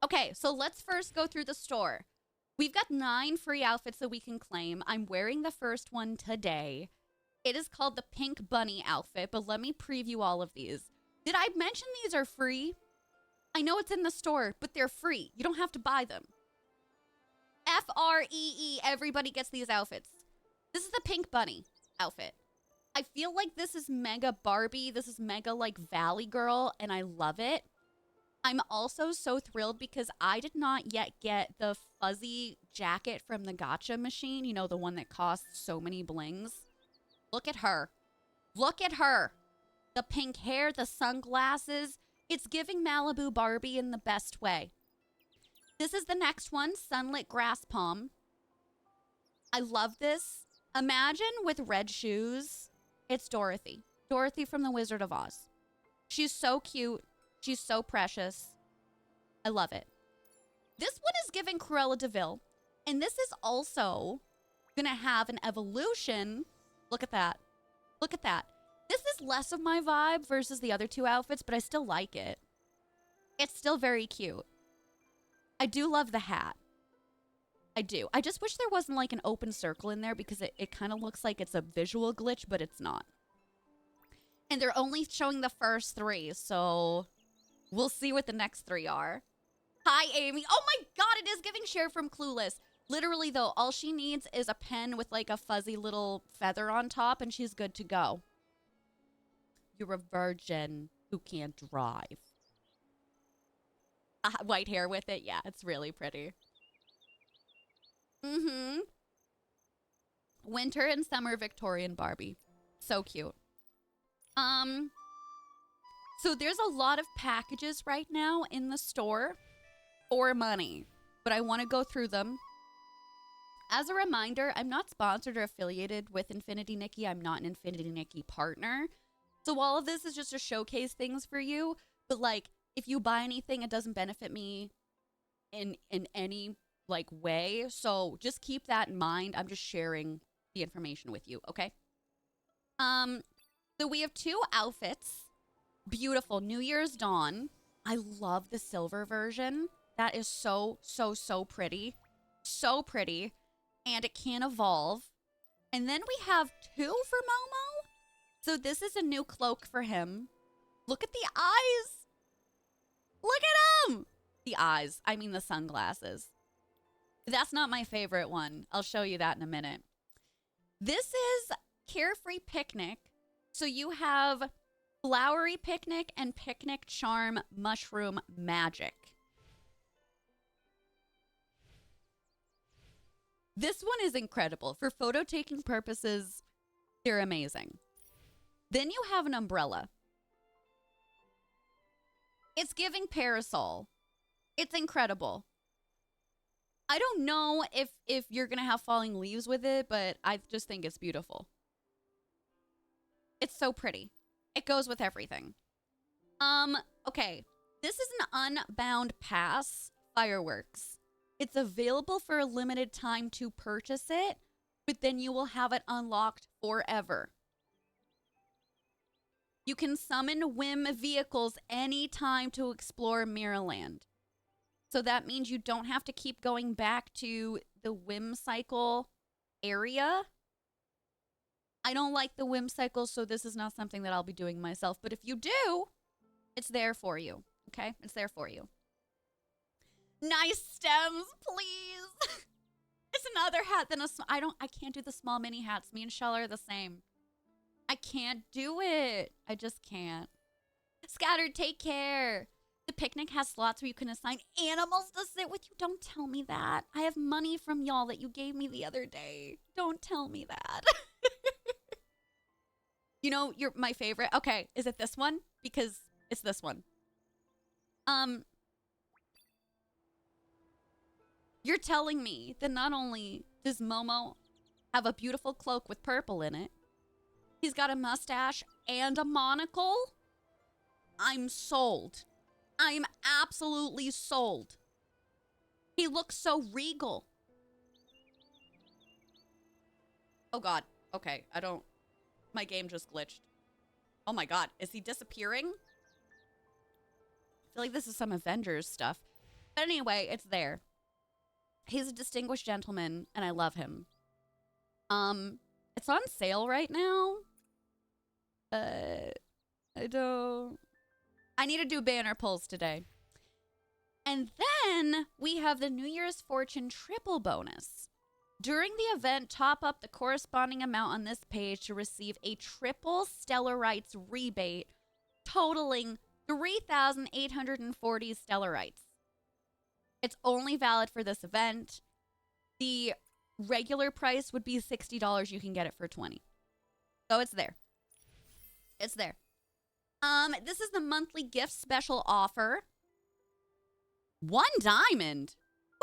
Okay, so let's first go through the store. We've got 9 free outfits that we can claim. I'm wearing the first one today. It is called the Pink Bunny outfit, but let me preview all of these. Did I mention these are free? I know it's in the store, but they're free. You don't have to buy them. Free, everybody gets these outfits. This is the Pink Bunny outfit. I feel like this is mega Barbie. This is mega like Valley Girl, and I love it. I'm also so thrilled because I did not yet get the fuzzy jacket from the gacha machine. You know, the one that costs so many blings. Look at her. Look at her. The pink hair, the sunglasses. It's giving Malibu Barbie in the best way. This is the next one, Sunlit Grass Palm. I love this. Imagine with red shoes. It's Dorothy. Dorothy from The Wizard of Oz. She's so cute. She's so precious. I love it. This one is giving Cruella de Vil. And this is also going to have an evolution. Look at that. Look at that. This is less of my vibe versus the other 2 outfits, but I still like it. It's still very cute. I do love the hat. I do. I just wish there wasn't like an open circle in there because it kind of looks like it's a visual glitch, but it's not. And they're only showing the first 3, so we'll see what the next 3 are. Hi, Amy. Oh my god, it is giving Cher from Clueless. Literally, though, all she needs is a pen with like a fuzzy little feather on top, and she's good to go. You're a virgin who can't drive. White hair with it. Yeah, it's really pretty. Mm-hmm. Winter and summer Victorian Barbie. So cute. So there's a lot of packages right now in the store for money, but I want to go through them. As a reminder, I'm not sponsored or affiliated with Infinity Nikki. I'm not an Infinity Nikki partner. So all of this is just to showcase things for you. But like, if you buy anything, it doesn't benefit me in any like way. So just keep that in mind. I'm just sharing the information with you, okay? So we have 2 outfits. Beautiful. New Year's Dawn. I love the silver version. That is so, so, so pretty. So pretty. And it can evolve. And then we have 2 for Momo. So this is a new cloak for him. Look at the eyes. Look at him. The eyes. I mean the sunglasses. That's not my favorite one. I'll show you that in a minute. This is Carefree Picnic. So you have Flowery Picnic and Picnic Charm Mushroom Magic. This one is incredible. For photo taking purposes, they're amazing. Then you have an umbrella. It's giving parasol. It's incredible. I don't know if you're going to have falling leaves with it, but I just think it's beautiful. It's so pretty. It goes with everything. Okay. This is an unbound pass, Fireworks. It's available for a limited time to purchase it, but then you will have it unlocked forever. You can summon whim vehicles anytime to explore Mirrorland. So that means you don't have to keep going back to the whim cycle area. I don't like the whim cycle, so this is not something that I'll be doing myself. But if you do, it's there for you. Okay? It's there for you. Nice stems, please. It's another hat than I can't do the small mini hats. Me and Shell are the same. I can't do it. I just can't. Scattered, take care. The picnic has slots where you can assign animals to sit with you. Don't tell me that. I have money from y'all that you gave me the other day. Don't tell me that. You know, you're my favorite. Okay, is it this one? Because it's this one. You're telling me that not only does Momo have a beautiful cloak with purple in it, he's got a mustache and a monocle? I'm sold. I'm absolutely sold. He looks so regal. Oh god. Okay, my game just glitched. Oh my god, is he disappearing? I feel like this is some Avengers stuff. But anyway, it's there. He's a distinguished gentleman, and I love him. It's on sale right now. I need to do banner pulls today. And then we have the New Year's Fortune triple bonus. During the event, top up the corresponding amount on this page to receive a triple Stellarites rebate totaling 3,840 Stellarites. It's only valid for this event. The regular price would be $60. You can get it for $20. So it's there. It's there. This is the monthly gift special offer. 1 diamond.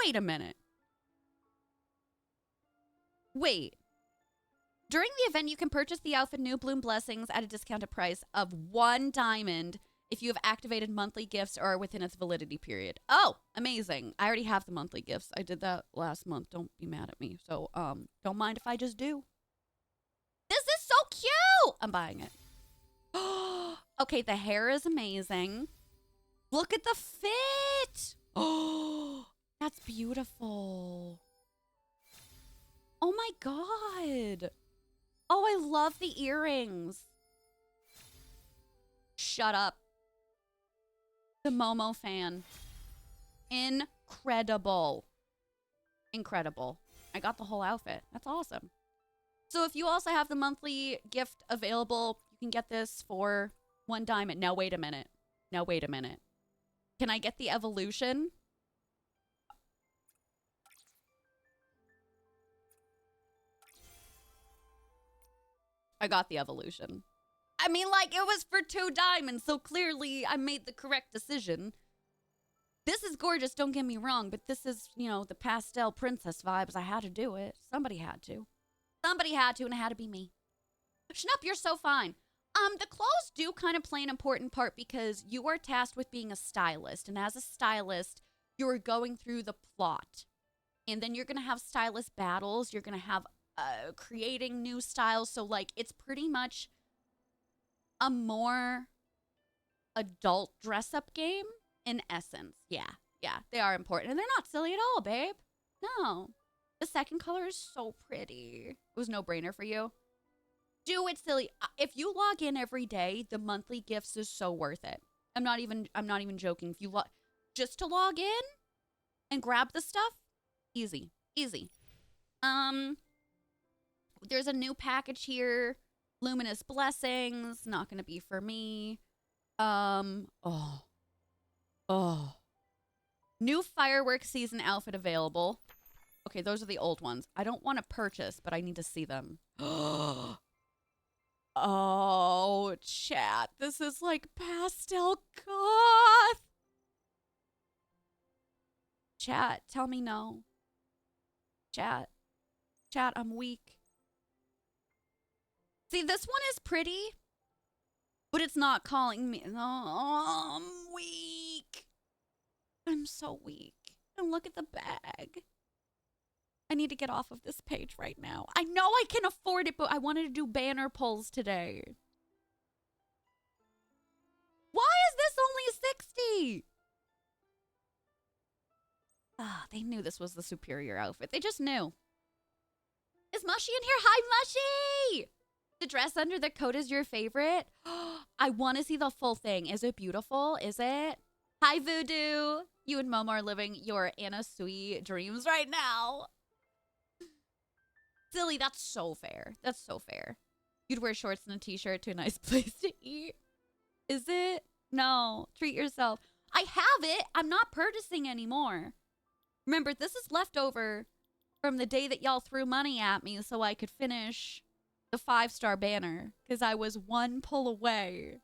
Wait a minute. Wait. During the event, you can purchase the outfit New Bloom Blessings at a discounted price of 1 diamond if you have activated monthly gifts or are within its validity period. Oh, amazing. I already have the monthly gifts. I did that last month. Don't be mad at me. So, don't mind if I just do. This is so cute. I'm buying it. Okay, the hair is amazing. Look at the fit. Oh, that's beautiful. Oh my God. Oh, I love the earrings. Shut up. The Momo fan. Incredible. Incredible. I got the whole outfit. That's awesome. So if you also have the monthly gift available, you can get this for 1 diamond. Now, wait a minute. Now, wait a minute. Can I get the evolution? I got the evolution. I mean, like, it was for 2 diamonds, so clearly I made the correct decision. This is gorgeous, don't get me wrong, but this is, you know, the pastel princess vibes. I had to do it. Somebody had to. Somebody had to, and it had to be me. Schnupp, you're so fine. The clothes do kind of play an important part because you are tasked with being a stylist. And as a stylist, you're going through the plot. And then you're going to have stylist battles. You're going to have creating new styles. So, like, it's pretty much a more adult dress-up game in essence. Yeah, they are important. And they're not silly at all, babe. No. The second color is so pretty. It was no-brainer for you. Do it, silly. If you log in every day, the monthly gifts is so worth it. I'm not even joking. If you just to log in and grab the stuff, easy. There's a new package here. Luminous Blessings, not gonna be for me. New Firework season outfit available. Okay, those are the old ones. I don't want to purchase, but I need to see them. Oh, chat. This is like pastel goth. Chat, tell me no. Chat, I'm weak. See, this one is pretty, but it's not calling me. Oh, I'm weak. I'm so weak. And look at the bag. I need to get off of this page right now. I know I can afford it, but I wanted to do banner pulls today. Why is this only 60? Ah, they knew this was the superior outfit. They just knew. Is Mushy in here? Hi, Mushy! The dress under the coat is your favorite? I want to see the full thing. Is it beautiful? Is it? Hi, Voodoo. You and Momo are living your Anna Sui dreams right now. Silly, that's so fair. That's so fair. You'd wear shorts and a t-shirt to a nice place to eat. Is it? No. Treat yourself. I have it. I'm not purchasing anymore. Remember, this is leftover from the day that y'all threw money at me so I could finish the 5-star banner. Because I was 1 pull away.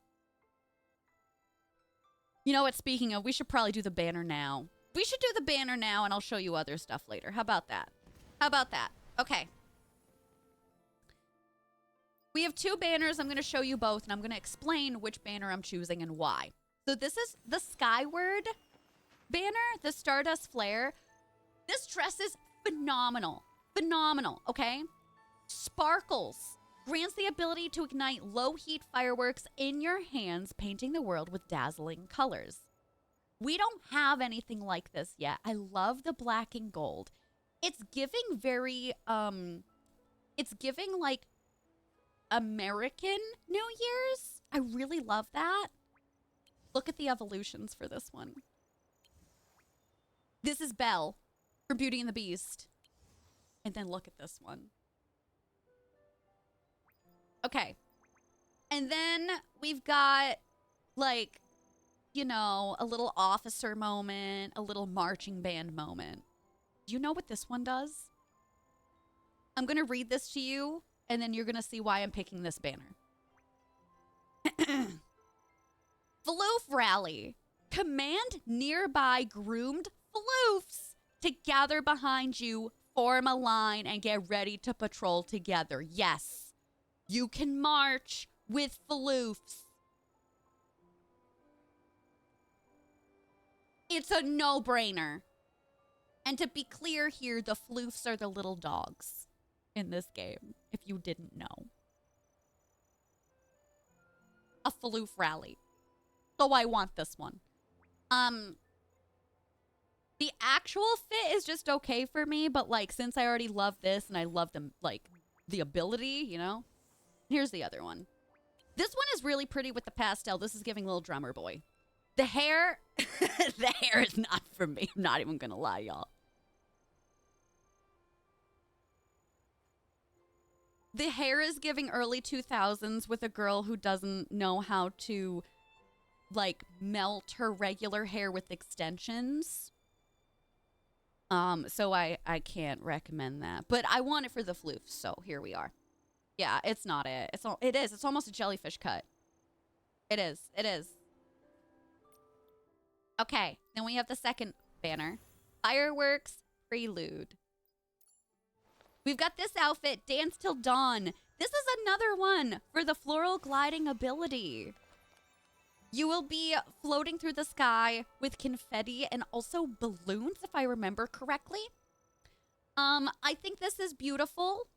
You know what? Speaking of, we should probably do the banner now. We should do the banner now and I'll show you other stuff later. How about that? How about that? Okay. We have 2 banners. I'm going to show you both, and I'm going to explain which banner I'm choosing and why. So this is the Skyward banner, the Stardust Flare. This dress is phenomenal. Phenomenal, okay? Sparkles. Grants the ability to ignite low-heat fireworks in your hands, painting the world with dazzling colors. We don't have anything like this yet. I love the black and gold. It's giving very, it's giving like American New Year's. I really love that. Look at the evolutions for this one. This is Belle for Beauty and the Beast. And then look at this one. Okay. And then we've got, like, you know, a little officer moment, a little marching band moment. Do you know what this one does? I'm going to read this to you, and then you're going to see why I'm picking this banner. Floof Rally. Command nearby groomed floofs to gather behind you, form a line, and get ready to patrol together. Yes, you can march with floofs. It's a no-brainer. And to be clear here, the floofs are the little dogs in this game, if you didn't know. A floof rally. So I want this one. The actual fit is just okay for me, but like since I already love this and I love them like the ability, you know. Here's the other one. This one is really pretty with the pastel. This is giving little drummer boy. The hair, the hair is not for me. I'm not even gonna lie, y'all. The hair is giving early 2000s with a girl who doesn't know how to like melt her regular hair with extensions. So I can't recommend that, but I want it for the floofs, so here we are. Yeah, it's not it. It's almost a jellyfish cut. It is. Okay, then we have the second banner. Fireworks Prelude. We've got this outfit, Dance Till Dawn. This is another one for the floral gliding ability. You will be floating through the sky with confetti and also balloons, if I remember correctly. I think this is beautiful,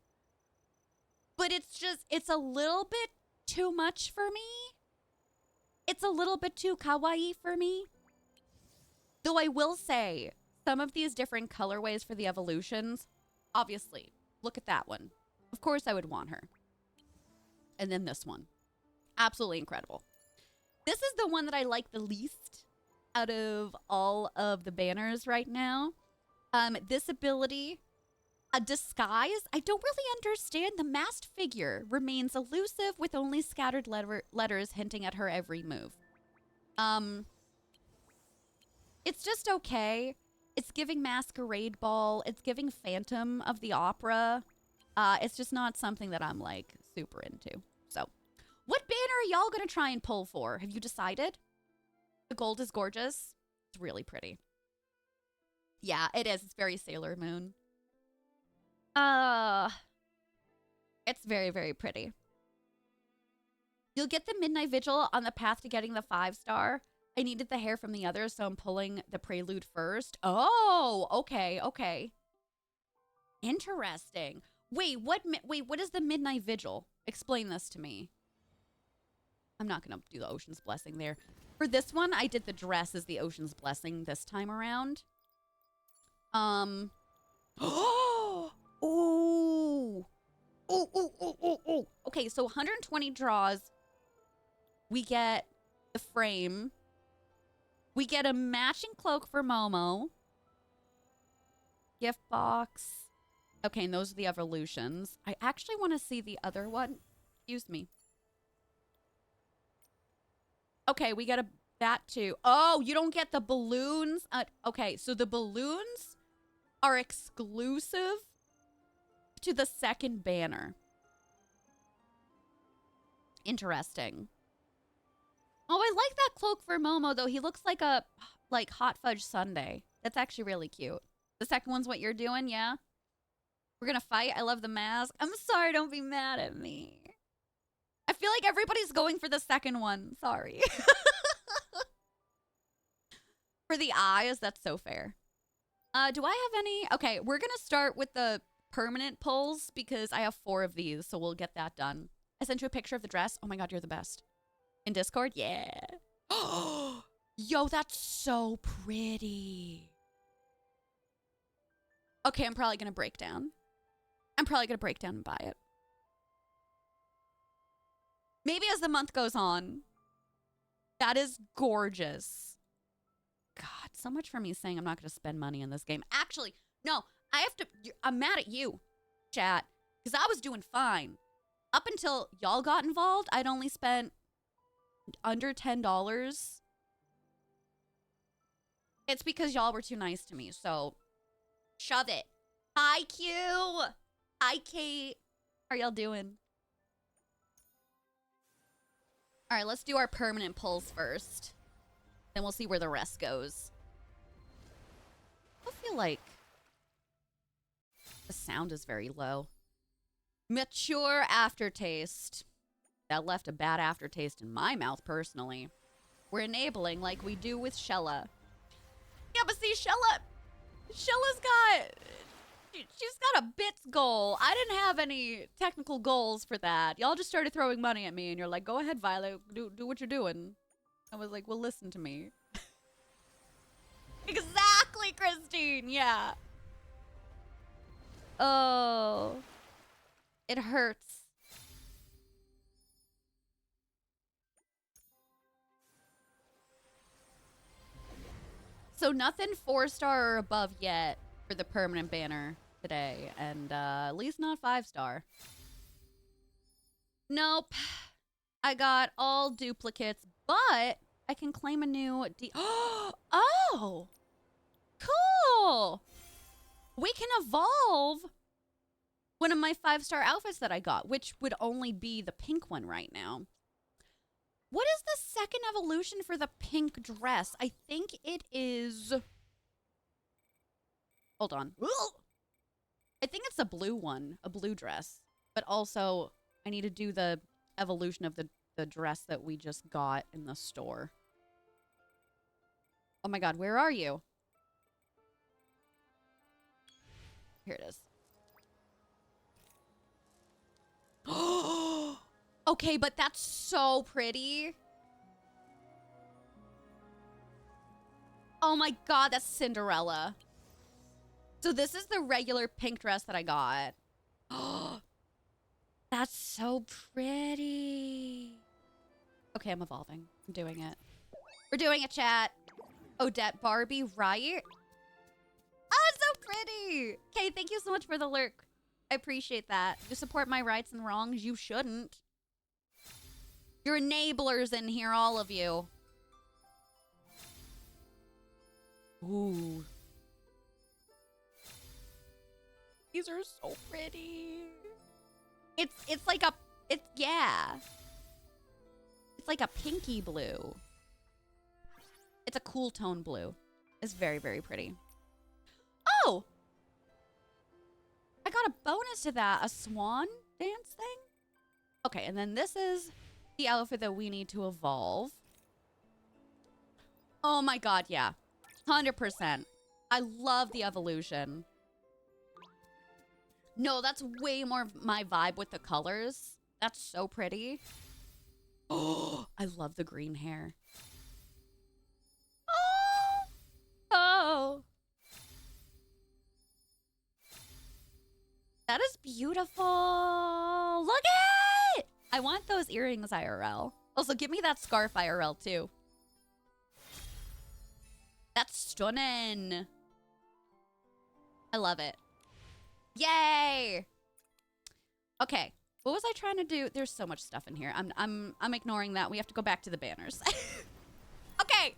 but it's a little bit too much for me. It's a little bit too kawaii for me. Though I will say, some of these different colorways for the evolutions, obviously, look at that one. Of course I would want her. And then this one. Absolutely incredible. This is the one that I like the least out of all of the banners right now. This ability, a disguise. I don't really understand. The masked figure remains elusive with only scattered letters hinting at her every move. It's just okay. It's giving Masquerade Ball. It's giving Phantom of the Opera. It's just not something that I'm like super into. So, what banner are y'all gonna try and pull for? Have you decided? The gold is gorgeous. It's really pretty. Yeah, it is. It's very Sailor Moon. It's very, very pretty. You'll get the Midnight Vigil on the path to getting the 5-star. I needed the hair from the others, so I'm pulling the Prelude first. Oh, okay. Interesting. Wait, what is the Midnight Vigil? Explain this to me. I'm not going to do the Ocean's Blessing there. For this one, I did the dress as the Ocean's Blessing this time around. Oh! Ooh. Ooh. Okay, so 120 draws. We get the frame. We get a matching cloak for Momo. Gift box. Okay, and those are the evolutions. I actually want to see the other one. Excuse me. Okay, we get that too. Oh, you don't get the balloons? Okay, so the balloons are exclusive to the second banner. Interesting. Oh, I like that cloak for Momo, though. He looks like a, hot fudge sundae. That's actually really cute. The second one's what you're doing, yeah? We're gonna fight. I love the mask. I'm sorry, don't be mad at me. I feel like everybody's going for the second one. Sorry. For the eyes, that's so fair. Do I have any? Okay, we're gonna start with the permanent pulls because I have 4 of these, so we'll get that done. I sent you a picture of the dress. Oh my god, you're the best. In Discord? Yeah. Yo, that's so pretty. Okay, I'm probably gonna break down. I'm probably gonna break down and buy it. Maybe as the month goes on. That is gorgeous. God, so much for me saying I'm not gonna spend money in this game. Actually, no, I have to. I'm mad at you, chat, because I was doing fine. Up until y'all got involved, I'd only spent under $10. It's because y'all were too nice to me, so shove it. Hi, Q. Hi, Kate. How are y'all doing? All right, let's do our permanent pulls first. Then we'll see where the rest goes. I feel like the sound is very low. Mature aftertaste. That left a bad aftertaste in my mouth, personally. We're enabling like we do with Shella. Yeah, but see, Shella's got... She's got a bits goal. I didn't have any technical goals for that. Y'all just started throwing money at me, and you're like, go ahead, Violet, do what you're doing. I was like, well, listen to me. Exactly, Christine, yeah. Oh. It hurts. So nothing 4-star or above yet for the permanent banner today. And at least not 5-star. Nope. I got all duplicates, but I can claim a new Oh! Cool! We can evolve one of my 5-star outfits that I got, which would only be the pink one right now. What is the second evolution for the pink dress? I think it is... Hold on. I think it's a blue one, a blue dress. But also, I need to do the evolution of the dress that we just got in the store. Oh my god, where are you? Here it is. Okay, but that's so pretty. Oh my god, that's Cinderella. So this is the regular pink dress that I got. That's so pretty. Okay, I'm evolving. I'm doing it. We're doing it, chat. Odette Barbie, right? Oh, it's so pretty. Okay, thank you so much for the lurk. I appreciate that. You support my rights and wrongs. You shouldn't. You're enablers in here, all of you. Ooh. These are so pretty. It's like a... yeah. It's like a pinky blue. It's a cool tone blue. It's very, very pretty. Oh! I got a bonus to that. A swan dance thing? Okay, and then this is the outfit that we need to evolve. Oh my god, yeah. 100%. I love the evolution. No, that's way more my vibe with the colors. That's so pretty. Oh, I love the green hair. Oh! Oh! That is beautiful. Look at it! I want those earrings IRL. Also, give me that scarf IRL too. That's stunning. I love it. Yay! Okay, what was I trying to do? There's so much stuff in here. I'm ignoring that. We have to go back to the banners. Okay,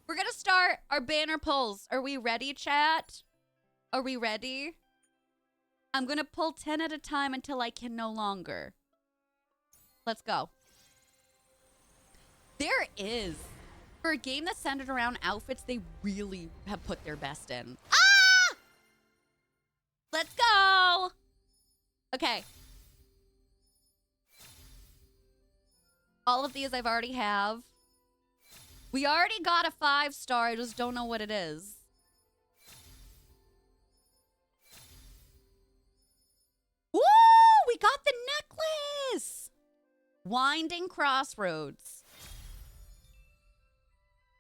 we're gonna start our banner pulls. Are we ready, chat? Are we ready? I'm gonna pull 10 at a time until I can no longer. Let's go. There is. For a game that's centered around outfits, they really have put their best in. Ah! Let's go! Okay. All of these I've already have. We already got a 5-star. I just don't know what it is. Woo! We got the necklace! Winding Crossroads.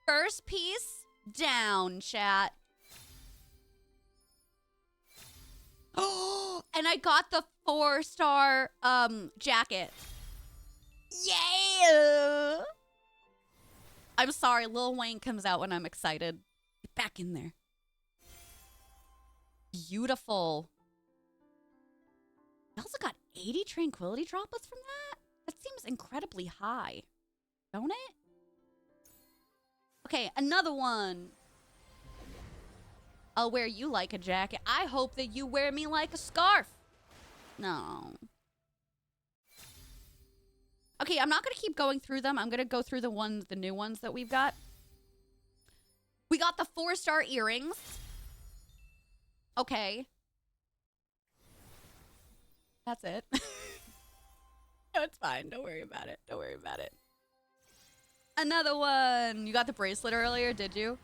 First piece down, chat. Oh, and I got the 4-star jacket. Yeah. I'm sorry, Lil Wayne comes out when I'm excited. Get back in there. Beautiful. I also got 80 tranquility droplets from that? That seems incredibly high, don't it? Okay, another one. I'll wear you like a jacket. I hope that you wear me like a scarf. No. Okay, I'm not going to keep going through them. I'm going to go through the new ones that we've got. We got the 4-star earrings. Okay. That's it. No, it's fine. Don't worry about it. Don't worry about it. Another one. You got the bracelet earlier, did you?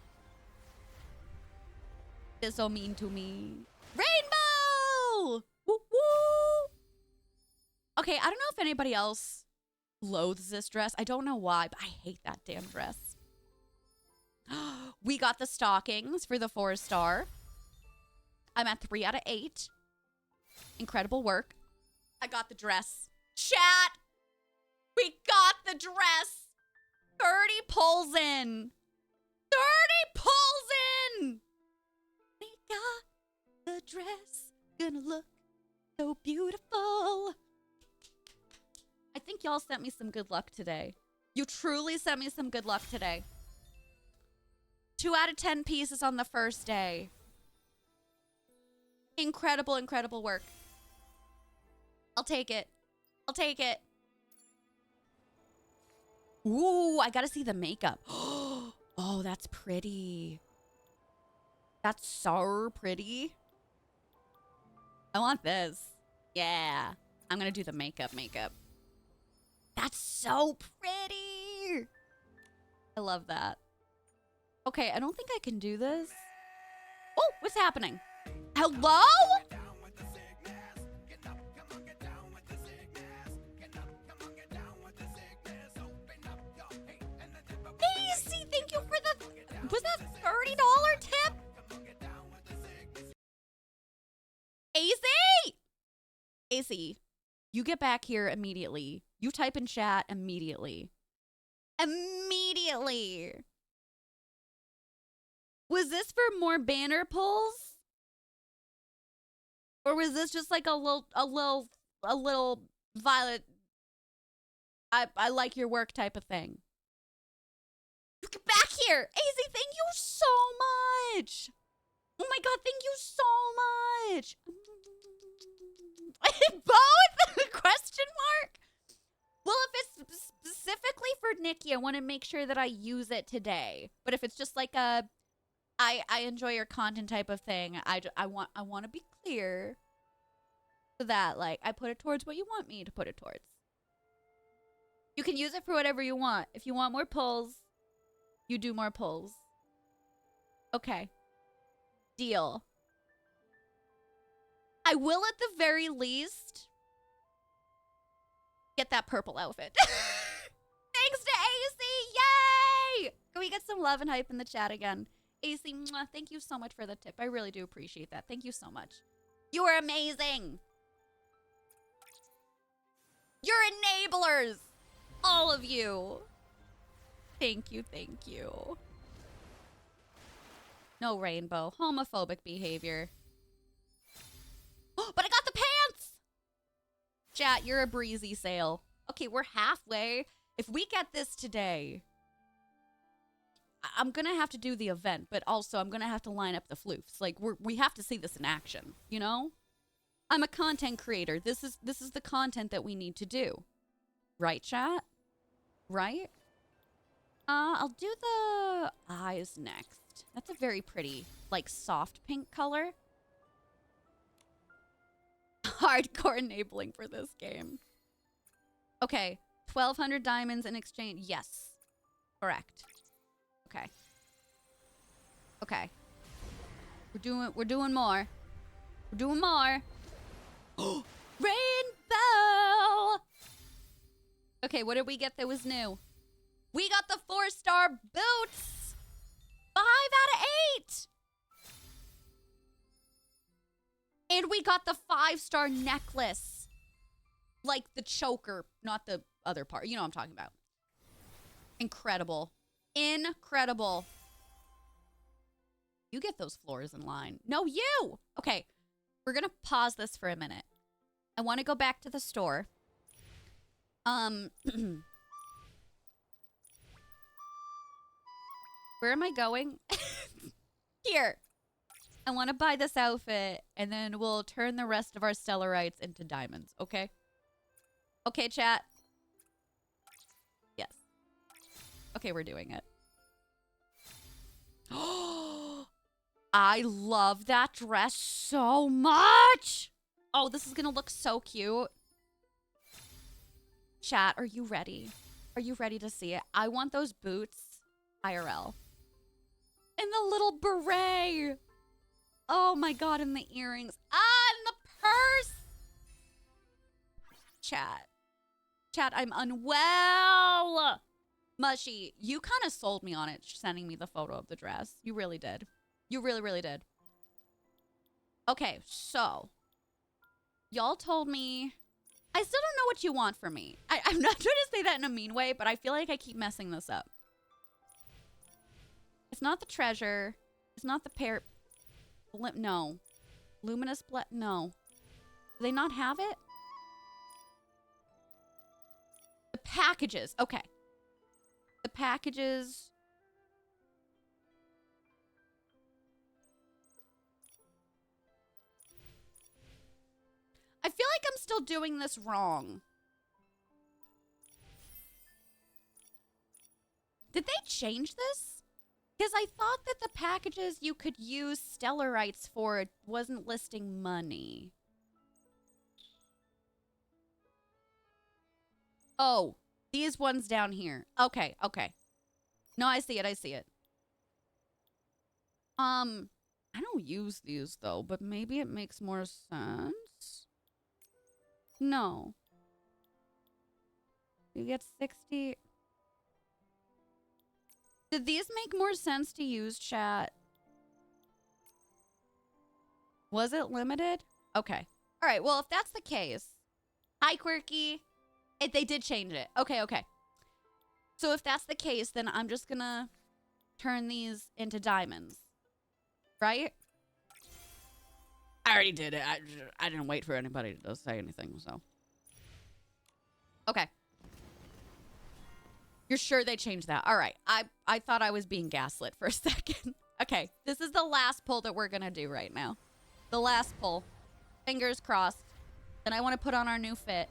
It's so mean to me. Rainbow! Woo woo! Okay, I don't know if anybody else loathes this dress. I don't know why, but I hate that damn dress. We got the stockings for the 4-star. I'm at 3 out of 8. Incredible work. I got the dress. Chat! We got the dress! 30 pulls in. 30 pulls in! We got the dress. Gonna look so beautiful. I think y'all sent me some good luck today. You truly sent me some good luck today. 2 out of 10 pieces on the first day. Incredible, incredible work. I'll take it. I'll take it. Ooh, I gotta see the makeup. Oh, that's pretty. That's so pretty. I want this. Yeah. I'm gonna do the makeup. That's so pretty. I love that. Okay, I don't think I can do this. Oh, what's happening? Hello? Daisy, thank you for the... Was that $30 tip? AC! AC, you get back here immediately. You type in chat immediately. Immediately. Was this for more banner pulls? Or was this just like a little Violet, I like your work type of thing? You get back here! AZ, thank you so much! Oh my god, thank you so much! Both? Question mark? Well, if it's specifically for Nikki, I want to make sure that I use it today. But if it's just like a I enjoy your content type of thing, I want to be clear so that like I put it towards what you want me to put it towards. You can use it for whatever you want. If you want more pulls, you do more pulls. Okay. Deal. I will at the very least get that purple outfit. Thanks to AC! Yay! Can we get some love and hype in the chat again? AC, mwah, thank you so much for the tip. I really do appreciate that. Thank you so much. You are amazing. You're enablers. All of you. Thank you, thank you. No rainbow. Homophobic behavior. But I got the pants! Chat, you're a breezy sale. Okay, we're halfway. If we get this today, I'm gonna have to do the event, but also I'm gonna have to line up the floofs. Like, we have to see this in action, you know? I'm a content creator. This is the content that we need to do. Right, chat? Right? I'll do the eyes next. That's a very pretty, like, soft pink color. Hardcore enabling for this game. Okay, 1,200 diamonds in exchange. Yes, correct. Okay. Okay. We're doing more. We're doing more. Rainbow! Okay, what did we get that was new? We got the 4-star boots! 5 out of 8. And we got the 5-star necklace. Like the choker, not the other part. You know what I'm talking about. Incredible. Incredible. You get those floors in line. No, you. Okay, we're going to pause this for a minute. I want to go back to the store. Where am I going? Here. I want to buy this outfit, and then we'll turn the rest of our stellarites into diamonds, okay? Okay, chat? Yes. Okay, we're doing it. I love that dress so much! Oh, this is gonna look so cute. Chat, are you ready? Are you ready to see it? I want those boots IRL. And the little beret. Oh my god, and the earrings. Ah, and the purse. Chat. Chat, I'm unwell. Mushy, you kind of sold me on it, sending me the photo of the dress. You really did. You really, really did. Okay, so. Y'all told me. I still don't know what you want from me. I'm not trying to say that in a mean way, but I feel like I keep messing this up. It's not the treasure. It's not the pair. No. Luminous no. Do they not have it? The packages. Okay. The packages. I feel like I'm still doing this wrong. Did they change this? Because I thought that the packages you could use stellarites for wasn't listing money. Oh, these ones down here. Okay, okay. No, I see it, I see it. I don't use these though, but maybe it makes more sense. No. You get 60. Did these make more sense to use, chat? Was it limited? Okay. All right, well, if that's the case. Hi, Quirky. They did change it. Okay, okay. So if that's the case, then I'm just gonna turn these into diamonds. Right? I already did it. I didn't wait for anybody to say anything, so. Okay. You're sure they changed that? All right. I thought I was being gaslit for a second. Okay. This is the last pull that we're going to do right now. The last pull. Fingers crossed. Then I want to put on our new fit.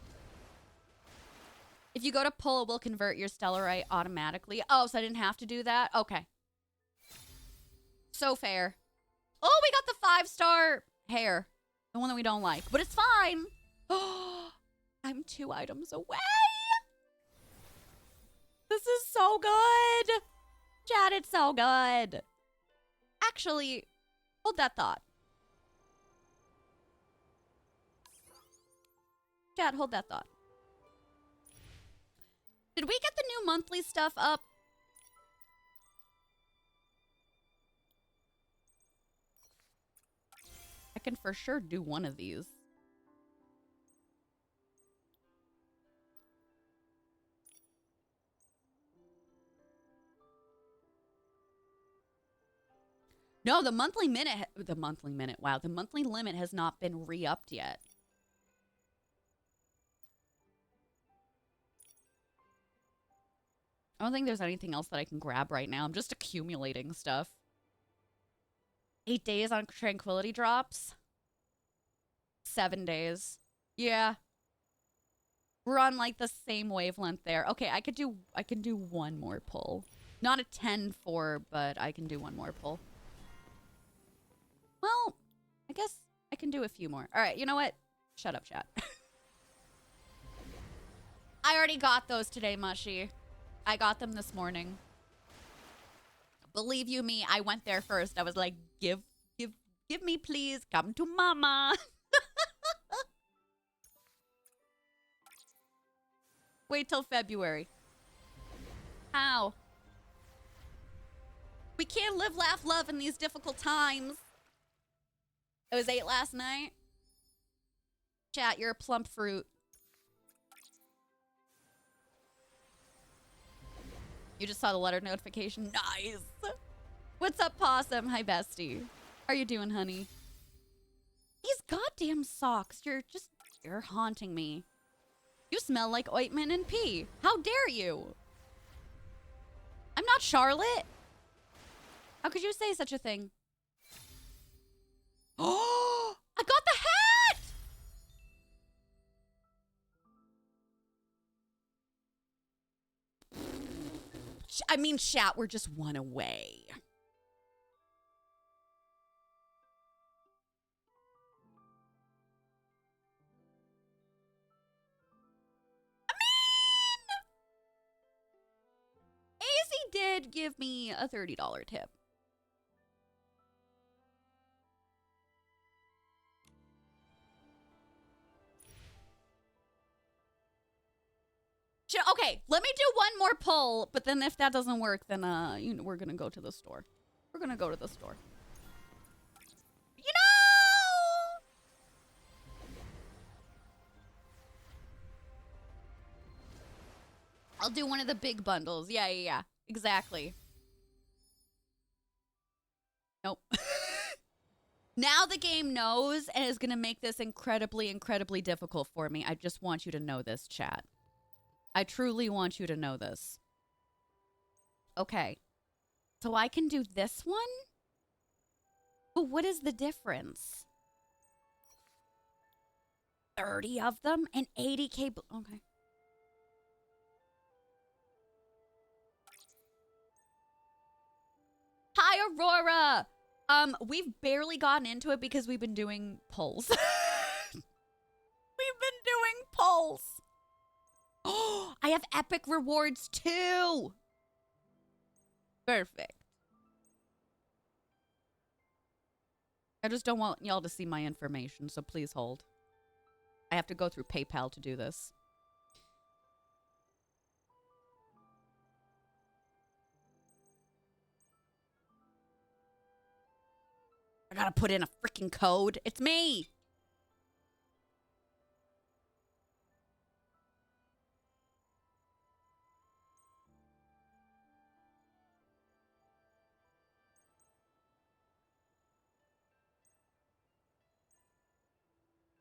If you go to pull, it will convert your stellarite automatically. Oh, so I didn't have to do that? Okay. So fair. Oh, we got the 5-star hair. The one that we don't like. But it's fine. Oh, I'm 2 items away. This is so good. Chat, it's so good. Actually, hold that thought. Chat, hold that thought. Did we get the new monthly stuff up? I can for sure do one of these. No, the monthly minute, wow, the monthly limit has not been re-upped yet. I don't think there's anything else that I can grab right now. I'm just accumulating stuff. 8 days on tranquility drops. 7 days. Yeah. We're on like the same wavelength there. Okay, I can do one more pull. Not a 10-4, but I can do one more pull. Well, I guess I can do a few more. All right, you know what? Shut up, chat. I already got those today, Mushy. I got them this morning. Believe you me, I went there first. I was like, give me, please. Come to mama. Wait till February. How? We can't live, laugh, love in these difficult times. It was 8 last night. Chat, you're a plump fruit. You just saw the letter notification. Nice. What's up, Possum? Hi, bestie. How are you doing, honey? These goddamn socks. You're haunting me. You smell like ointment and pee. How dare you? I'm not Charlotte. How could you say such a thing? Oh, I got the hat! I mean, chat, we're just one away. AZ did give me a $30 tip. Okay, let me do one more pull, but then if that doesn't work, then we're gonna go to the store. We're gonna go to the store. You know! I'll do one of the big bundles. Yeah. Exactly. Nope. Now the game knows and is gonna make this incredibly, incredibly difficult for me. I just want you to know this, chat. I truly want you to know this. Okay. So I can do this one? But what is the difference? 30 of them and 80k. Okay. Hi, Aurora. We've barely gotten into it because we've been doing polls. We've been doing polls. Oh, I have epic rewards too. Perfect. I just don't want y'all to see my information, so please hold. I have to go through PayPal to do this. I gotta put in a freaking code. It's me.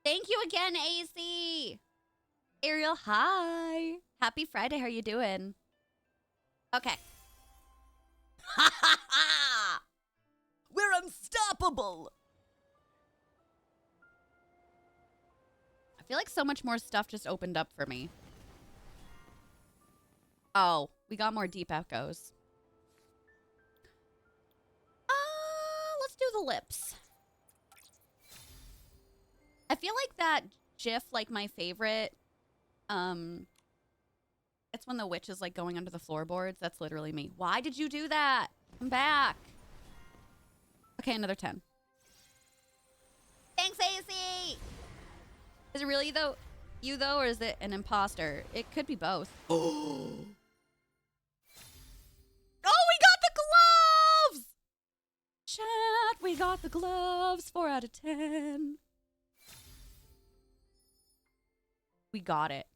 Thank you again, AC. Ariel, hi. Happy Friday. How are you doing? Okay. Ha ha ha! We're unstoppable. I feel like so much more stuff just opened up for me. Oh, we got more deep echoes. Let's do the lips. I feel like that GIF, like my favorite, it's when the witch is like going under the floorboards. That's literally me. Why did you do that? Come back. Okay, another 10. Thanks, AC. Is it really you though, or is it an imposter? It could be both. Oh, we got the gloves! Chat, we got the gloves. 4 out of 10. We got it.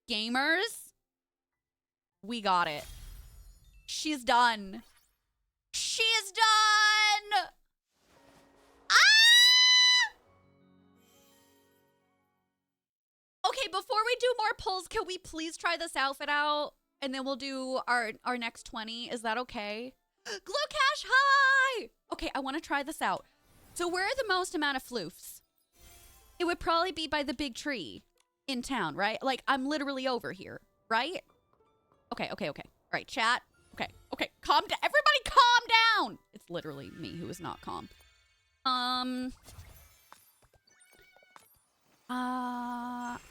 Gamers, we got it. She's done. She's done! Ah! Okay, before we do more pulls, can we please try this outfit out? And then we'll do our next 20. Is that okay? Glowcash, hi! Okay, I want to try this out. So where are the most amount of floofs? It would probably be by the big tree in town, right? Like, I'm literally over here, right? Okay. All right, chat. Okay. Calm down. Everybody calm down. It's literally me who is not calm.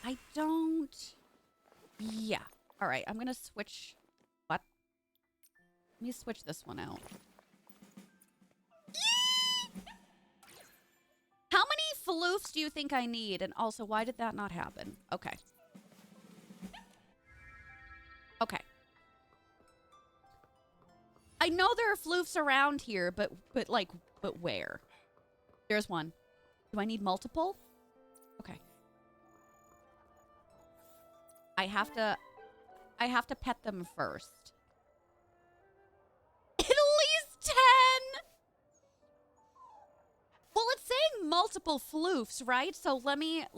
I don't... Yeah. All right, I'm gonna switch... What? Let me switch this one out. How many floofs do you think I need? And also, why did that not happen? Okay. I know there are floofs around here, but where? There's one. Do I need multiple? Okay. I have to pet them first. At least 10. Well, it's saying multiple floofs, right? So let me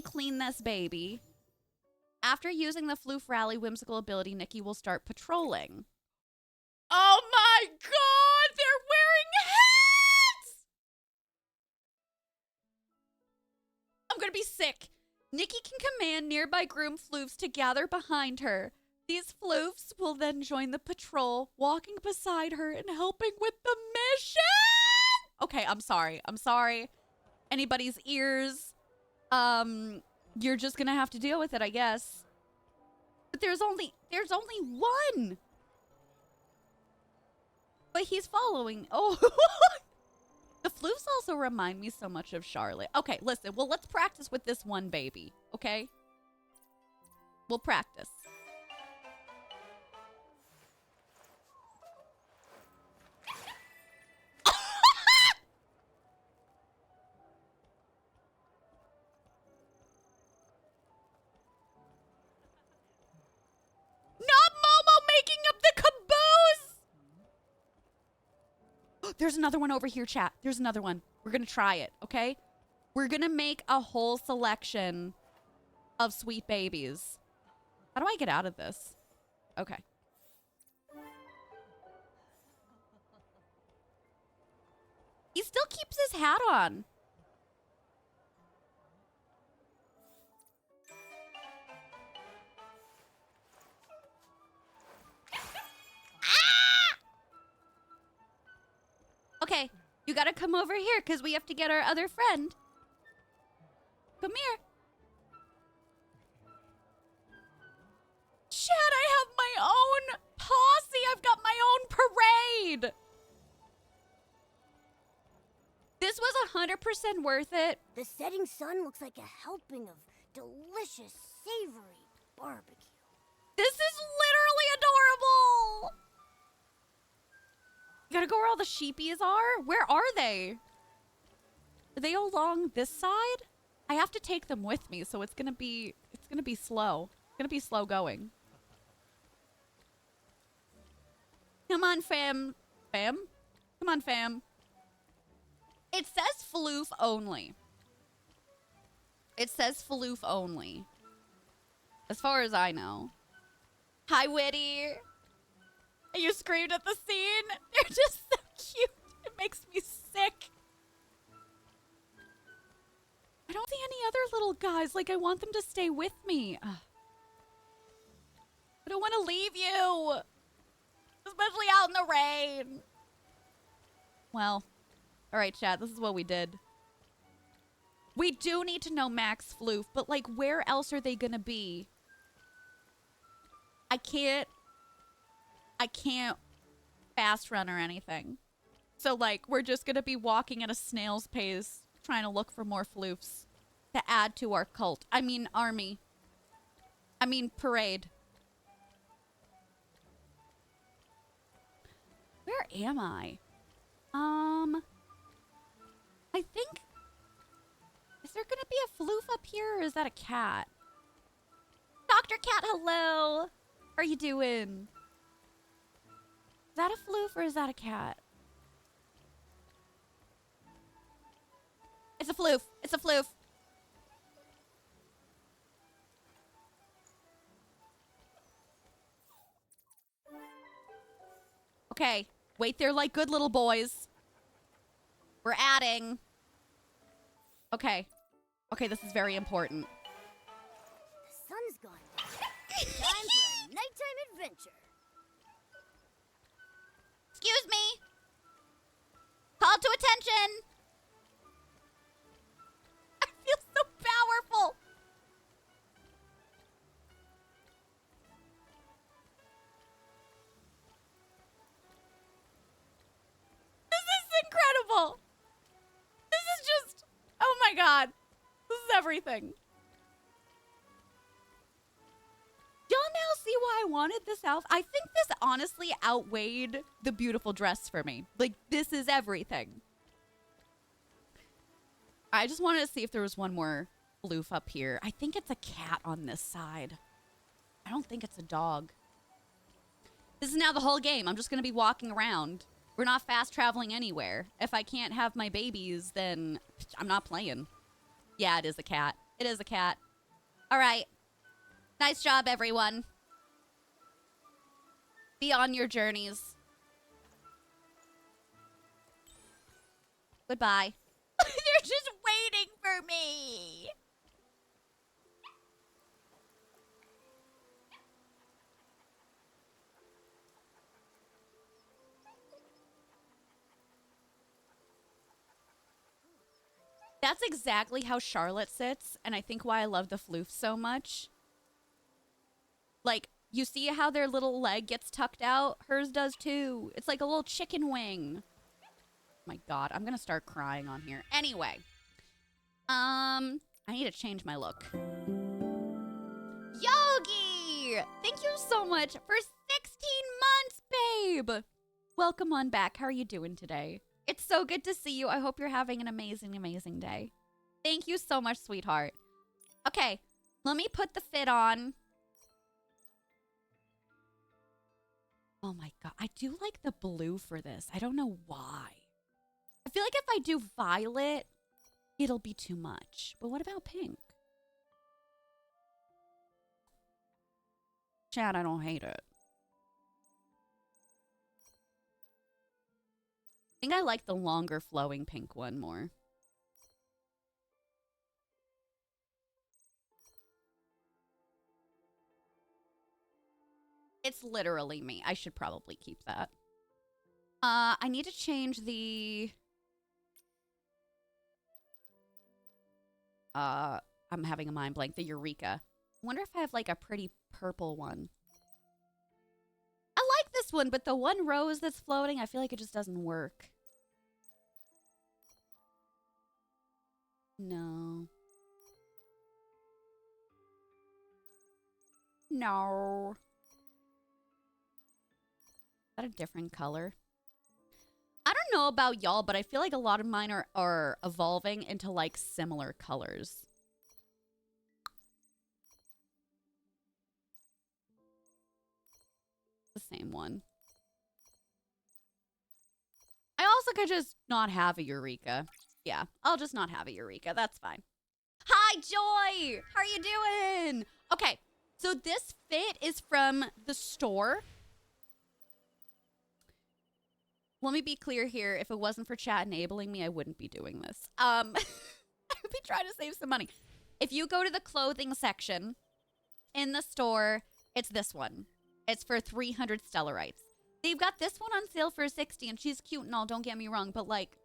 clean this baby. After using the floof rally whimsical ability, Nikki will start patrolling. Oh my god, they're wearing hats! I'm gonna be sick. Nikki can command nearby groom floofs to gather behind her. These floofs will then join the patrol, walking beside her and helping with the mission. Okay, I'm sorry. I'm sorry. Anybody's ears. You're just gonna have to deal with it, I guess. But there's only one. But he's following. Oh. The floofs also remind me so much of Charlotte. Okay, listen. Well, let's practice with this one baby, okay? We'll practice. Not Momo making up the caboose! There's another one over here, chat. There's another one. We're gonna try it, okay? We're gonna make a whole selection of sweet babies. How do I get out of this? Okay. He still keeps his hat on. Okay, you gotta come over here because we have to get our other friend. Come here. Chad, I have my own posse. I've got my own parade. This was 100% worth it. The setting sun looks like a helping of delicious, savory barbecue. This is literally adorable. You gotta go where all the sheepies are? Where are they? Are they along this side? I have to take them with me, so it's gonna be slow. It's gonna be slow going. Come on, fam. Fam? Come on, fam. It says floof only. It says floof only. As far as I know. Hi, Witty. You screamed at the scene. They're just so cute. It makes me sick. I don't see any other little guys. Like, I want them to stay with me. Ugh. I don't want to leave you. Especially out in the rain. Well, all right, chat. This is what we did. We do need to know Max Floof, but, like, where else are they going to be? I can't fast run or anything. So, like, we're just going to be walking at a snail's pace, trying to look for more floofs to add to our cult. I mean, army. I mean, parade. Where am I? I think... Is there going to be a floof up here, or is that a cat? Dr. Cat, hello! How are you doing? Is that a floof or is that a cat? It's a floof. It's a floof. Okay. Wait there like good little boys. We're adding. Okay. Okay, this is very important. The sun's gone down. Time for a nighttime adventure. Excuse me. Call to attention. I feel so powerful. This is incredible. This is just, oh my God. This is everything. Y'all now see why I wanted this outfit? I think this honestly outweighed the beautiful dress for me. Like, this is everything. I just wanted to see if there was one more floof up here. I think it's a cat on this side. I don't think it's a dog. This is now the whole game. I'm just going to be walking around. We're not fast traveling anywhere. If I can't have my babies, then I'm not playing. Yeah, it is a cat. It is a cat. All right. Nice job, everyone. Be on your journeys. Goodbye. They're just waiting for me. That's exactly how Charlotte sits, and I think why I love the floof so much. Like, you see how their little leg gets tucked out? Hers does too. It's like a little chicken wing. My God, I'm gonna start crying on here. Anyway, I need to change my look. Yogi! Thank you so much for 16 months, babe! Welcome on back. How are you doing today? It's so good to see you. I hope you're having an amazing, amazing day. Thank you so much, sweetheart. Okay, let me put the fit on. Oh my God, I do like the blue for this. I don't know why. I feel like if I do violet, it'll be too much. But what about pink? Chad, I don't hate it. I think I like the longer flowing pink one more. It's literally me. I should probably keep that. I need to change the... I'm having a mind blank. The Eureka. I wonder if I have like a pretty purple one. I like this one, but the one rose that's floating, I feel like it just doesn't work. No. No. Is that a different color? I don't know about y'all, but I feel like a lot of mine are evolving into like similar colors. The same one. I also could just not have a Eureka. Yeah, I'll just not have a Eureka. That's fine. Hi, Joy! How are you doing? Okay, so this fit is from the store. Let me be clear here. If it wasn't for chat enabling me, I wouldn't be doing this. I would be trying to save some money. If you go to the clothing section in the store, it's this one. It's for 300 Stellarites. They've got this one on sale for 60, and she's cute and all, don't get me wrong, but like...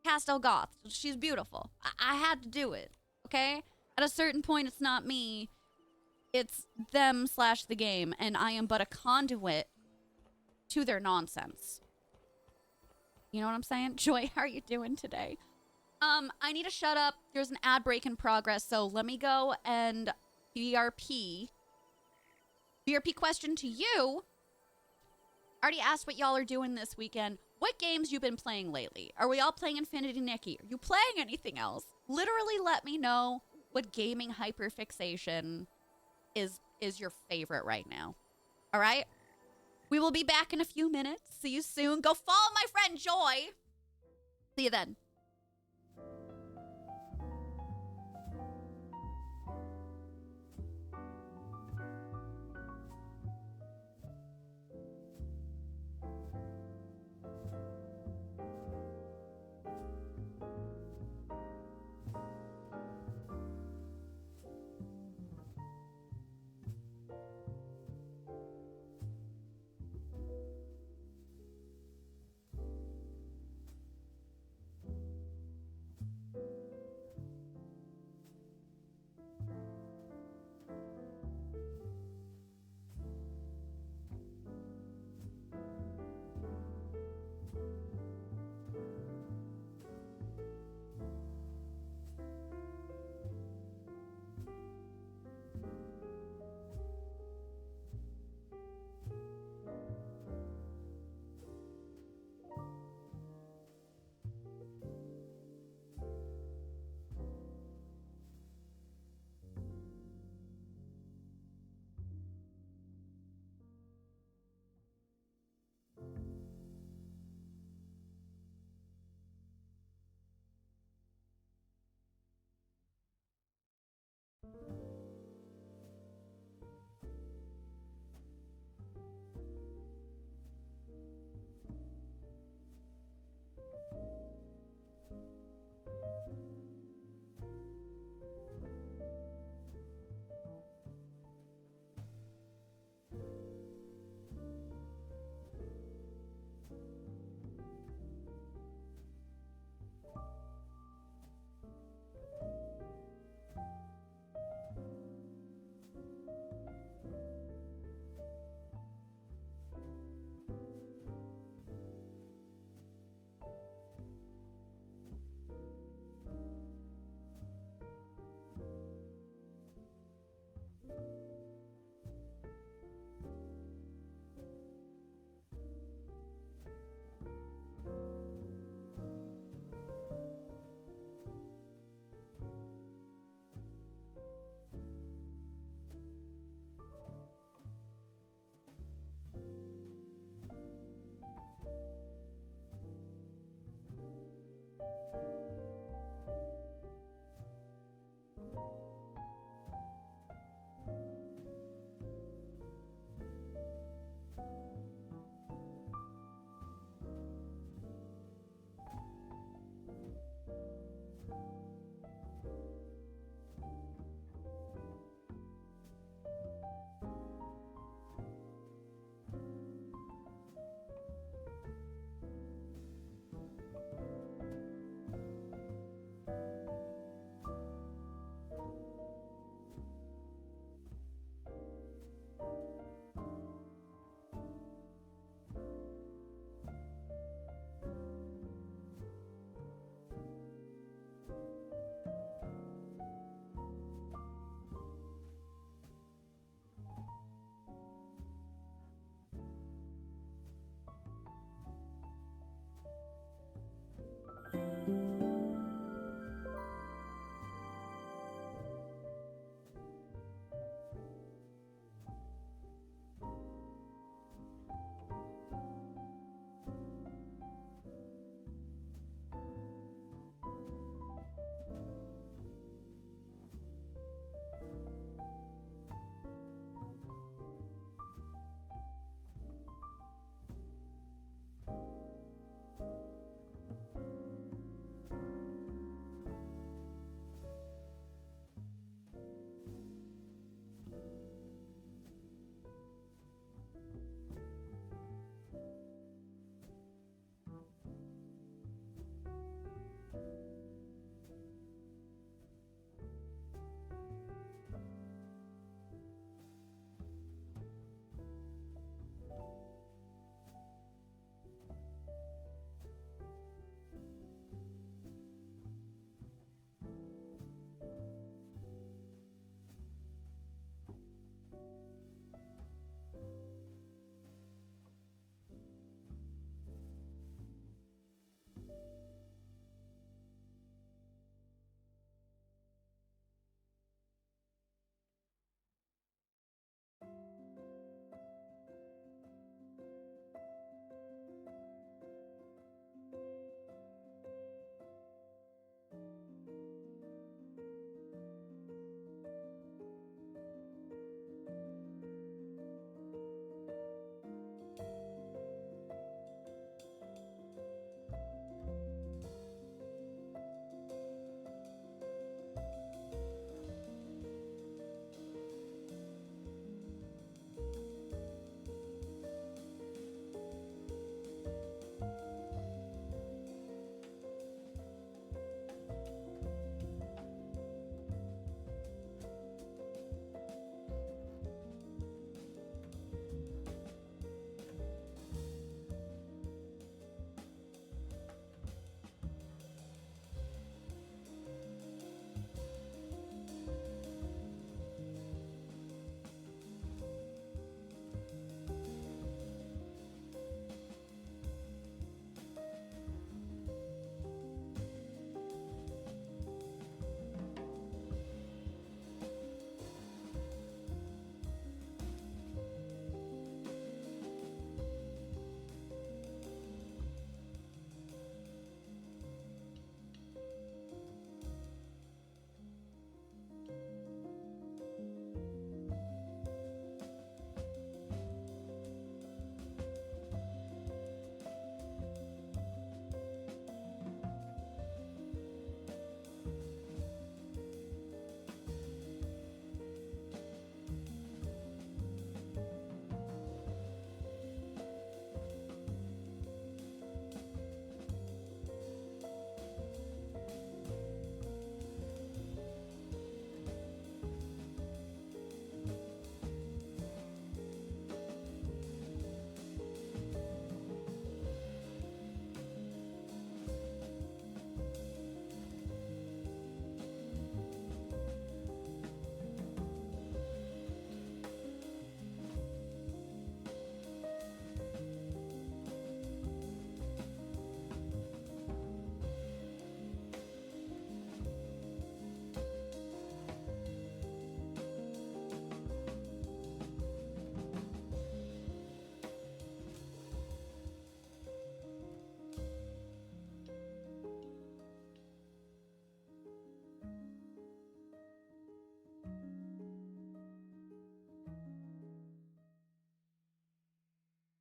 Pastel goth. She's beautiful. I had to do it, okay? At a certain point, it's not me. It's them / the game, and I am but a conduit to their nonsense. You know what I'm saying? Joy, how are you doing today? I need to shut up. There's an ad break in progress, so let me go and BRP. BRP question to you. I already asked what y'all are doing this weekend. What games you been playing lately? Are we all playing Infinity Nikki? Are you playing anything else? Literally let me know what gaming hyperfixation is your favorite right now. All right? We will be back in a few minutes. See you soon. Go follow my friend Joy. See you then.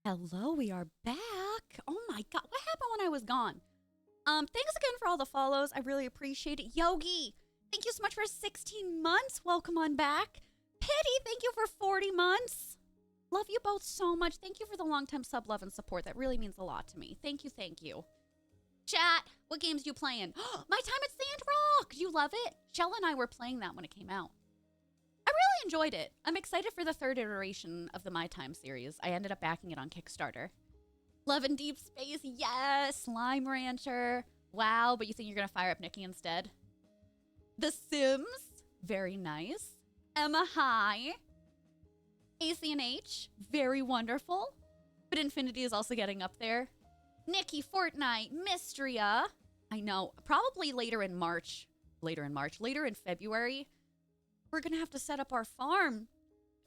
Hello, we are back. Oh my god, what happened when I was gone? Thanks again for all the follows. I really appreciate it. Yogi, thank you so much for 16 months. Welcome on back. Pity, thank you for 40 months. Love you both so much. Thank you for the long-time sub love and support. That really means a lot to me. Thank you, thank you. Chat, what games you playing? My Time at Sandrock. Do you love it? Shell and I were playing that when it came out. I really enjoyed it. I'm excited for the third iteration of the My Time series. I ended up backing it on Kickstarter. Love in Deep Space, yes. Slime Rancher. Wow, but you think you're gonna fire up Nikki instead? The Sims, very nice. Emma High. ACNH, very wonderful. But Infinity is also getting up there. Nikki, Fortnite, Mystria. I know, probably later in February. We're gonna have to set up our farm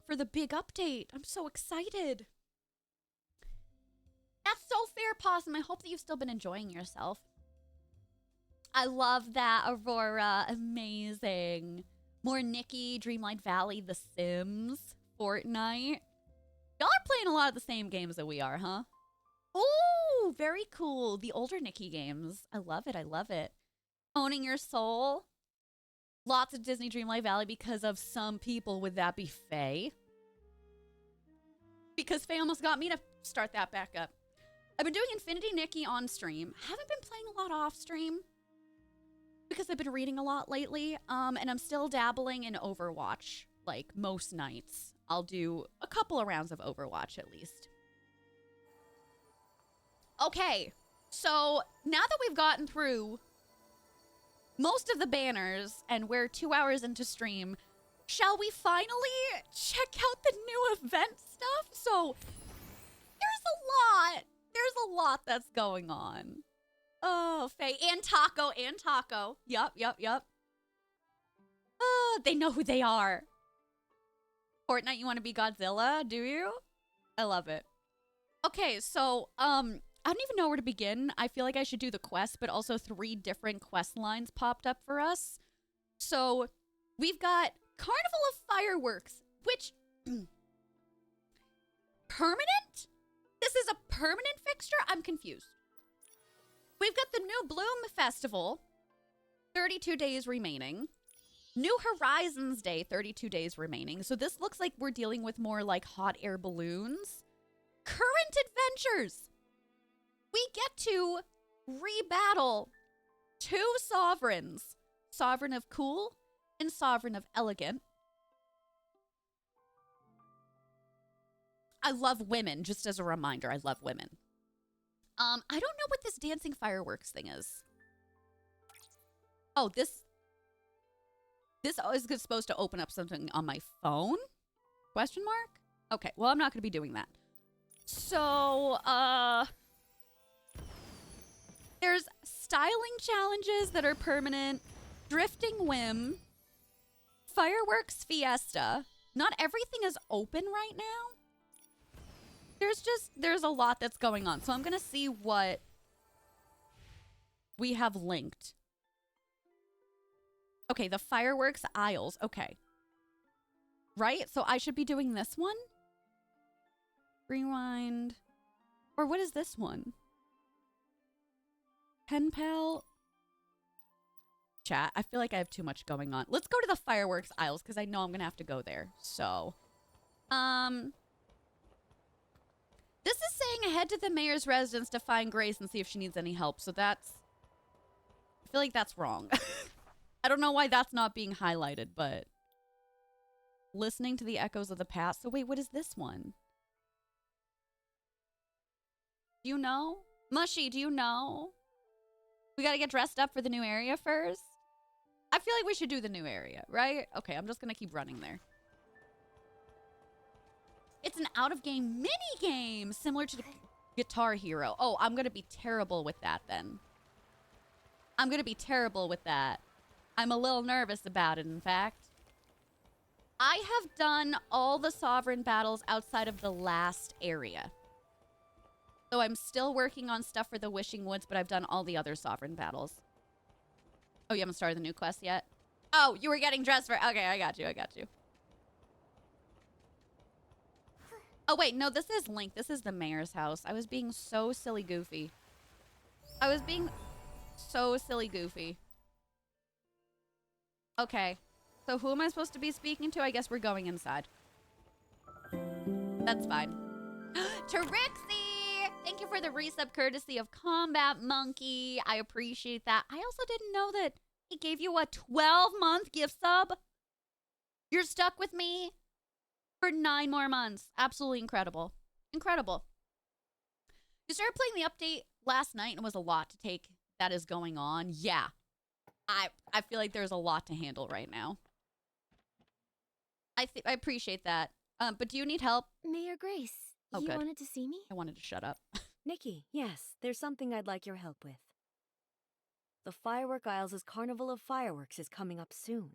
for the big update. I'm so excited. That's so fair, Possum. I hope that you've still been enjoying yourself. I love that, Aurora. Amazing. More Nikki, Dreamlight Valley, The Sims, Fortnite. Y'all are playing a lot of the same games that we are, huh? Ooh, very cool. The older Nikki games. I love it. I love it. Owning Your Soul. Lots of Disney Dreamlight Valley because of some people. Would that be Faye? Because Faye almost got me to start that back up. I've been doing Infinity Nikki on stream. Haven't been playing a lot off stream because I've been reading a lot lately. And I'm still dabbling in Overwatch. Like most nights, I'll do a couple of rounds of Overwatch at least. Okay, so now that we've gotten through most of the banners and we're 2 hours into stream, shall we finally check out the new event stuff? So there's a lot that's going on. Oh, Faye and Taco. Yup. They know who they are. Fortnite, you want to be Godzilla, do you? I love it. Okay, so, I don't even know where to begin. I feel like I should do the quest, but also 3 different quest lines popped up for us. So, we've got Carnival of Fireworks, which... permanent? This is a permanent fixture? I'm confused. We've got the New Bloom Festival, 32 days remaining. New Horizons Day, 32 days remaining. So this looks like we're dealing with more like hot air balloons. Current Adventures. We get to rebattle 2 sovereigns. Sovereign of Cool and Sovereign of Elegant. I love women, just as a reminder. I love women. I don't know what this dancing fireworks thing is. Oh, this is supposed to open up something on my phone? Question mark? Okay, well, I'm not going to be doing that. So, there's styling challenges that are permanent, drifting whim, fireworks fiesta. Not everything is open right now. There's a lot that's going on. So I'm going to see what we have linked. Okay, the fireworks aisles. Okay. Right? So I should be doing this one? Rewind. Or what is this one? Pen pal. Chat. I feel like I have too much going on. Let's go to the fireworks aisles because I know I'm going to have to go there. So, this is saying head to the mayor's residence to find Grace and see if she needs any help. So that's... I feel like that's wrong. I don't know why that's not being highlighted, but... Listening to the echoes of the past. So wait, what is this one? Do you know? Mushy, do you know? We gotta get dressed up for the new area first? I feel like we should do the new area, right? Okay, I'm just gonna keep running there. It's an out-of-game mini-game, similar to the Guitar Hero. Oh, I'm gonna be terrible with that then. I'm gonna be terrible with that. I'm a little nervous about it, in fact. I have done all the Sovereign battles outside of the last area. So I'm still working on stuff for the Wishing Woods, but I've done all the other Sovereign battles. Oh, you haven't started the new quest yet? Oh, you were getting dressed for... Okay, I got you. Oh, wait, no, this is Link. This is the mayor's house. I was being so silly goofy. I was being so silly goofy. Okay. So who am I supposed to be speaking to? I guess we're going inside. That's fine. Trixie! Thank you for the resub courtesy of Combat Monkey. I appreciate that. I also didn't know that he gave you a 12-month gift sub. You're stuck with me for 9 more months. Absolutely incredible. Incredible. You started playing the update last night and it was a lot to take that is going on. Yeah. I feel like there's a lot to handle right now. I appreciate that. But do you need help? Mayor Grace, Oh, you good. wanted to see me? I wanted to shut up. Nikki, yes, there's something I'd like your help with. The Firework Isles' Carnival of Fireworks is coming up soon.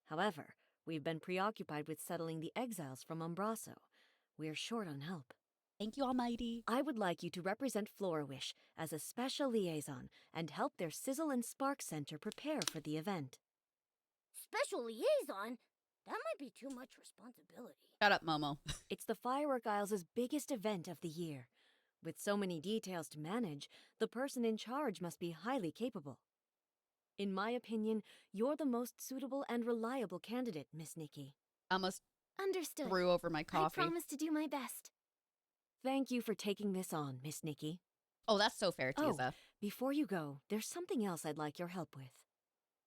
However, we've been preoccupied with settling the exiles from Umbraso. We're short on help. Thank you, Almighty. I would like you to represent Florawish as a special liaison and help their Sizzle and Spark Center prepare for the event. Special liaison? That might be too much responsibility. Shut up, Momo. It's the Firework Isles' biggest event of the year. With so many details to manage, the person in charge must be highly capable. In my opinion, you're the most suitable and reliable candidate, Miss Nikki. Almost Understood. threw over my coffee. I promise to do my best. Thank you for taking this on, Miss Nikki. Oh, that's so fair, Tiza. Before you go, there's something else I'd like your help with.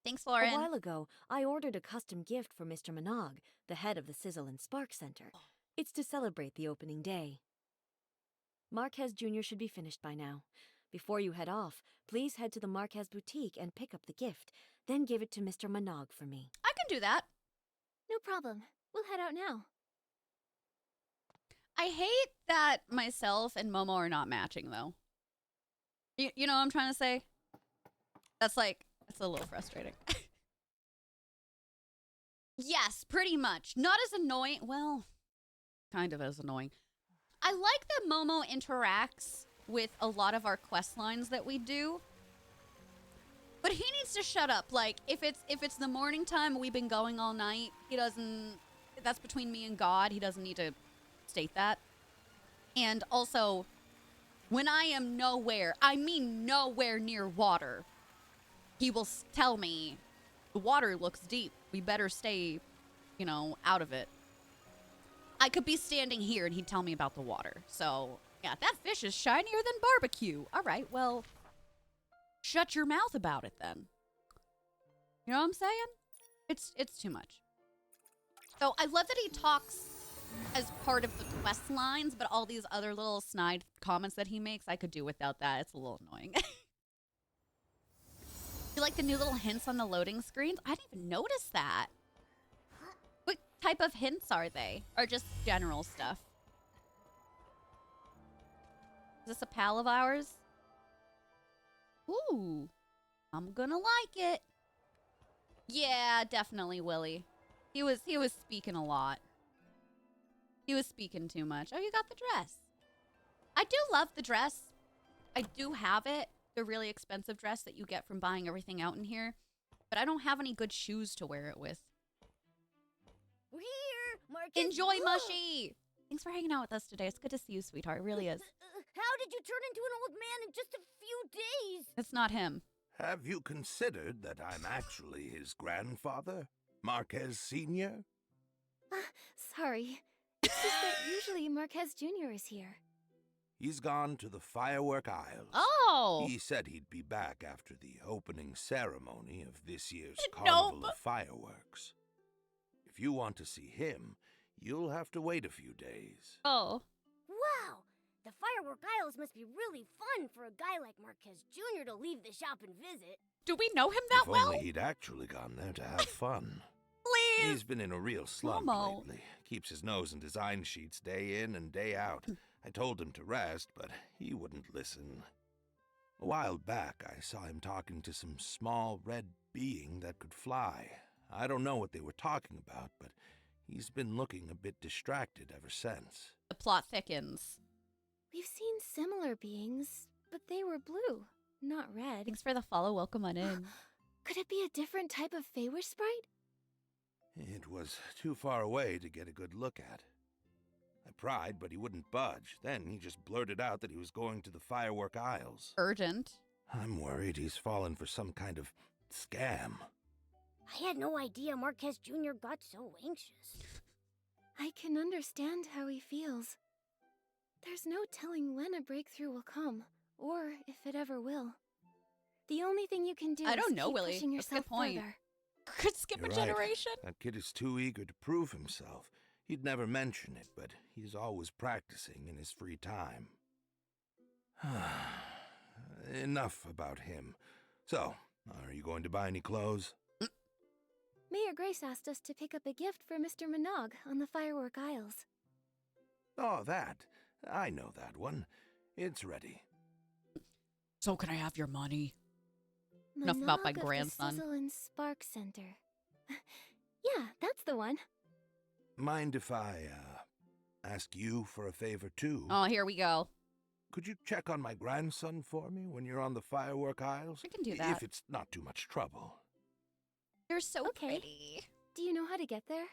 Thanks, Lauren. A while ago, I ordered a custom gift for Mr. Minogue, the head of the Sizzle and Spark Center. It's to celebrate the opening day. Marquez Jr. should be finished by now. Before you head off, please head to the Marquez boutique and pick up the gift. Then give it to Mr. Minogue for me. I can do that. No problem. We'll head out now. I hate that myself and Momo are not matching, though. You know what I'm trying to say? That's a little frustrating. Yes, pretty much. Not as annoying. Well, kind of as annoying. I like that Momo interacts with a lot of our quest lines that we do. But he needs to shut up. Like, if it's the morning time, we've been going all night, he doesn't... That's between me and God. He doesn't need to state that. And also, when I am nowhere, I mean nowhere near water, he will tell me, the water looks deep. We better stay, out of it. I could be standing here and he'd tell me about the water. So, yeah, that fish is shinier than barbecue. All right, well, shut your mouth about it then. You know what I'm saying? It's too much. So I love that he talks as part of the quest lines, but all these other little snide comments that he makes, I could do without that. It's a little annoying. You like the new little hints on the loading screens? I didn't even notice that. What type of hints are they? Or just general stuff? Is this a pal of ours? Ooh, I'm gonna like it. Yeah, definitely Willie. He was speaking a lot. He was speaking too much. Oh, you got the dress. I do love the dress. I do have it. The really expensive dress that you get from buying everything out in here. But I don't have any good shoes to wear it with. We're here, Marcus. Enjoy, Mushy! Thanks for hanging out with us today. It's good to see you, sweetheart. It really is. How did you turn into an old man in just a few days? It's not him. Have you considered that I'm actually his grandfather, Marquez Sr.? Sorry. It's just that usually Marquez Jr. is here. He's gone to the Firework Isles. Oh! He said he'd be back after the opening ceremony of this year's Nope. Carnival of Fireworks. If you want to see him, you'll have to wait a few days. Oh. Wow! The Firework Isles must be really fun for a guy like Marquez Jr. to leave the shop and visit. Do we know him that If well? only he'd actually gone there to have fun. Please! He's been in a real slump Momo. lately. Keeps his nose in design sheets day in and day out. I told him to rest, but he wouldn't listen. A while back, I saw him talking to some small red being that could fly. I don't know what they were talking about, but he's been looking a bit distracted ever since. The plot thickens. We've seen similar beings, but they were blue, not red. Thanks for the follow. Welcome on in. Could it be a different type of Feywish sprite? It was too far away to get a good look at. I pried, but he wouldn't budge. Then he just blurted out that he was going to the Firework Isles. Urgent. I'm worried he's fallen for some kind of scam. I had no idea Marquez Jr. got so anxious. I can understand how he feels. There's no telling when a breakthrough will come, or if it ever will. The only thing you can do I don't is know, keep Willie. pushing That's a good yourself point. further. Could skip You're a right. generation. That kid is too eager to prove himself. He'd never mention it, but he's always practicing in his free time. Enough about him. So, are you going to buy any clothes? Mayor Grace asked us to pick up a gift for Mr. Minogue on the Firework Isles. Oh, that. I know that one. It's ready. So can I have your money? Enough about my Minogue of grandson. The Sizzle and Spark Center. Yeah, that's the one. Mind if I, ask you for a favor, too? Oh, here we go. Could you check on my grandson for me when you're on the Firework Isles? I can do that. If it's not too much trouble. You're so Okay. pretty. Do you know how to get there?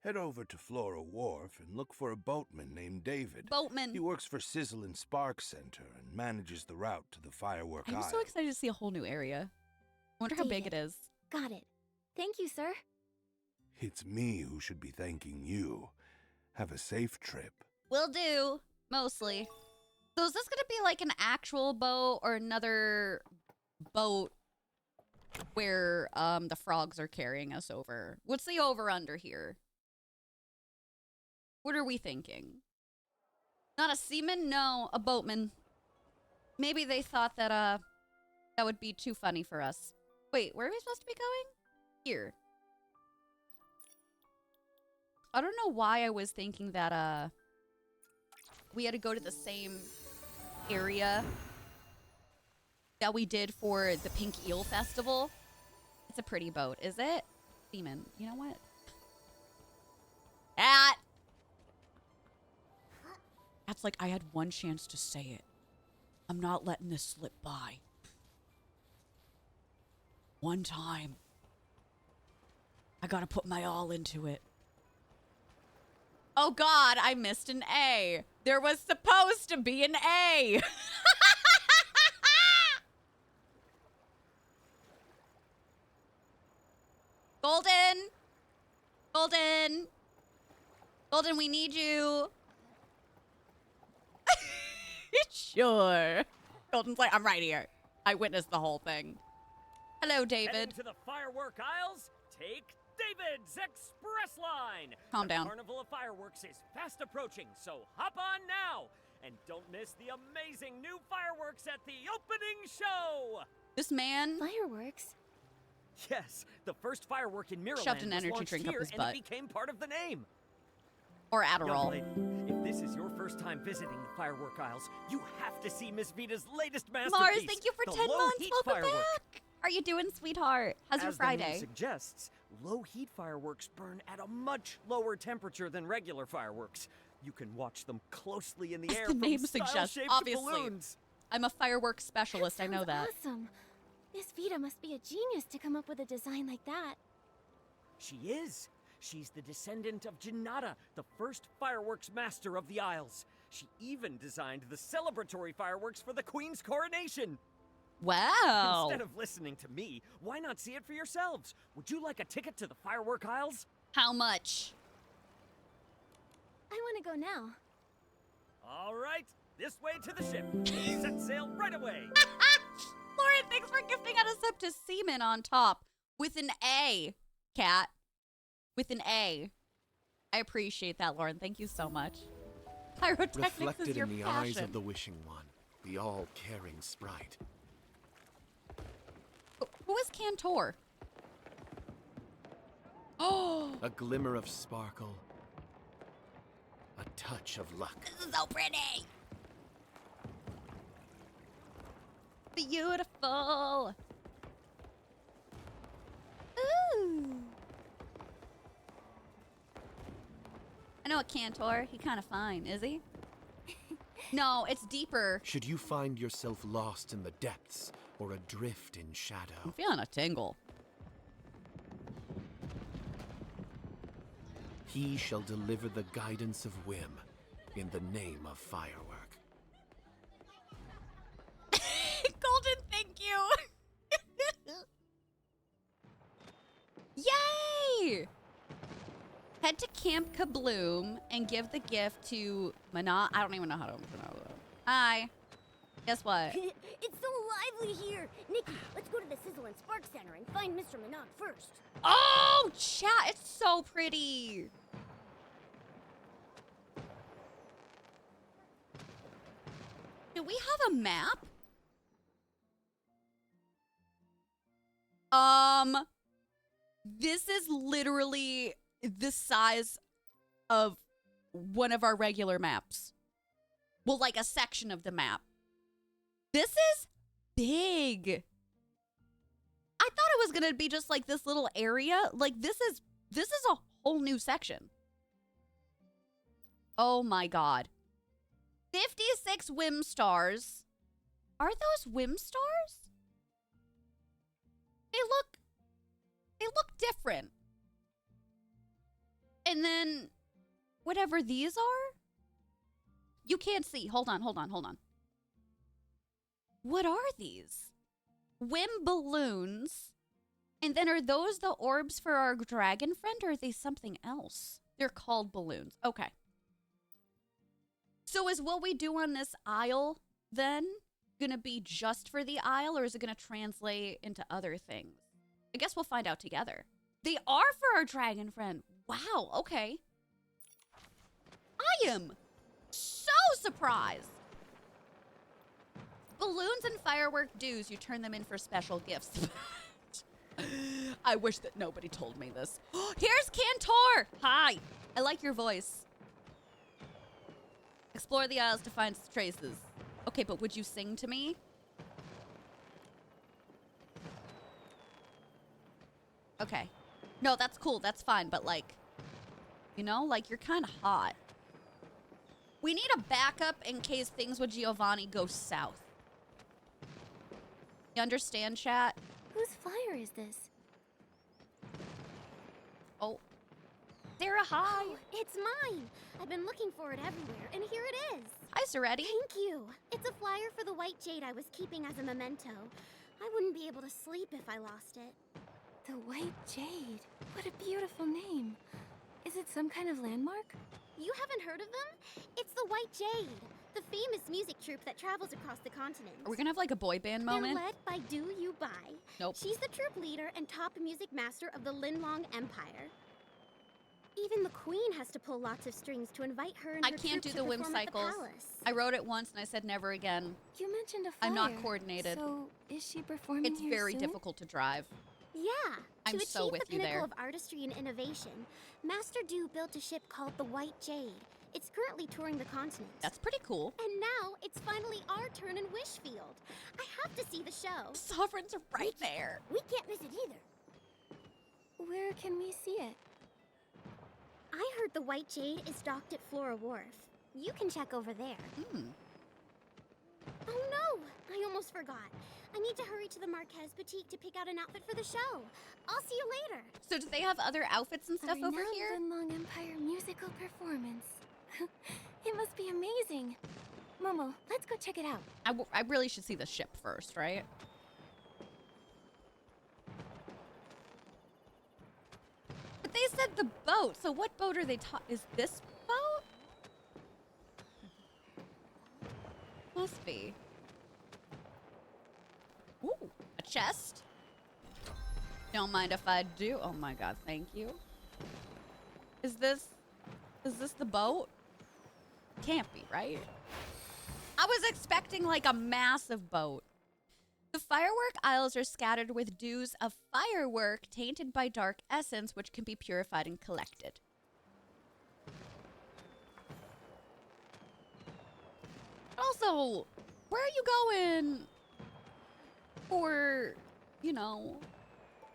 Head over to Flora Wharf and look for a boatman named David. Boatman. He works for Sizzle and Spark Center and manages the route to the Firework I'm Isles. so excited to see a whole new area. I wonder how big it is. Got it. Thank you, sir. It's me who should be thanking you. Have a safe trip. Will do. Mostly. So is this going to be like an actual boat or another boat where the frogs are carrying us over? What's the over-under here? What are we thinking? Not a seaman? No, a boatman. Maybe they thought that that would be too funny for us. Wait, where are we supposed to be going? Here. I don't know why I was thinking that we had to go to the same area that we did for the Pink Eel Festival. It's a pretty boat, is it? Seaman, you know what? That's like I had one chance to say it. I'm not letting this slip by. One time. I gotta put my all into it. Oh God, I missed an A. There was supposed to be an A. Golden. Golden. Golden, we need you. Sure. Golden's like, I'm right here. I witnessed the whole thing. Hello, David. Heading to the Firework Isles, take David's Express Line. Calm down. The Carnival of Fireworks is fast approaching, so hop on now. And don't miss the amazing new fireworks at the opening show. This man Fireworks? Yes, the first firework in Mirrorland shoved an was energy launched drink up here, his and butt. it became part of the name. or Young Adderall. lady, if this is your first time visiting the Firework Isles, you have to see Miss Vita's latest masterpiece. Mars, thank you for the 10 low months. heat Welcome firework. back. How are you doing, sweetheart? How's your As the name Friday? suggests, low heat fireworks burn at a much lower temperature than regular fireworks. You can watch them closely in the As air the from name suggests, style-shaped obviously. balloons. I'm a fireworks specialist. I know Sounds that. Awesome. Miss Vita must be a genius to come up with a design like that. She is. She's the descendant of Janata, the first fireworks master of the Isles. She even designed the celebratory fireworks for the Queen's coronation. Wow. Instead of listening to me, why not see it for yourselves? Would you like a ticket to the Firework Isles? How much? I want to go now. All right, this way to the ship. Set sail right away. Lauren, thanks for gifting us up to Seaman on top. With an A, Cat. With an A. I appreciate that, Lauren. Thank you so much. Pyrotechnics is Reflected your in the passion. eyes of the wishing one, the all-caring sprite. Who is Cantor? Oh, A glimmer of sparkle, a touch of luck. this is so pretty. Beautiful. Ooh. I know a Cantor. He kind of fine, is he? No, it's deeper. Should you find yourself lost in the depths or adrift in I'm shadow, feeling a tingle. he shall deliver the guidance of whim in the name of Firework. Golden, thank you. Yay! Head to Camp Kabloom and give the gift to Mana. I don't even know how to pronounce it. Hi. Guess what? It's so lively here. Nikki, let's go to the Sizzle and Spark Center and find Mr. Minogue first. Oh, chat, it's so pretty. Do we have a map? This is literally the size of one of our regular maps. Well, like a section of the map. This is big. I thought it was gonna be just like this little area. Like this is a whole new section. Oh my god. 56 whim stars. Are those whim stars? They look different. And then whatever these are, you can't see. Hold on. What are these? Whim balloons. And then are those the orbs for our dragon friend, or are they something else? They're called balloons. Okay. So is what we do on this aisle then gonna be just for the aisle, or is it gonna translate into other things? I guess we'll find out together. They are for our dragon friend. Wow, okay. I am so surprised. Balloons and firework dues, you turn them in for special gifts. I wish that nobody told me this. Here's Cantor! Hi! I like your voice. Explore the aisles to find traces. Okay, but would you sing to me? Okay. No, that's cool. That's fine. But like, you know, like you're kind of hot. We need a backup in case things with Giovanni go south. You understand, chat? Whose flyer is this? Oh. Sarah, hi. Oh, it's mine. I've been looking for it everywhere, and here it is. Hi, Soretti. Thank you. It's a flyer for the white jade I was keeping as a memento. I wouldn't be able to sleep if I lost it. The White Jade. What a beautiful name. Is it some kind of landmark? You haven't heard of them? It's the White Jade, the famous music troupe that travels across the continent. Are we gonna have like a boy band moment? They're led by Do You Bai. Nope. She's the troupe leader and top music master of the Linlong Empire. Even the queen has to pull lots of strings to invite her and I her can't troupe do to the whim perform at the cycles. palace. I wrote it once and I said never again. You mentioned a flyer. I'm not coordinated. So, is she performing It's here very soon? difficult to drive. Yeah, I'm to so achieve with the you pinnacle there. of artistry and innovation, Master Du built a ship called the White Jade. It's currently touring the continent. That's pretty cool. And now it's finally our turn in Wishfield. I have to see the show. Sovereigns are right there. We can't miss it either. Where can we see it? I heard the White Jade is docked at Flora Wharf. You can check over there. Oh no! I almost forgot. I need to hurry to the Marquez boutique to pick out an outfit for the show. I'll see you later. So do they have other outfits and stuff A over renowned here? Linlong Empire musical performance. It must be amazing. Momo, let's go check it out. I really should see the ship first, right? But they said the boat. So what boat are they is this boat? Must be. Ooh, a chest. Don't mind if I do. Oh my god, thank you. Is this the boat? Can't be, right? I was expecting like a massive boat. The firework aisles are scattered with dews of firework tainted by dark essence, which can be purified and collected. Also, where are you going for, you know,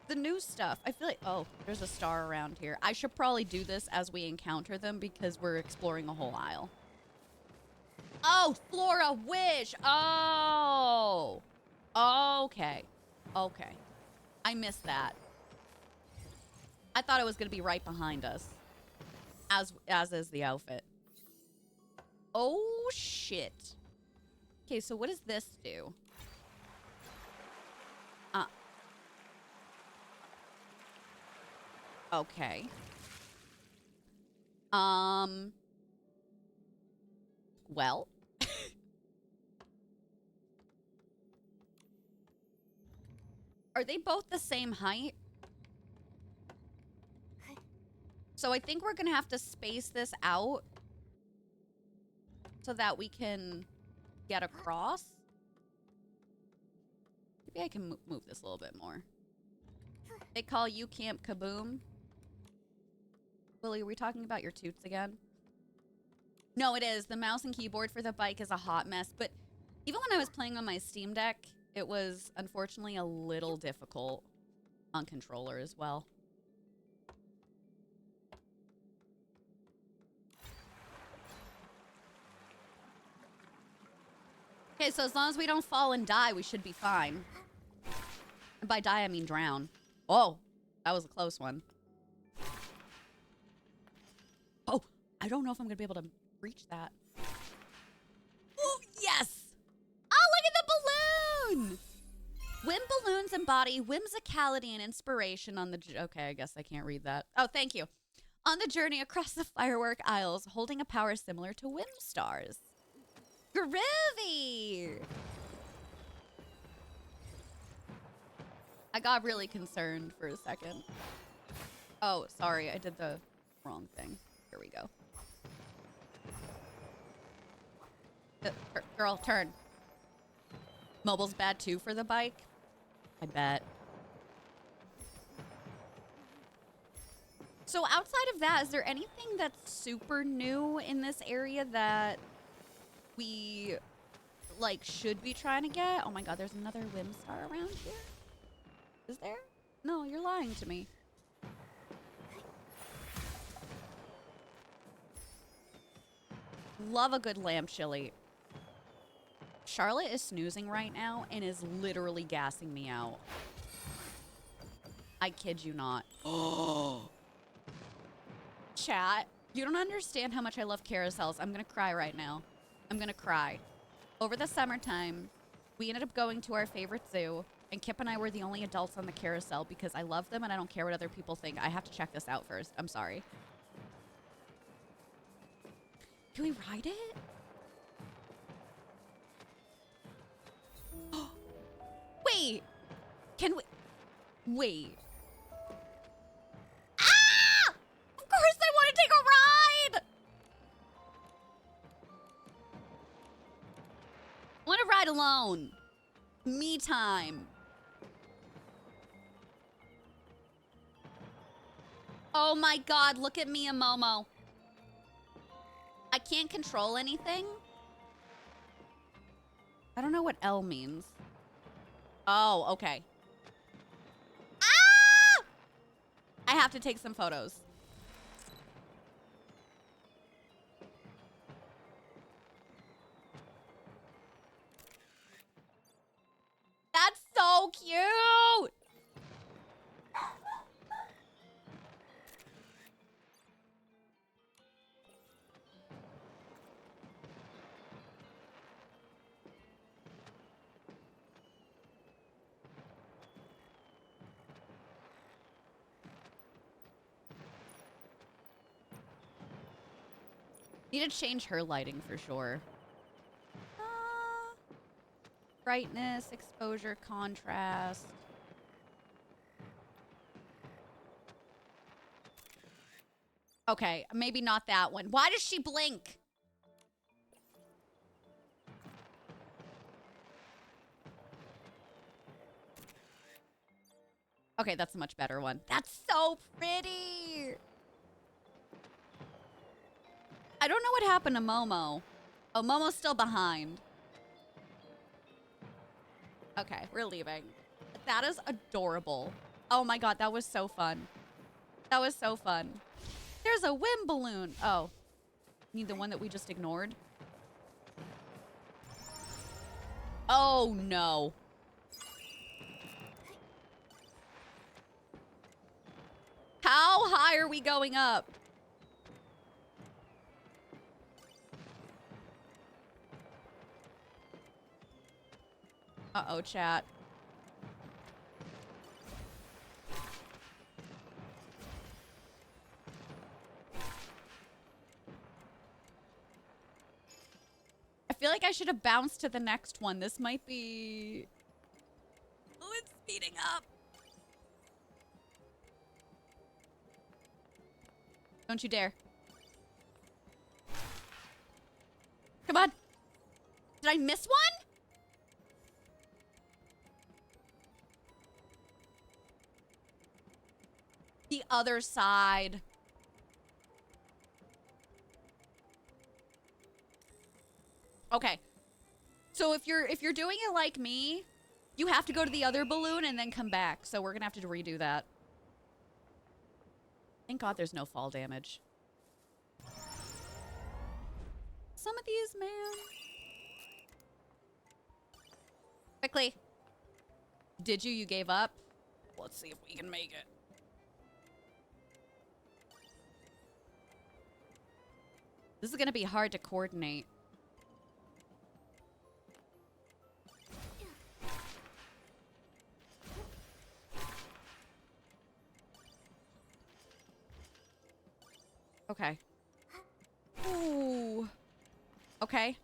the new stuff? I feel like, oh, there's a star around here. I should probably do this as we encounter them because we're exploring a whole aisle. Oh, Flora Wish. Oh. Okay. Okay. I missed that. I thought it was going to be right behind us. As is the outfit. Oh, shit. Okay, so what does this do? Okay. Well. Are they both the same height? So I think we're gonna have to space this out so that we can get across. Maybe I can move this a little bit more. They call you Camp Kaboom. Willie, are we talking about your toots again? No, it is. The mouse and keyboard for the bike is a hot mess. But even when I was playing on my Steam Deck, it was unfortunately a little difficult on controller as well. Okay, so as long as we don't fall and die, we should be fine. And by die, I mean drown. Oh, that was a close one. Oh, I don't know if I'm going to be able to reach that. Oh, yes! Oh, look at the balloon! Whim balloons embody whimsicality and inspiration on the... Okay, I guess I can't read that. Oh, thank you. On the journey across the Firework Isles, holding a power similar to whim stars. Groovy! I got really concerned for a second. Oh, sorry, I did the wrong thing. Here we go. Girl, turn. Mobile's bad too for the bike? I bet. So outside of that, is there anything that's super new in this area that we, like, should be trying to get? Oh my god, there's another whim star around here? Is there? No, you're lying to me. Love a good lamb chili. Charlotte is snoozing right now and is literally gassing me out. I kid you not. Oh. Chat, you don't understand how much I love carousels. I'm gonna cry right now. I'm gonna cry. Over the summertime, we ended up going to our favorite zoo, and Kip and I were the only adults on the carousel because I love them and I don't care what other people think. I have to check this out first. I'm sorry. Can we ride it? Wait. Can we... Wait. Ah! Of course I want to take a ride! I want to ride alone. Me time. Oh my god, look at me and Momo. I can't control anything. I don't know what L means. Oh, okay. Ah! I have to take some photos. That's so cute! Need to change her lighting for sure. Brightness, exposure, contrast. Okay, maybe not that one. Why does she blink? Okay, that's a much better one. That's so pretty. I don't know what happened to Momo. Oh, Momo's still behind. Okay, we're leaving. That is adorable. Oh my god, that was so fun. That was so fun. There's a whim balloon. Oh. Need the one that we just ignored? Oh no. How high are we going up? Uh-oh, chat. I feel like I should have bounced to the next one. This might be... Oh, it's speeding up. Don't you dare. Come on. Did I miss one? The other side. Okay. So if you're doing it like me, you have to go to the other balloon and then come back. So we're gonna have to redo that. Thank God there's no fall damage. Some of these, man. Quickly. Did you? You gave up? Let's see if we can make it. This is gonna be hard to coordinate. Okay. Ooh. Okay.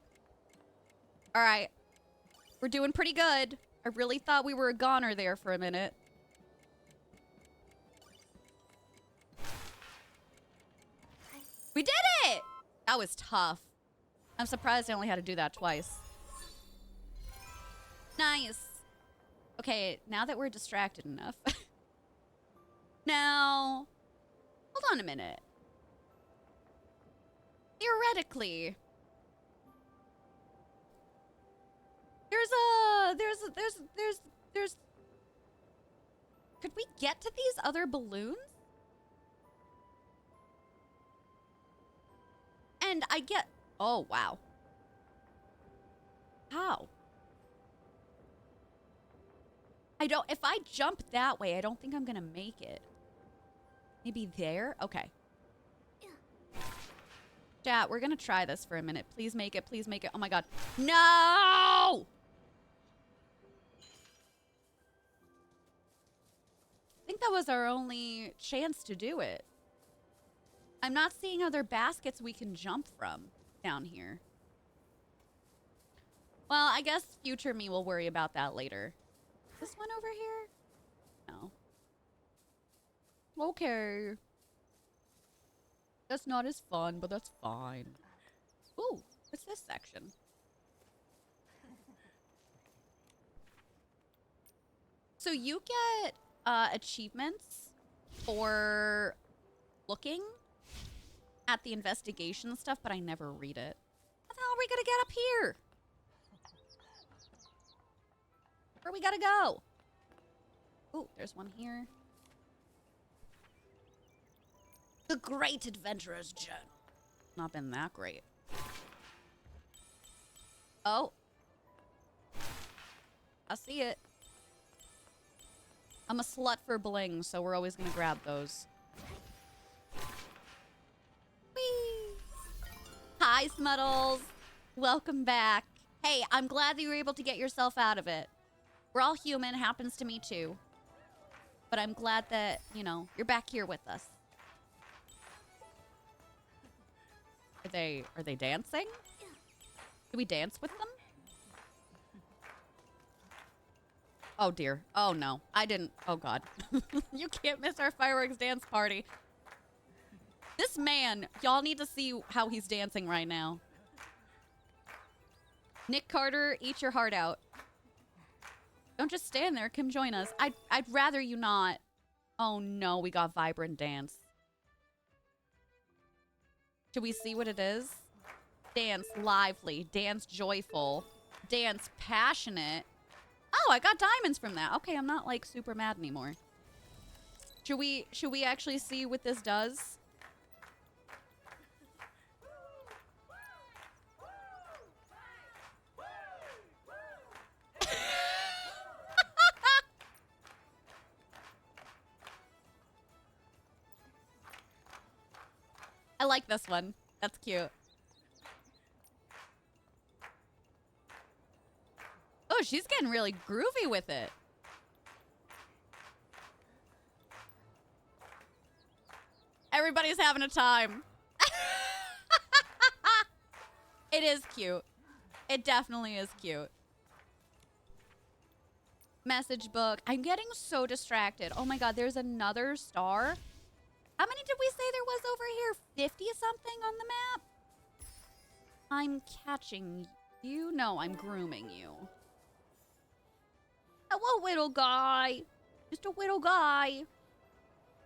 All right. We're doing pretty good. I really thought we were a goner there for a minute. We did it! That was tough. I'm surprised I only had to do that twice. Nice. Okay, now that we're distracted enough. Now, hold on a minute. Theoretically, there's could we get to these other balloons? And I get, oh wow. How? If I jump that way, I don't think I'm gonna make it. Maybe there? Okay. Chat, we're gonna try this for a minute. Please make it, please make it. Oh my God. No! I think that was our only chance to do it. I'm not seeing other baskets we can jump from down here. Well, I guess future me will worry about that later. This one over here? No. Okay. That's not as fun, but that's fine. Ooh, what's this section? So you get achievements for looking at the investigation stuff, but I never read it. How the hell are we gonna get up here? Where we gotta go? Oh, there's one here. The Great Adventurer's Journal. Not been that great. Oh. I see it. I'm a slut for bling, so we're always gonna grab those. Whee! Hi, Smuddles. Welcome back. Hey, I'm glad that you were able to get yourself out of it. We're all human. Happens to me too. But I'm glad that, you know, you're back here with us. Are they dancing? Do we dance with them? Oh dear. Oh no. I didn't. Oh God. You can't miss our fireworks dance party. This man, y'all need to see how he's dancing right now. Nick Carter, eat your heart out. Don't just stand there. Come join us. I'd rather you not. Oh no, we got vibrant dance. Should we see what it is? Dance lively, dance joyful, dance passionate. Oh, I got diamonds from that. Okay, I'm not like super mad anymore. Should we actually see what this does? I like this one. That's cute. Oh, she's getting really groovy with it. Everybody's having a time. It is cute. It definitely is cute. Message book. I'm getting so distracted. Oh my god, there's another star. How many did we say there was over here? 50 something on the map? I'm catching you. No, I'm grooming you. Hello, little guy. Just a little guy.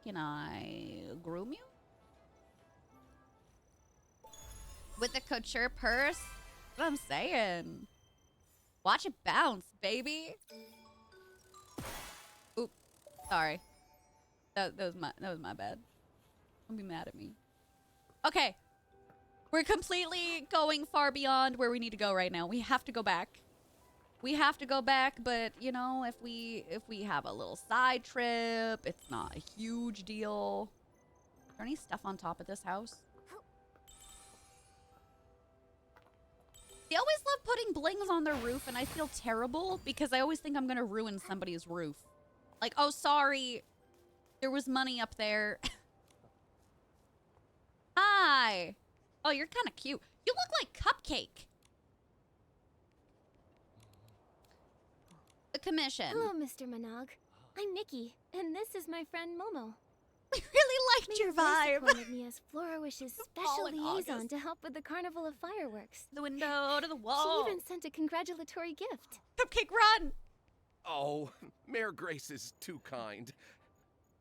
Can I groom you? With the couture purse? That's what I'm saying. Watch it bounce, baby. Oop. Sorry. That was my bad. Don't be mad at me. Okay. We're completely going far beyond where we need to go right now. We have to go back. We have to go back, but you know, if we have a little side trip, it's not a huge deal. Is there any stuff on top of this house? They always love putting blings on their roof, and I feel terrible because I always think I'm gonna ruin somebody's roof. Like, oh, sorry, there was money up there. Hi. Oh, you're kind of cute. You look like Cupcake. The commission. Hello, Mr. Minogue. I'm Nikki, and this is my friend Momo. I really liked your vibe. appointed me as Flora Wish's special Fall in liaison August. to help with the Carnival of Fireworks. The window to the wall. She even sent a congratulatory gift. Cupcake, run. Oh, Mayor Grace is too kind.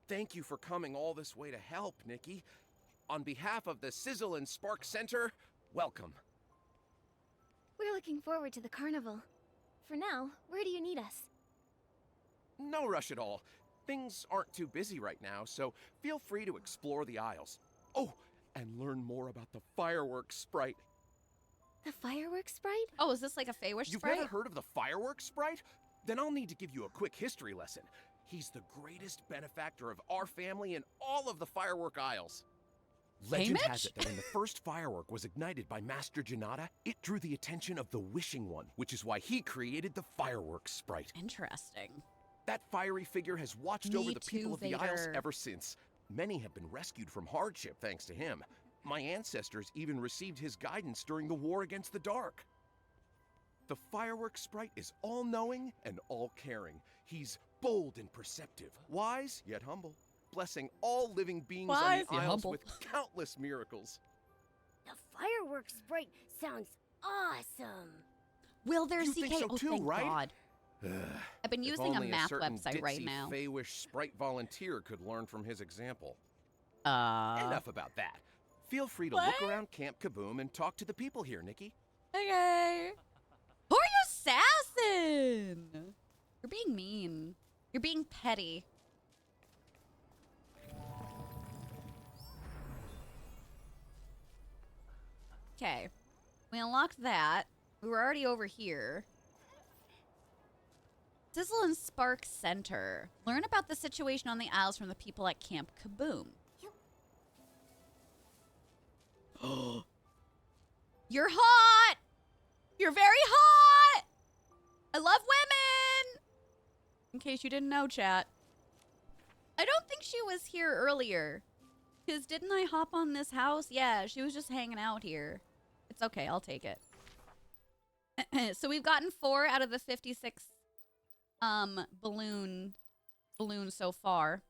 Thank you for coming all this way to help, Nikki. On behalf of the Sizzle and Spark Center, welcome. We're looking forward to the carnival. For now, where do you need us? No rush at all. Things aren't too busy right now, so feel free to explore the aisles. Oh, and learn more about the Firework Sprite. The fireworks sprite? Oh, is this like a Feywish You've sprite? never heard of the Firework Sprite? Then I'll need to give you a quick history lesson. He's the greatest benefactor of our family in all of the firework aisles. Legend has it that when the first firework was ignited by Master Janata, it drew the attention of the Wishing One, which is why he created the Fireworks Sprite. Interesting. That fiery figure has watched Me over the people too, of the Isles Vader. ever since. Many have been rescued from hardship thanks to him. My ancestors even received his guidance during the war against the dark. The Fireworks Sprite is all-knowing and all-caring. He's bold and perceptive, wise yet humble, blessing all living beings Wise on yet the Isles humble. with countless miracles. The fireworks sprite sounds awesome. Will there You CK? think so Oh, too, thank right? God. I've been If using a only math certain website right ditzy now. Feywish Sprite volunteer could learn from his example. Uh. Enough about that. Feel free to What? look around Camp Kaboom and talk to the people here, Nikki. Okay. Who are you sassing? You're being mean. You're being petty. Okay. We unlocked that. We were already over here. Sizzle and Spark Center. Learn about the situation on the Isles from the people at Camp Kaboom. You're hot! You're very hot! I love women! In case you didn't know, chat. I don't think she was here earlier. Because didn't I hop on this house? Yeah, she was just hanging out here. It's okay, I'll take it. So we've gotten 4 out of the 56 balloons so far.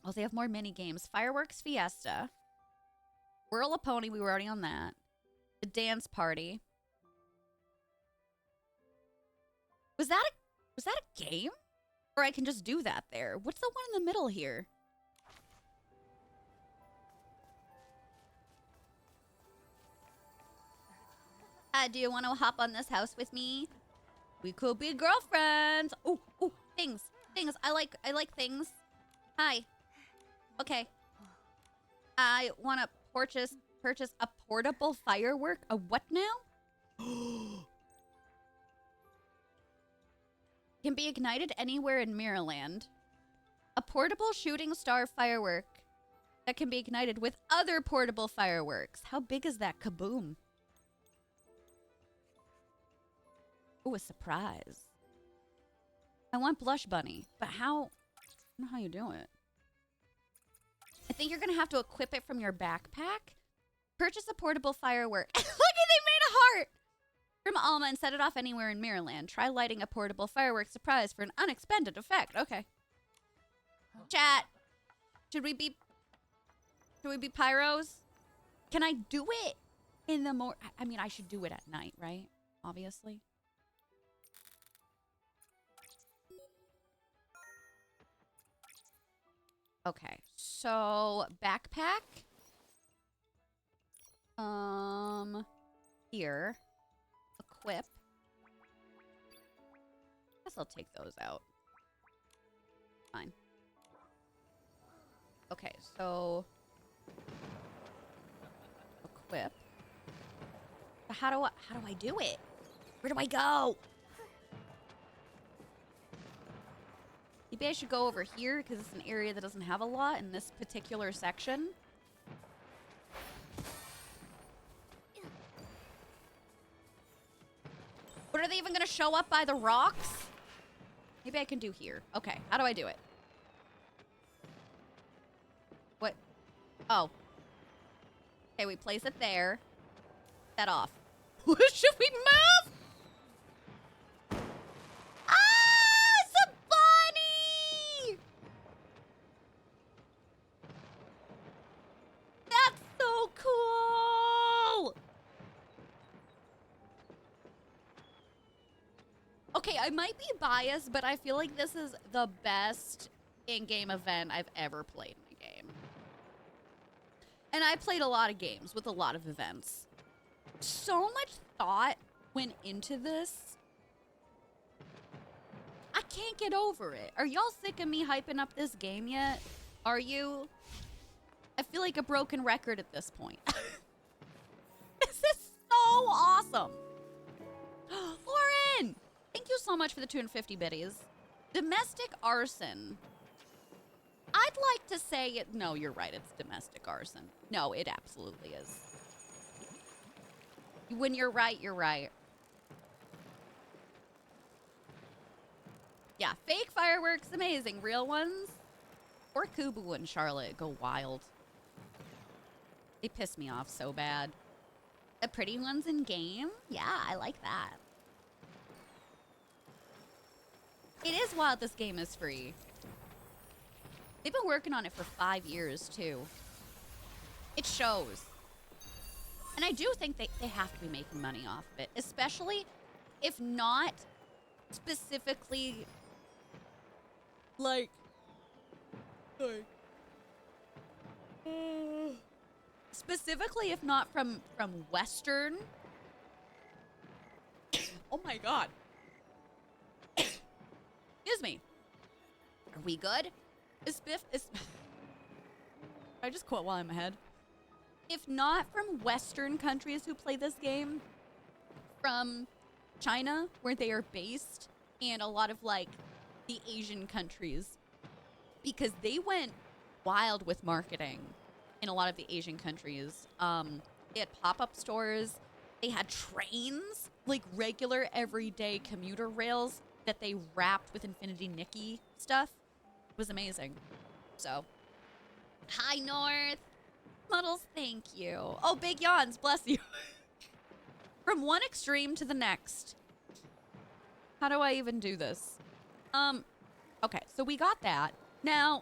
Oh, they have more mini games. Fireworks Fiesta. Whirl a Pony, we were already on that. The dance party. Was that a game? Or I can just do that there. What's the one in the middle here? Do you want to hop on this house with me? We could be girlfriends. Oh, things. I like things. Hi. Okay. I want to purchase a portable firework. A what now? Can be ignited anywhere in Mirrorland. A portable shooting star firework that can be ignited with other portable fireworks. How big is that? Kaboom. Oh, a surprise. I want Blush Bunny, but how? I don't know how you do it. I think you're gonna have to equip it from your backpack. Purchase a portable firework. Look, they made a heart from Alma and set it off anywhere in Maryland. Try lighting a portable firework surprise for an unexpected effect. Okay. Chat. Should we be pyros? Can I do it in the morning? I mean, I should do it at night, right? Obviously. Okay, so backpack. Here. Equip. Guess I'll take those out. Fine. Okay, so equip. But how do I do it? Where do I go? Maybe I should go over here because it's an area that doesn't have a lot in this particular section. But are they even going to show up by the rocks? Maybe I can do here. Okay, how do I do it? What? Oh. Okay, we place it there. Set off. Should we move? Ah, it's a bunny! That's so cool! Okay, I might be biased, but I feel like this is the best in-game event I've ever played in a game. And I played a lot of games with a lot of events. So much thought went into this. I can't get over it. Are y'all sick of me hyping up this game yet? Are you? I feel like a broken record at this point. This is so awesome. Lauren, thank you so much for the 250 biddies. Domestic arson. I'd like to say it. No, you're right. It's domestic arson. No, it absolutely is. When you're right, you're right. Yeah, fake fireworks, amazing. Real ones, or Kubu and Charlotte go wild. They piss me off so bad. The pretty ones in game? Yeah, I like that. It is wild this game is free. They've been working on it for 5 years, too. It shows. And I do think they have to be making money off of it, especially if not specifically, like, specifically if not from Western. Oh my God. Excuse me. Are we good? I just quote while I'm ahead. If not from Western countries who play this game, from China, where they are based, and a lot of, like, the Asian countries, because they went wild with marketing in a lot of the Asian countries. They had pop-up stores. They had trains, like regular, everyday commuter rails that they wrapped with Infinity Nikki stuff. It was amazing. So, hi, North. Muddles, thank you. Oh, big yawns, bless you. From one extreme to the next. How do I even do this? Okay, so we got that. Now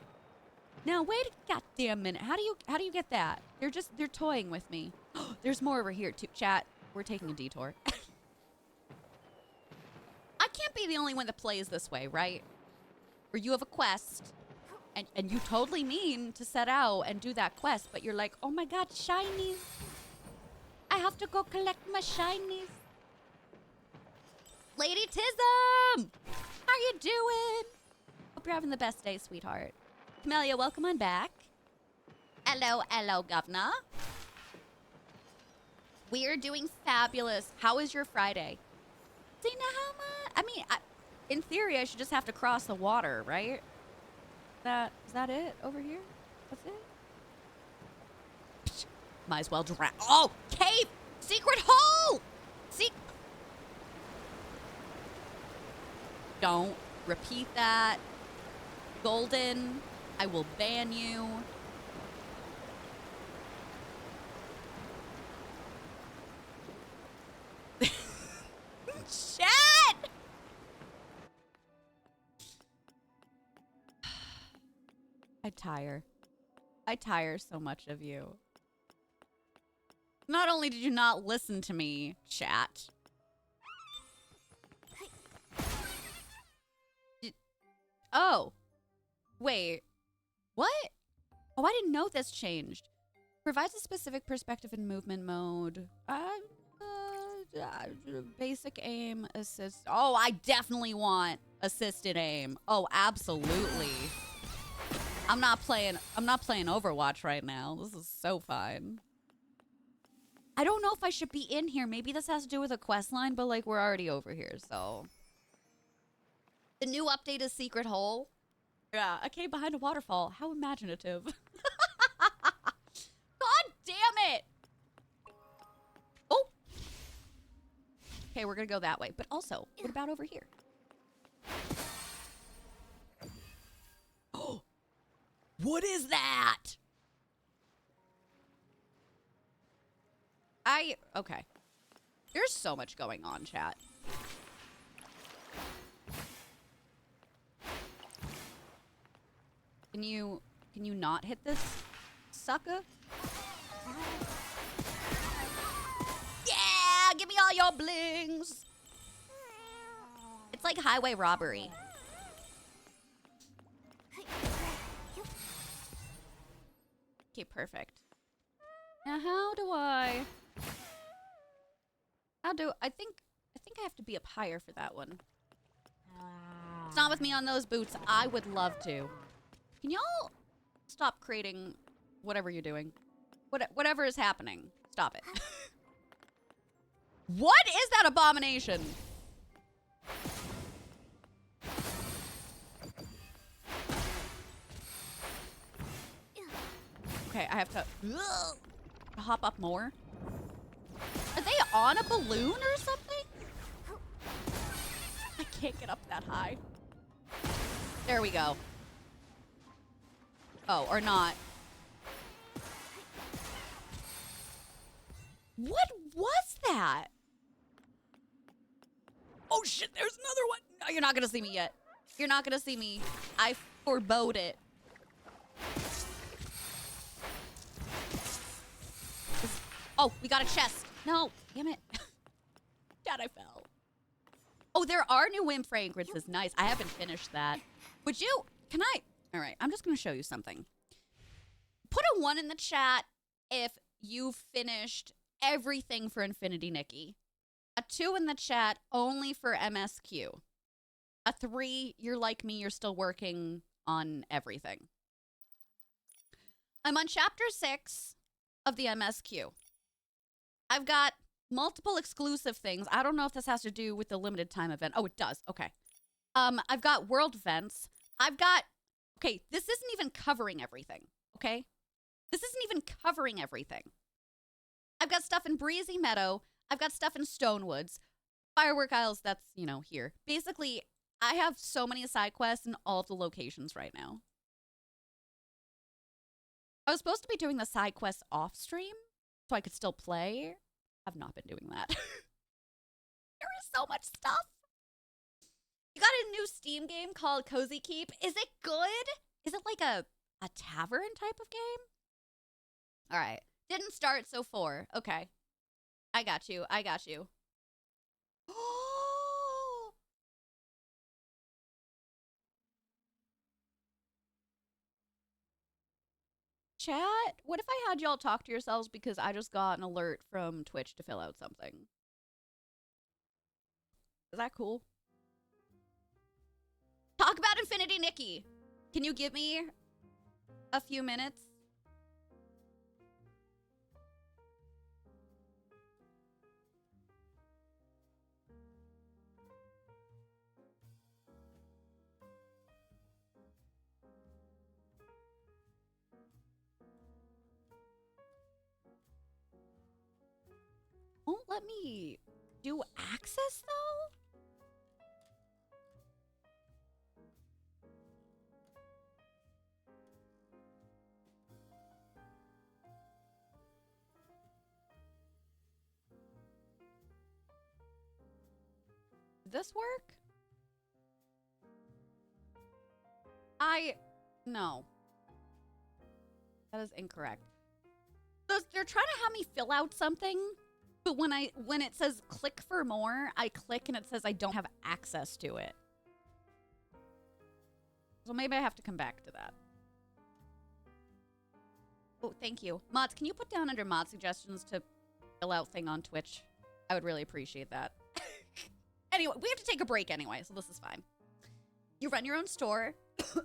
wait a goddamn minute. How do you get that? They're toying with me. There's more over here too. Chat, we're taking a detour. I can't be the only one that plays this way, right? Where you have a quest. And you totally mean to set out and do that quest, but you're like, oh my God, shinies. I have to go collect my shinies. Lady Tism! How you doing? Hope you're having the best day, sweetheart. Camellia, welcome on back. Hello, governor. We are doing fabulous. How is your Friday? See, Nahama? I mean, in theory, I should just have to cross the water, right? Is that it over here? That's it? Psh, might as well drown. Oh, cave! Secret hole! Don't repeat that. Golden, I will ban you. Chat! I tire so much of you. Not only did you not listen to me, chat. Oh. Wait. What? Oh, I didn't know this changed. Provides a specific perspective in movement mode. Basic aim assist. Oh, I definitely want assisted aim. Oh, absolutely. I'm not playing Overwatch right now. This is so fine. I don't know if I should be in here. Maybe this has to do with a quest line, but like we're already over here, so. The new update is Secret Hole. Yeah, a cave behind a waterfall. How imaginative. God damn it! Oh! Okay, we're gonna go that way. But also, what about over here? Oh! What is that? Okay. There's so much going on, chat. Can you not hit this sucker? Yeah! Give me all your blings! It's like highway robbery. Okay, perfect. Now I think I have to be up higher for that one. It's not with me on those boots. I would love to. Can y'all stop creating whatever you're doing? Whatever is happening. Stop it. What is that abomination? Okay, I have to hop up more. Are they on a balloon or something? I can't get up that high. There we go. Oh, or not. What was that? Oh shit, there's another one. No, you're not gonna see me yet. You're not gonna see me. I forebode it. Oh, we got a chest. No, damn it. Dad, I fell. Oh, there are new whim fragrances. Nice. I haven't finished that. Would you, all right, I'm just gonna show you something. Put a 1 in the chat if you finished everything for Infinity Nikki. A 2 in the chat only for MSQ. A 3, you're like me, you're still working on everything. I'm on chapter 6 of the MSQ. I've got multiple exclusive things. I don't know if this has to do with the limited time event. Oh, it does. Okay. I've got world events. Okay, this isn't even covering everything, okay? This isn't even covering everything. I've got stuff in Breezy Meadow. I've got stuff in Stonewoods. Firework Isles, that's, here. Basically, I have so many side quests in all of the locations right now. I was supposed to be doing the side quests off stream so I could still play. I've not been doing that. There is so much stuff. You got a new Steam game called Cozy Keep. Is it good? Is it like a tavern type of game? All right. Didn't start, so 4. Okay. I got you. Oh! Chat, what if I had y'all talk to yourselves because I just got an alert from Twitch to fill out something? Is that cool? Talk about Infinity Nikki. Can you give me a few minutes? Won't let me do access though? this work? No. That is incorrect. They're trying to have me fill out something, but when it says click for more, I click and it says I don't have access to it. So maybe I have to come back to that. Oh, thank you. Mods, can you put down under mod suggestions to fill out thing on Twitch? I would really appreciate that. Anyway, we have to take a break anyway, so this is fine. You run your own store. You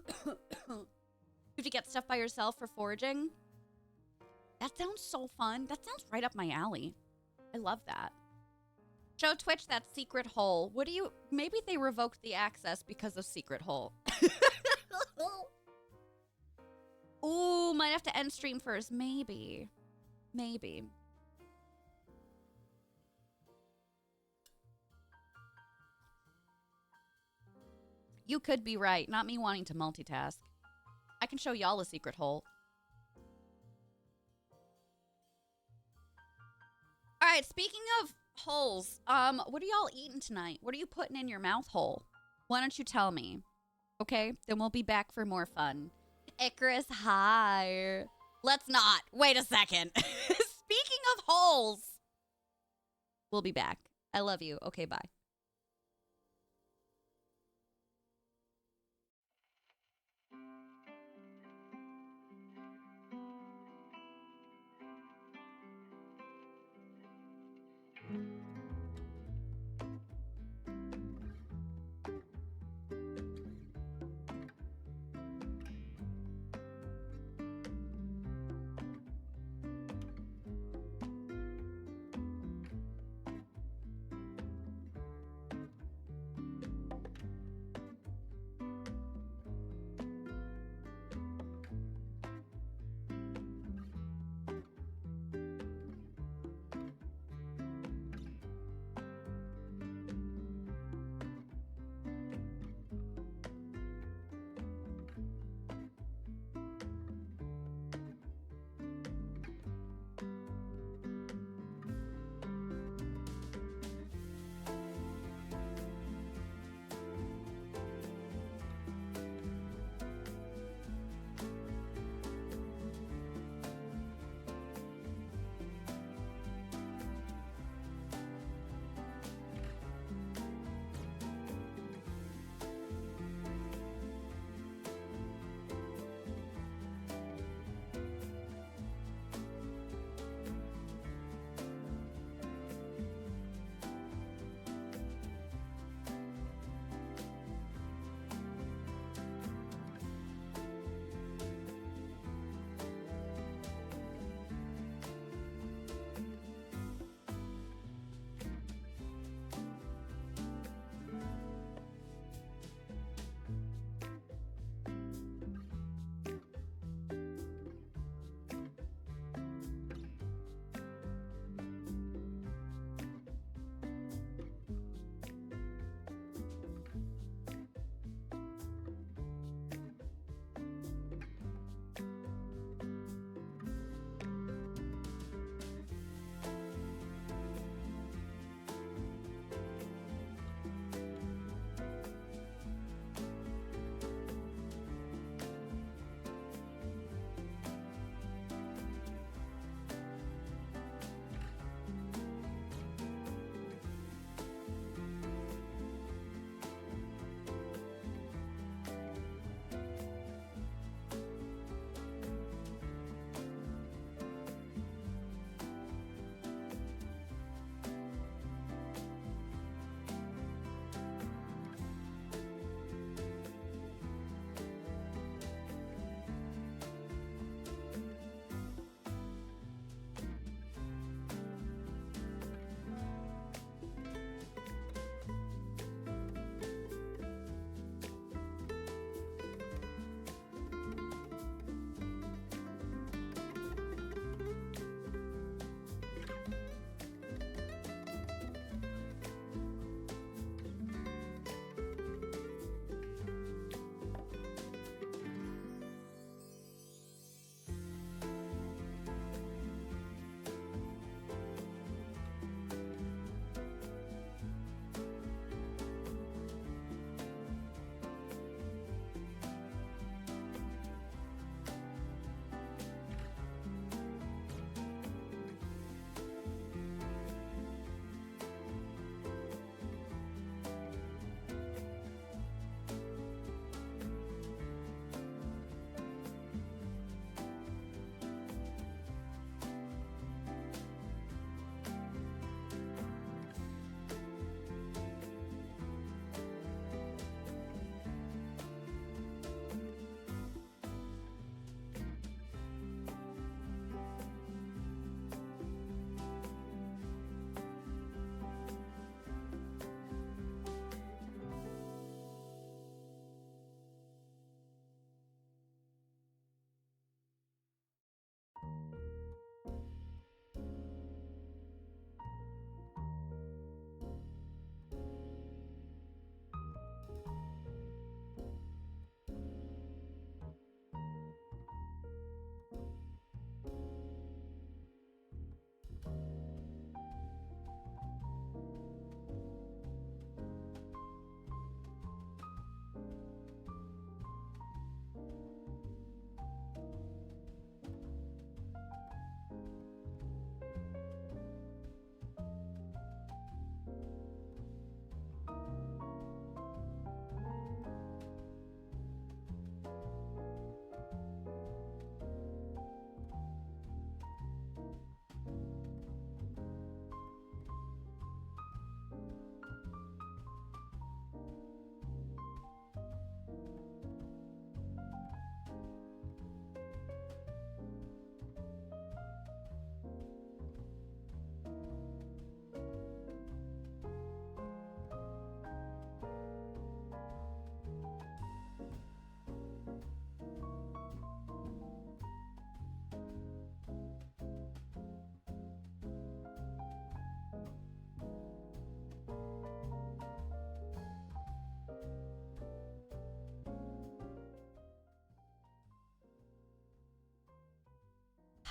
have to get stuff by yourself for foraging. That sounds so fun. That sounds right up my alley. I love that. Show Twitch that secret hole. What do you... Maybe they revoked the access because of secret hole. Ooh, might have to end stream first. Maybe. Maybe. You could be right. Not me wanting to multitask. I can show y'all a secret hole. All right, speaking of holes, what are y'all eating tonight? What are you putting in your mouth hole? Why don't you tell me? Okay, then we'll be back for more fun. Icarus, hi. Let's not. Wait a second. Speaking of holes, we'll be back. I love you. Okay, bye.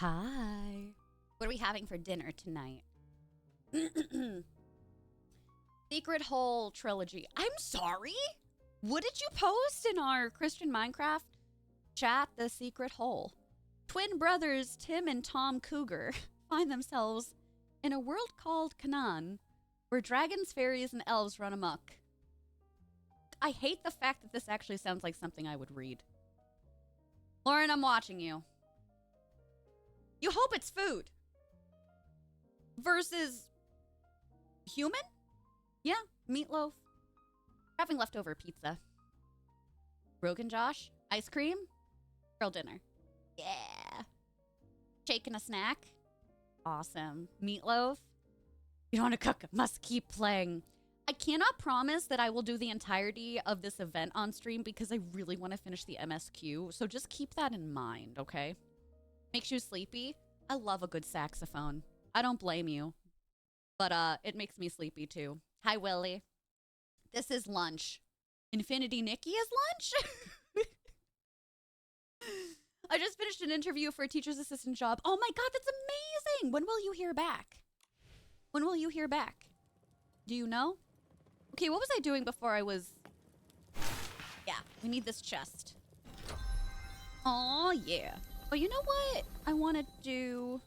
Hi. What are we having for dinner tonight? Secret Hole trilogy. I'm sorry? What did you post in our Christian Minecraft chat? The Secret Hole. Twin brothers Tim and Tom Cougar find themselves in a world called Canaan, where dragons, fairies, and elves run amok. I hate the fact that this actually sounds like something I would read. Lauren, I'm watching you. You hope it's food. Versus human? Yeah, meatloaf. Having leftover pizza. Rogan Josh, ice cream, girl dinner. Yeah. Shake and a snack. Awesome. Meatloaf. You don't want to cook. Must keep playing. I cannot promise that I will do the entirety of this event on stream because I really want to finish the MSQ. So just keep that in mind, okay? Makes you sleepy? I love a good saxophone. I don't blame you. But it makes me sleepy too. Hi, Willie. This is lunch. Infinity Nikki is lunch? I just finished an interview for a teacher's assistant job. Oh my god, that's amazing! When will you hear back? When will you hear back? Do you know? Okay, what was I doing before I was... Yeah, we need this chest. Oh yeah. But you know what I want to do?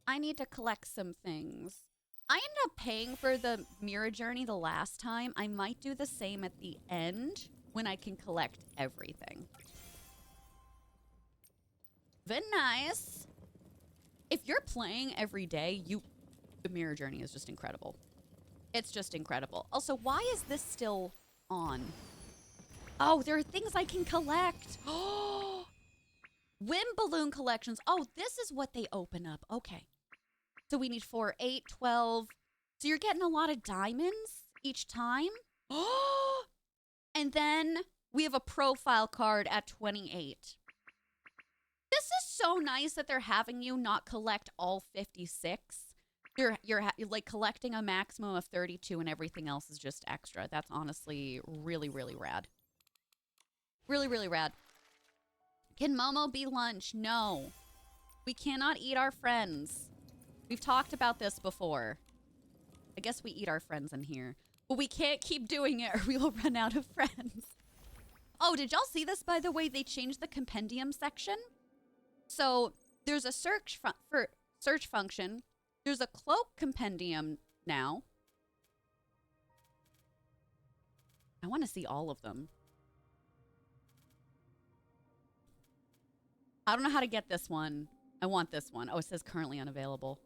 I need to collect some things. I ended up paying for the mirror journey the last time. I might do the same at the end when I can collect everything. Very nice. If you're playing every day, the mirror journey is just incredible. It's just incredible. Also, why is this still on? Oh, there are things I can collect. Oh, Whim balloon collections. Oh, this is what they open up. Okay. So we need 4, 8, 12. So you're getting a lot of diamonds each time. Oh, and then we have a profile card at 28. This is so nice that they're having you not collect all 56. You're like collecting a maximum of 32 and everything else is just extra. That's honestly really, really rad. Really, really rad. Can Momo be lunch? No. We cannot eat our friends. We've talked about this before. I guess we eat our friends in here. But we can't keep doing it or we will run out of friends. Oh, did y'all see this, by the way? They changed the compendium section. So there's a search function. There's a cloak compendium now. I want to see all of them. I don't know how to get this one. I want this one. Oh, it says currently unavailable.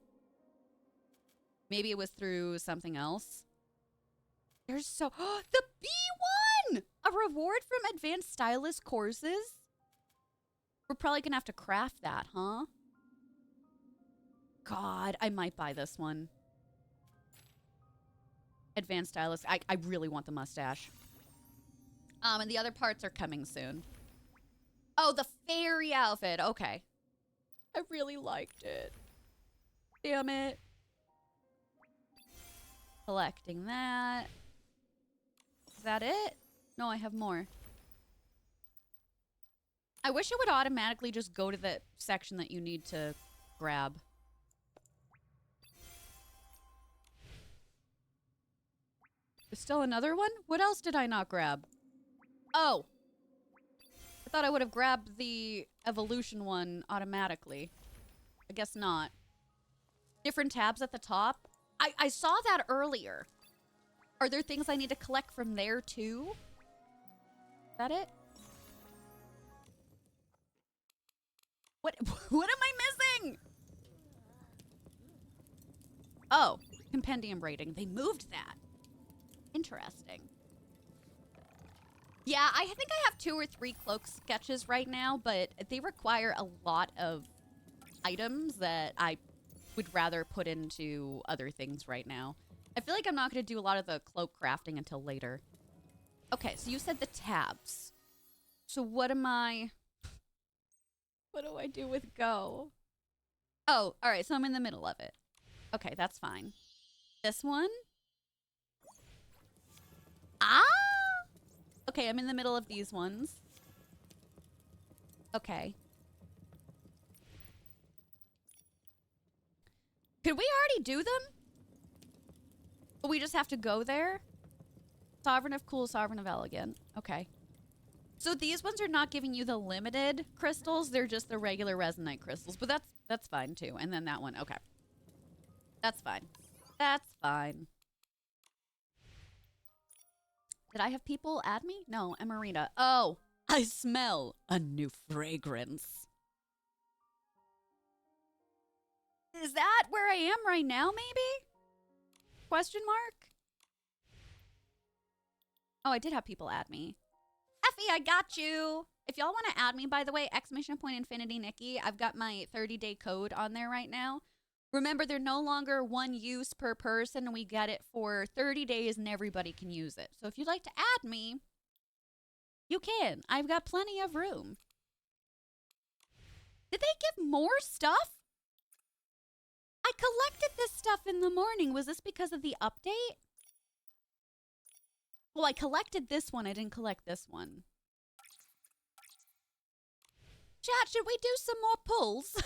Maybe it was through something else. There's so... Oh, the B1! A reward from advanced stylist courses? We're probably going to have to craft that, huh? God, I might buy this one. Advanced stylist. I really want the mustache. And the other parts are coming soon. Oh, the fairy outfit. Okay. I really liked it. Damn it. Collecting that. Is that it? No, I have more. I wish it would automatically just go to the section that you need to grab. There's still another one? What else did I not grab? Oh. I thought I would have grabbed the evolution one automatically. I guess not. Different tabs at the top. I saw that earlier. Are there things I need to collect from there too? Is that it? What am I missing? Oh, compendium rating. They moved that. Interesting. Yeah, I think I have 2 or 3 cloak sketches right now, but they require a lot of items that I would rather put into other things right now. I feel like I'm not going to do a lot of the cloak crafting until later. Okay, so you said the tabs. So what do I do with go? Oh, all right, so I'm in the middle of it. Okay, that's fine. This one? Ah! Okay, I'm in the middle of these ones. Okay. Could we already do them? But we just have to go there? Sovereign of Cool, Sovereign of Elegant. Okay. So these ones are not giving you the limited crystals. They're just the regular resonite crystals. But that's fine too. And then that one. Okay. That's fine. That's fine. Did I have people add me? No, Emarita. Oh, I smell a new fragrance. Is that where I am right now, maybe? Question mark? Oh, I did have people add me. Effie, I got you. If y'all want to add me, by the way, !Infinity Nikki. I've got my 30-day code on there right now. Remember, they're no longer one use per person. We get it for 30 days and everybody can use it. So if you'd like to add me, you can. I've got plenty of room. Did they give more stuff? I collected this stuff in the morning. Was this because of the update? Well, I collected this one. I didn't collect this one. Chat, should we do some more pulls?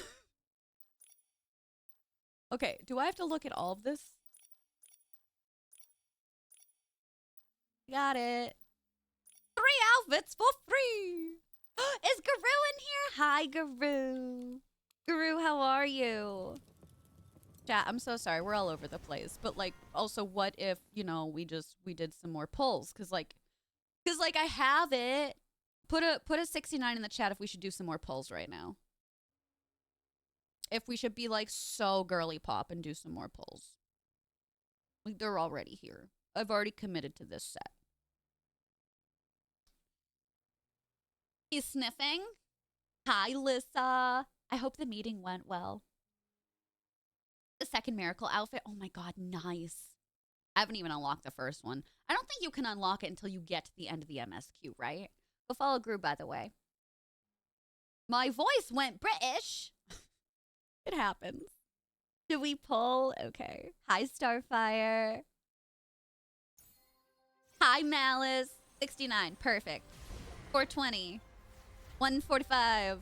Okay, do I have to look at all of this? Got it. 3 outfits for free. Is Guru in here? Hi, Guru. Guru, how are you? Chat, I'm so sorry. We're all over the place. But, like, also, what if, you know, we did some more pulls? Because I have it. Put a 69 in the chat if we should do some more pulls right now. If we should be like so girly pop and do some more pulls. Like they're already here. I've already committed to this set. He's sniffing. Hi, Lissa. I hope the meeting went well. The second miracle outfit. Oh my god, nice. I haven't even unlocked the first one. I don't think you can unlock it until you get to the end of the MSQ, right? Go follow Gru, by the way. My voice went British. It happens. Should we pull? Okay. Hi, Starfire. Hi, Malice. 69. Perfect. 420. 145.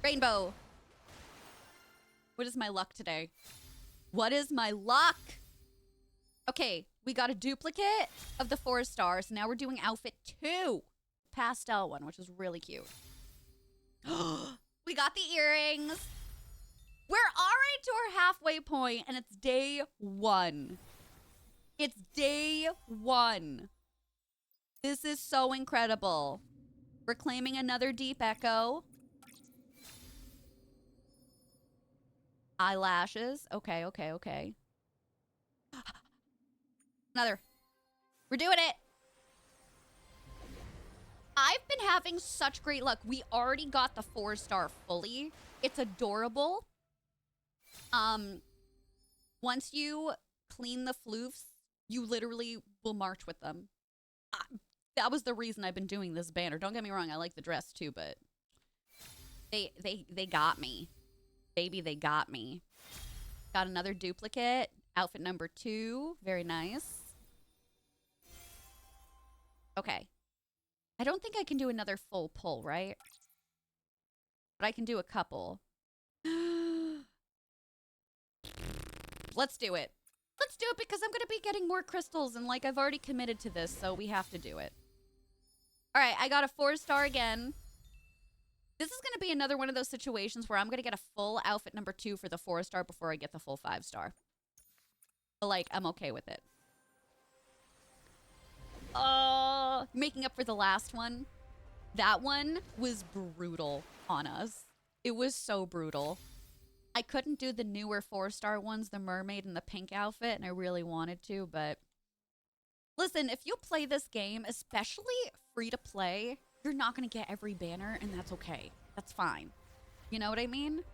Rainbow. What is my luck today? What is my luck? Okay, we got a duplicate of the 4 stars. Now we're doing outfit 2. Pastel one, which is really cute. We got the earrings. We're already to our halfway point, and it's day 1. It's day 1. This is so incredible. We're claiming another deep echo. Eyelashes. Okay, okay, okay. Another. We're doing it. I've been having such great luck. We already got the 4-star fully. It's adorable. Once you clean the floofs, you literally will march with them. That was the reason I've been doing this banner. Don't get me wrong, I like the dress too, but they got me. Baby, they got me. Got another duplicate. Outfit number 2. Very nice. Okay. I don't think I can do another full pull, right? But I can do a couple. Let's do it. Let's do it because I'm going to be getting more crystals and like I've already committed to this, so we have to do it. All right, I got a 4-star again. This is going to be another one of those situations where I'm going to get a full outfit number 2 for the 4-star before I get the full 5-star. But like, I'm okay with it. Making up for the last one. That one was brutal on us. It was so brutal. I couldn't do the newer 4-star ones, the mermaid and the pink outfit, and I really wanted to, but listen, if you play this game, especially free to play, you're not going to get every banner, and that's okay. That's fine. You know what I mean?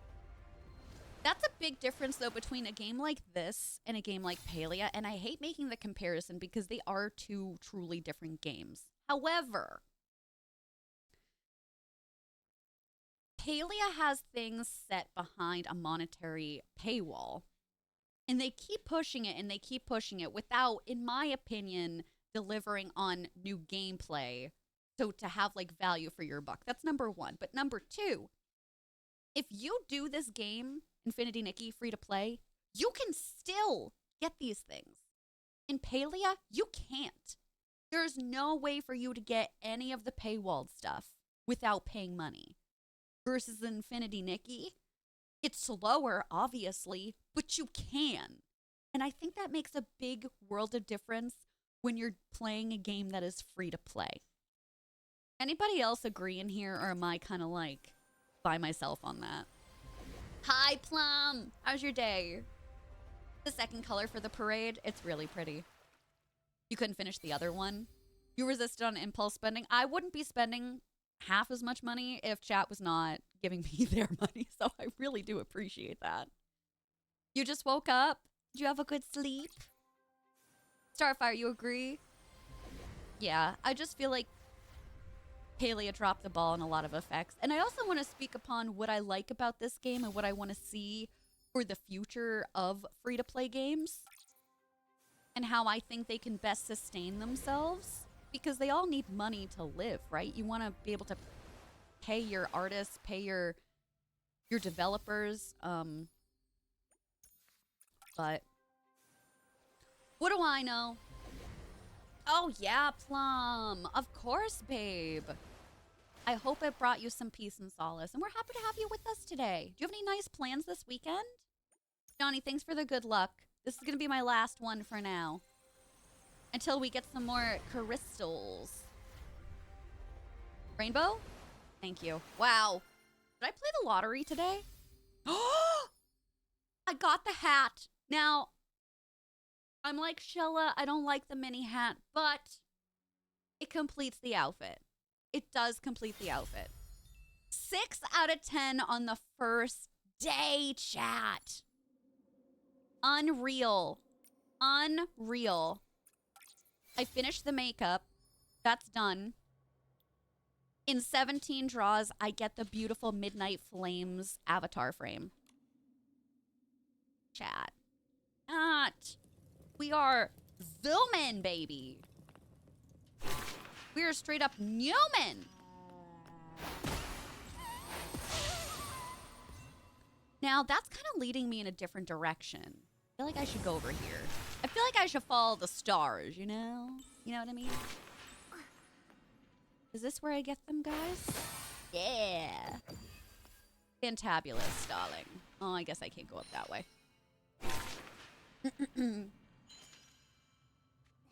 That's a big difference, though, between a game like this and a game like Palia, and I hate making the comparison because they are 2 truly different games. However, Palia has things set behind a monetary paywall, and they keep pushing it and they keep pushing it without, in my opinion, delivering on new gameplay. So to have like value for your buck. That's number 1. But number 2, if you do this game, Infinity Nikki, free to play, you can still get these things. In Palia, you can't. There's no way for you to get any of the paywalled stuff without paying money. Versus Infinity Nikki, it's slower, obviously, but you can. And I think that makes a big world of difference when you're playing a game that is free to play. Anybody else agree in here, or am I kind of like by myself on that? Hi, Plum. How's your day? The second color for the parade, it's really pretty. You couldn't finish the other one. You resisted on impulse spending. I wouldn't be spending half as much money if chat was not giving me their money, so I really do appreciate that. You just woke up? Did you have a good sleep? Starfire, you agree? Yeah, I just feel like Palia dropped the ball on a lot of effects. And I also want to speak upon what I like about this game and what I want to see for the future of free-to-play games. And how I think they can best sustain themselves. Because they all need money to live, right? You want to be able to pay your artists, pay your developers. But what do I know? Oh yeah, Plum. Of course, babe. I hope it brought you some peace and solace. And we're happy to have you with us today. Do you have any nice plans this weekend? Johnny, thanks for the good luck. This is going to be my last one for now. Until we get some more crystals. Rainbow? Thank you. Wow. Did I play the lottery today? I got the hat. Now, I'm like Shella. I don't like the mini hat, but it completes the outfit. It does complete the outfit. 6 out of 10 on the first day, chat. Unreal. Unreal. I finished the makeup. That's done. In 17 draws, I get the beautiful Midnight Flames avatar frame. Chat. We are zooming, baby. We are straight up Newman. Now, that's kind of leading me in a different direction. I feel like I should go over here. I feel like I should follow the stars, you know? You know what I mean? Is this where I get them, guys? Yeah. Fantabulous, darling. Oh, I guess I can't go up that way.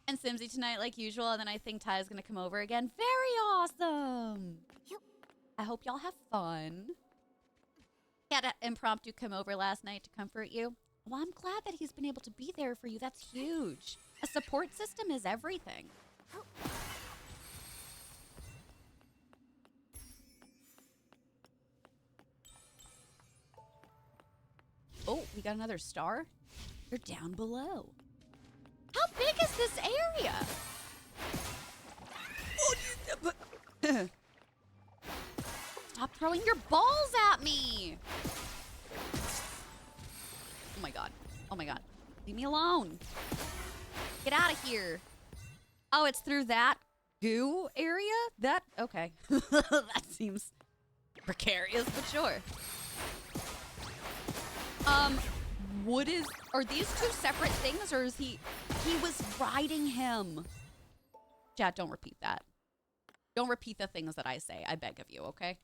And Simsy tonight, like usual, and then I think Ty's gonna come over again. Very awesome! I hope y'all have fun. He had an impromptu come over last night to comfort you. Well, I'm glad that he's been able to be there for you. That's huge. A support system is everything. Oh, we got another star? You're down below. How big is this area? Stop throwing your balls at me. Oh my god. Oh my god. Leave me alone. Get out of here. Oh, it's through that goo area? That, okay. That seems precarious, but sure. Are these two separate things, or is he was riding him? Chat, don't repeat that. Don't repeat the things that I say. I beg of you, okay?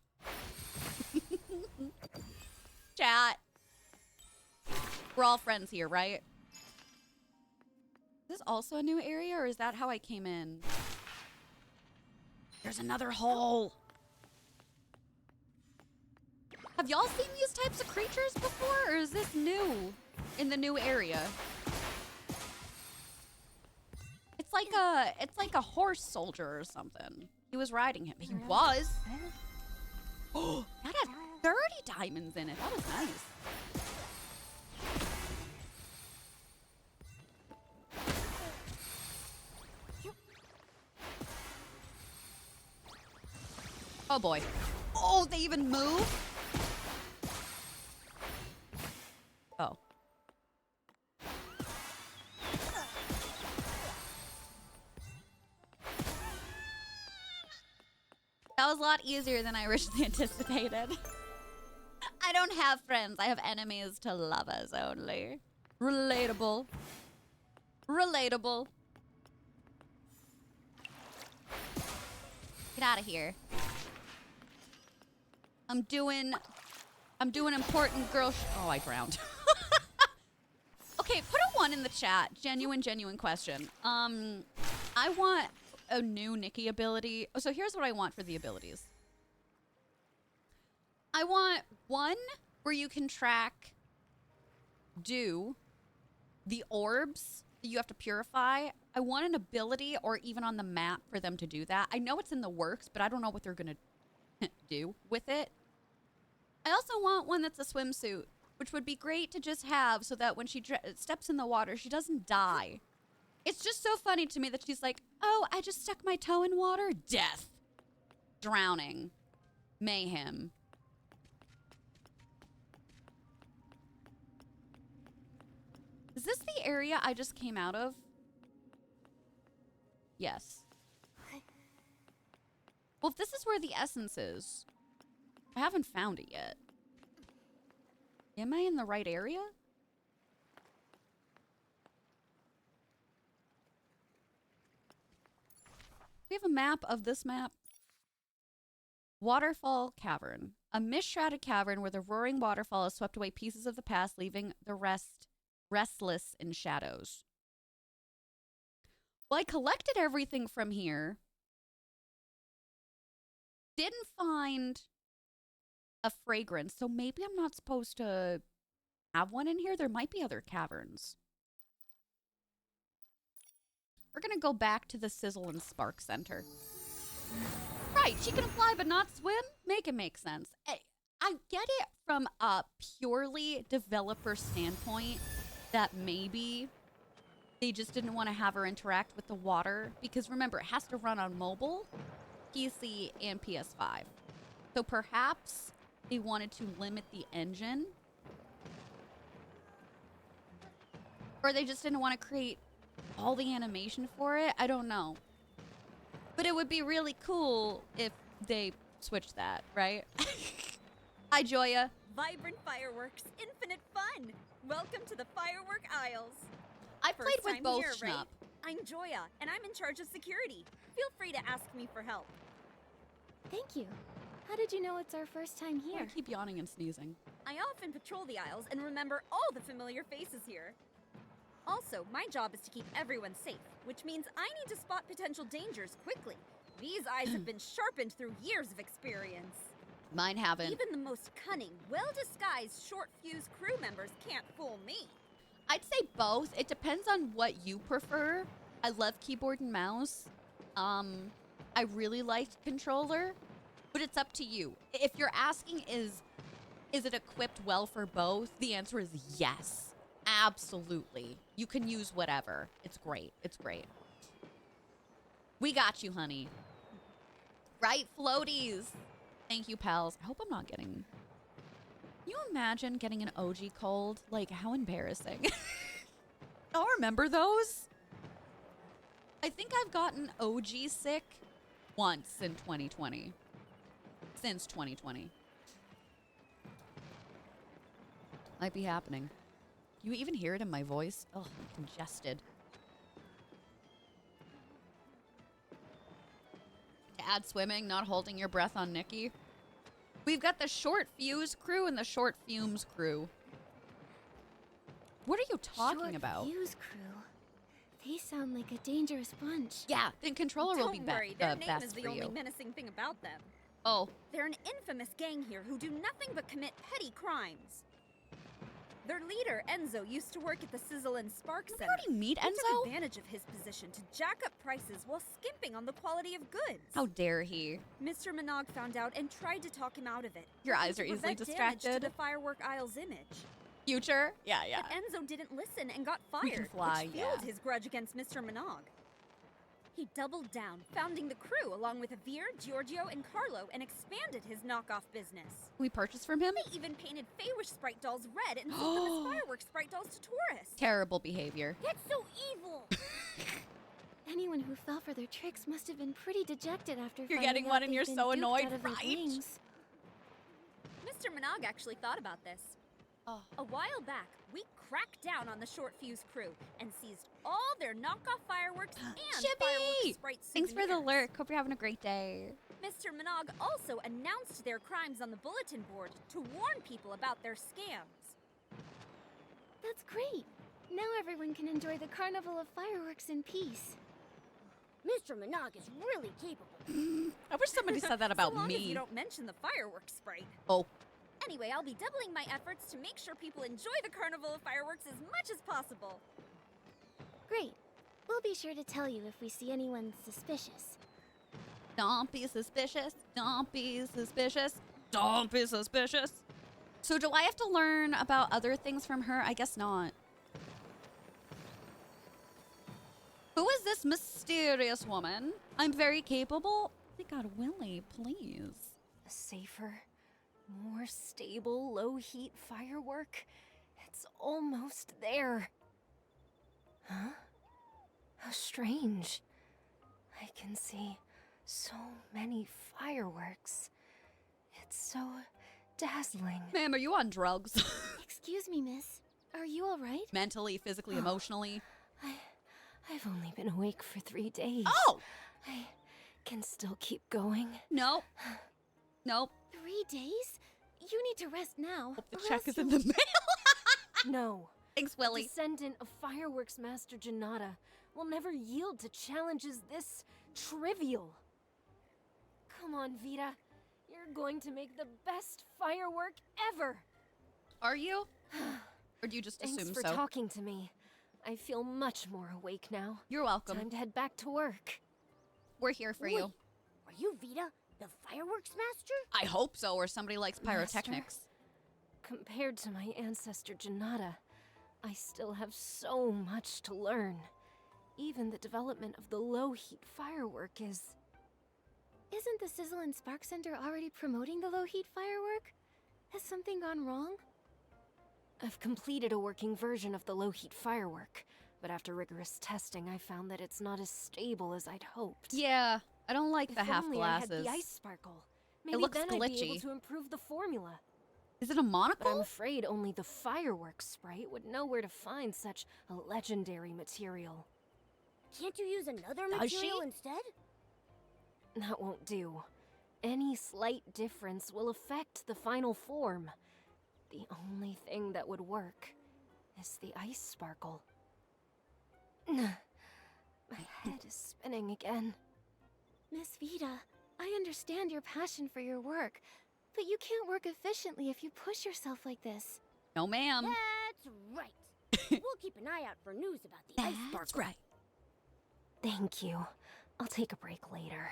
Chat. We're all friends here, right? Is this also a new area, or is that how I came in? There's another hole. Have y'all seen these types of creatures before, or is this new in the new area? It's like a horse soldier or something. He was riding him. He was. Oh, that had 30 diamonds in it. That was nice. Oh boy. Oh, they even move? Oh. That was a lot easier than I originally anticipated. I don't have friends. I have enemies to lovers only. Relatable. Relatable. Get out of here. I'm doing important girl oh, I drowned. Okay, put a 1 in the chat. Genuine question. I want a new Nikki ability. Oh, so here's what I want for the abilities. I want 1 where you can track the orbs that you have to purify. I want an ability or even on the map for them to do that. I know it's in the works, but I don't know what they're going to do with it. I also want one that's a swimsuit, which would be great to just have so that when she steps in the water, she doesn't die. It's just so funny to me that she's like, oh, I just stuck my toe in water. Death. Drowning. Mayhem. Is this the area I just came out of? Yes. Well, if this is where the essence is, I haven't found it yet. Am I in the right area? We have a map of this map. Waterfall Cavern. A mist-shrouded cavern where the roaring waterfall has swept away pieces of the past, leaving the restless in shadows. Well, I collected everything from here. Didn't find a fragrance, so maybe I'm not supposed to have one in here. There might be other caverns. We're gonna go back to the Sizzle and Spark Center. Right, she can fly but not swim? Make it make sense. I get it from a purely developer standpoint that maybe they just didn't want to have her interact with the water because remember, it has to run on mobile, PC, and PS5. So perhaps they wanted to limit the engine. Or they just didn't want to create all the animation for it. I don't know. But it would be really cool if they switched that, right? Hi, Joya. Vibrant fireworks, infinite fun. Welcome to the Firework Isles. I played with both, here, right? Schnupp. I'm Joya, and I'm in charge of security. Feel free to ask me for help. Thank you. How did you know it's our first time I here? keep yawning and sneezing. I often patrol the Isles and remember all the familiar faces here. Also, my job is to keep everyone safe, which means I need to spot potential dangers quickly. These eyes have been sharpened through years of experience. Mine haven't. Even the most cunning, well-disguised, short-fused crew members can't fool me. I'd say both. It depends on what you prefer. I love keyboard and mouse. I really liked controller, but it's up to you. If you're asking is it equipped well for both? The answer is yes. Absolutely. You can use whatever. It's great. It's great. We got you, honey. Right, floaties. Thank you, pals. I hope I'm not getting... Can you imagine getting an OG cold? Like, how embarrassing. Y'all remember those? I think I've gotten OG sick once in 2020. Since 2020. Might be happening. You even hear it in my voice? Oh, I'm congested. To add swimming, not holding your breath on Nikki. We've got the short fuse crew and the short fumes crew. What are you talking about? Fuse crew. They sound like a dangerous bunch. Yeah, then controller will be Don't worry, their name best is for the only you. menacing thing about them. Oh, They're an infamous gang here who do nothing but commit petty crimes. Their leader, Enzo, used to work at the Sizzle and Spark did we Center. already meet He took Enzo? advantage of his position to jack up prices while skimping on the quality of goods. How dare he? Mr. Minogue found out and tried to talk him out of it. Your hoping eyes to are easily prevent damage distracted. to the Firework Isles image. Future? Yeah, yeah. But Enzo didn't listen and got We can fired, fly, which fueled yeah. his grudge against Mr. Minogue. He doubled down, founding the crew along with Avir, Giorgio, and Carlo, and expanded his knockoff business. We purchased from him? They even painted Feywish sprite dolls red and sold them as firework sprite dolls to tourists. Terrible behavior. That's so evil! Anyone who fell for their tricks must have been pretty dejected after You're finding getting out one and they've you're been so duped annoyed, out of their right? dreams. Mr. Minogue actually thought about this. Oh. A while back, we cracked down on the Short Fuse crew and seized all their knockoff fireworks and fireworks Chippy! sprite Thanks for the souvenirs. lurk. Hope you're having a great day. Mr. Minogue also announced their crimes on the bulletin board to warn people about their scams. That's great. Now everyone can enjoy the Carnival of Fireworks in peace. Mr. Minogue is really capable. I wish somebody said that about so long me. as you don't mention the fireworks sprite. Oh. Anyway, I'll be doubling my efforts to make sure people enjoy the Carnival of Fireworks as much as possible. Great. We'll be sure to tell you if we see anyone suspicious. Don't be suspicious. Don't be suspicious. Don't be suspicious. So do I have to learn about other things from her? I guess not. Who is this mysterious woman? I'm very capable. Oh my God, Willie, please. A safer, more stable, low-heat firework. It's almost there. Huh? How strange. I can see so many fireworks. It's so dazzling. Ma'am, are you on drugs? Excuse me, miss. Are you all right? Mentally, physically, emotionally? I've only been awake for 3 days. Oh! I can still keep going. Nope. Nope. 3 days? You need to rest now. Hope the or check else is in you'll- the mail. No. Thanks, Willie. Descendant of Fireworks Master Janata will never yield to challenges this trivial. Come on, Vita. You're going to make the best firework ever. Are you? Or do you just Thanks assume for so? talking to me. I feel much more awake now. You're welcome. Time to head back to work. We're here for Wait, you. Are you Vita, the fireworks master? I hope so, or somebody likes pyrotechnics. Compared to my ancestor Janata, I still have so much to learn. Even the development of the low-heat firework is... Isn't the Sizzle and Spark Center already promoting the low-heat firework? Has something gone wrong? I've completed a working version of the low-heat firework, but after rigorous testing, I found that it's not as stable as I'd hoped. Yeah, I don't like the If half only I had glasses. the ice sparkle. Maybe looks then I'd be able glitchy. to improve the formula. Is it a But I'm monocle? afraid only the fireworks sprite would know where to find such a legendary material. Can't you use another Does material she? instead? That won't do. Any slight difference will affect the final form. The only thing that would work is the ice sparkle. My head is spinning again. Miss Vita, I understand your passion for your work, but you can't work efficiently if you push yourself like this. No, ma'am. That's right. We'll keep an eye out for news about the ice That's sparkle. right. Thank you. I'll take a break later.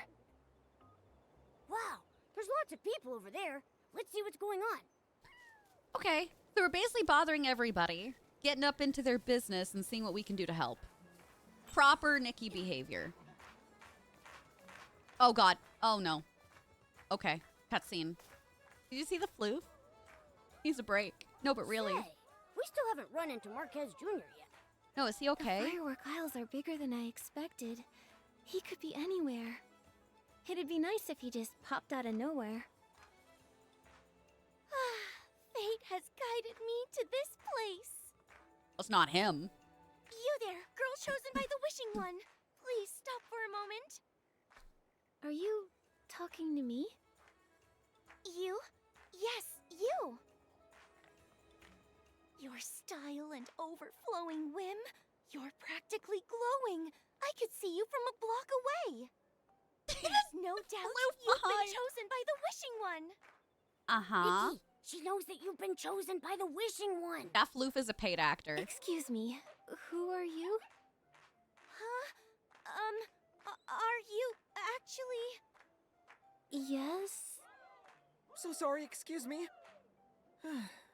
Wow, there's lots of people over there. Let's see what's going on. Okay, so we're basically bothering everybody, getting up into their business and seeing what we can do to help. Proper Nikki behavior. Oh God. Oh no. Okay, cutscene. Did you see the floof? He's a break. No, but really. Say, we still haven't run into Marquez Jr. yet. No, is he The okay? firework aisles are bigger than I expected. He could be anywhere. It'd be nice if he just popped out of nowhere. Fate has guided me to this place. It's not him. You there, girl chosen by the Wishing One. Please stop for a moment. Are you talking to me? You? Yes, you. Your style and overflowing whim. You're practically glowing. I could see you from a block away. There's no doubt Aloof you've behind. been chosen by the Wishing One. Uh-huh. Nikki, she knows that you've been chosen by the Wishing One. That floof is a paid actor. Excuse me, who are you? Huh? Are you actually... Yes? So sorry, excuse me.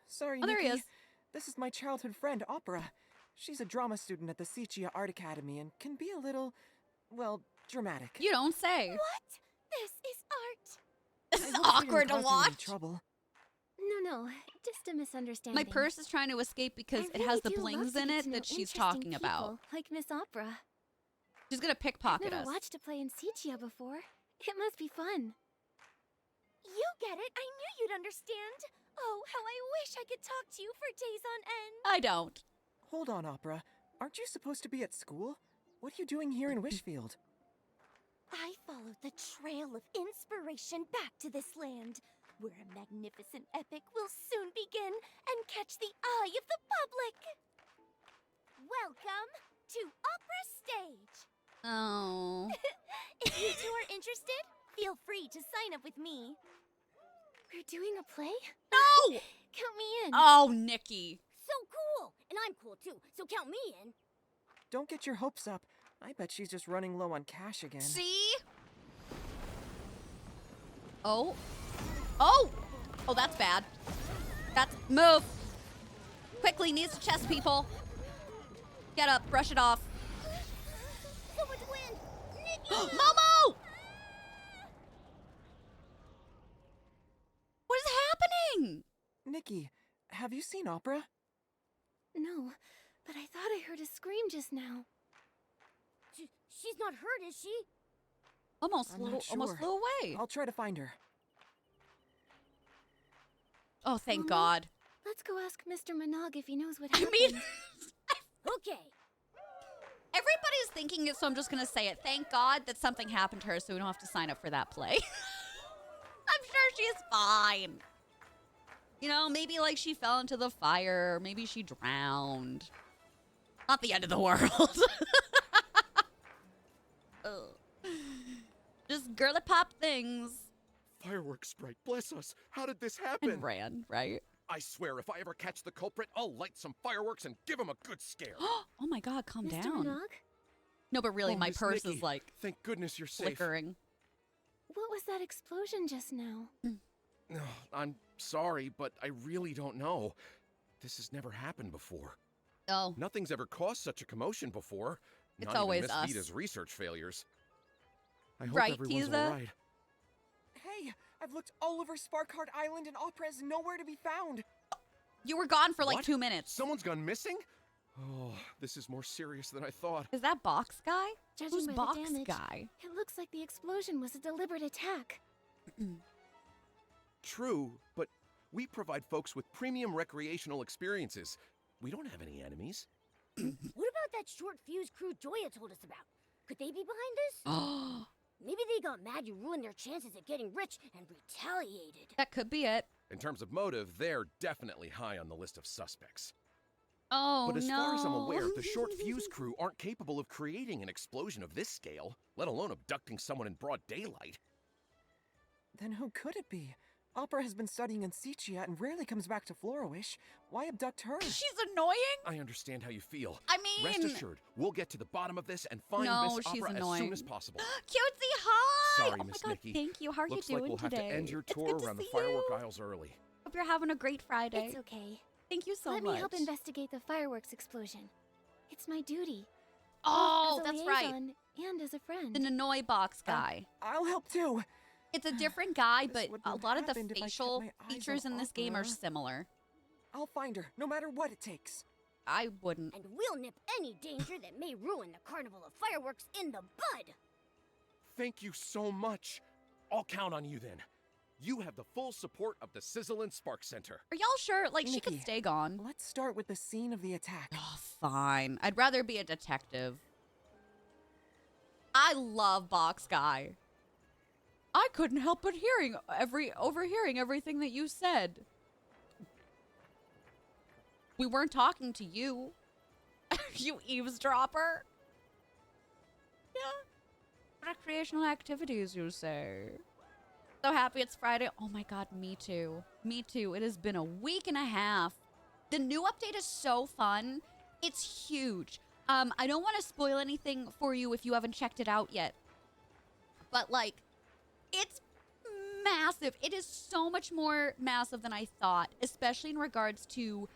Sorry, Oh, there he Nikki. is. This is my childhood friend, Opera. She's a drama student at the Sichia Art Academy and can be a little, well, dramatic. You don't say. What? This is art. This I is hope we awkward didn't to cause you any watch. trouble. No, just a misunderstanding. My purse is trying to escape because I it has really the do love blings to in get it to know that she's interesting talking about. people, like Miss Opera. She's gonna I've pickpocket never us. watched a play in Sichia before. It must be fun. You get it. I knew you'd understand. Oh, how I wish I could talk to you for days on end. I don't. Hold on, Opera. Aren't you supposed to be at school? What are you doing here in Wishfield? I followed the trail of inspiration back to this land, where a magnificent epic will soon begin and catch the eye of the public. Welcome to Opera Stage. Oh. If you two are interested, feel free to sign up with me. We're doing a play? No! Count me in. Oh, Nikki. So cool! And I'm cool too, so count me in. Don't get your hopes up. I bet she's just running low on cash again. See? Oh. Oh! Oh, that's bad. That's... Move! Quickly, needs to chest people. Get up, brush it off. Someone to win! Nikki! Momo! What is happening? Nikki, have you seen Opera? No, but I thought I heard a scream just now. She's not hurt, is she? Almost I'm not almost sure. flew away. I'll try to find her. Oh, thank Mama? God. Let's go ask Mr. Minogue if he knows what I happened. mean, Okay. everybody's thinking it, so I'm just going to say it. Thank God that something happened to her so we don't have to sign up for that play. I'm sure she's fine. You know, maybe like she fell into the fire, or maybe she drowned. Not the end of the world. Ugh. Just girly pop things. Firework Sprite, bless us. How did this happen? And ran, right? I swear, if I ever catch the culprit, I'll light some fireworks and give him a good scare. Oh my God, calm Mr. down. Minogue? No, but really, Oh, my Miss purse Nikki, is like thank goodness you're safe. flickering. What was that explosion just now? No, I'm sorry, but I really don't know. This has never happened before. Oh, Nothing's ever caused such a commotion before. It's Not always even us. Miss Vita's research failures. I hope Right, everyone's Tiza? all right. Hey, I've looked all over Sparkheart Island and Opera is nowhere to be found. you were gone for like What? 2 minutes. Someone's gone missing? Oh, this is more serious than I thought. Is that box guy? Judging Who's by box the damage, guy? it looks like the explosion was a deliberate attack. True, but we provide folks with premium recreational experiences. We don't have any enemies. What about that short fuse crew Joya told us about? Could they be behind this? Oh, Maybe they got mad you ruined their chances at getting rich and retaliated. that could be it. In terms of motive, they're definitely high on the list of suspects. Oh, But as no. far as I'm aware, the short fuse crew aren't capable of creating an explosion of this scale, let alone abducting someone in broad daylight. Then who could it be? Opera has been studying in Sichia and rarely comes back to Floriwish. Why abduct her? She's annoying. I understand how you feel. I mean, Rest assured, we'll get to the bottom of this and find No, Miss she's Opera as annoying. soon as possible. Cutesy, hi. Sorry, oh Miss my God, Nikki. thank you. How are Looks you doing like we'll today? have to end your It's tour good to around the see Firework you. Isles early. Hope you're having a great Friday. It's okay. Thank you so Let much. me help investigate the fireworks explosion. It's my duty. Oh, both as a that's right. liaison and as a friend. The Nanoi box guy. I'll help too. It's a different guy, This but wouldn't a have lot of the happened if I kept facial my eyes features on in this game are Opera. similar. I'll find her, no matter what it takes. I wouldn't. And we'll nip any danger that may ruin the carnival of fireworks in the bud. Thank you so much. I'll count on you then. You have the full support of the Sizzle and Spark Center. Are y'all sure? Like, she could Nikki, stay gone. Let's start with the scene of the attack. Oh, fine. I'd rather be a detective. I love Box Guy. I couldn't help but overhearing everything that you said. We weren't talking to you. You eavesdropper. Yeah. Recreational activities, you say. So happy it's Friday. Oh my God, me too. Me too. It has been a week and a half. The new update is so fun. It's huge. I don't want to spoil anything for you if you haven't checked it out yet. But like, it's massive. It is so much more massive than I thought, especially in regards to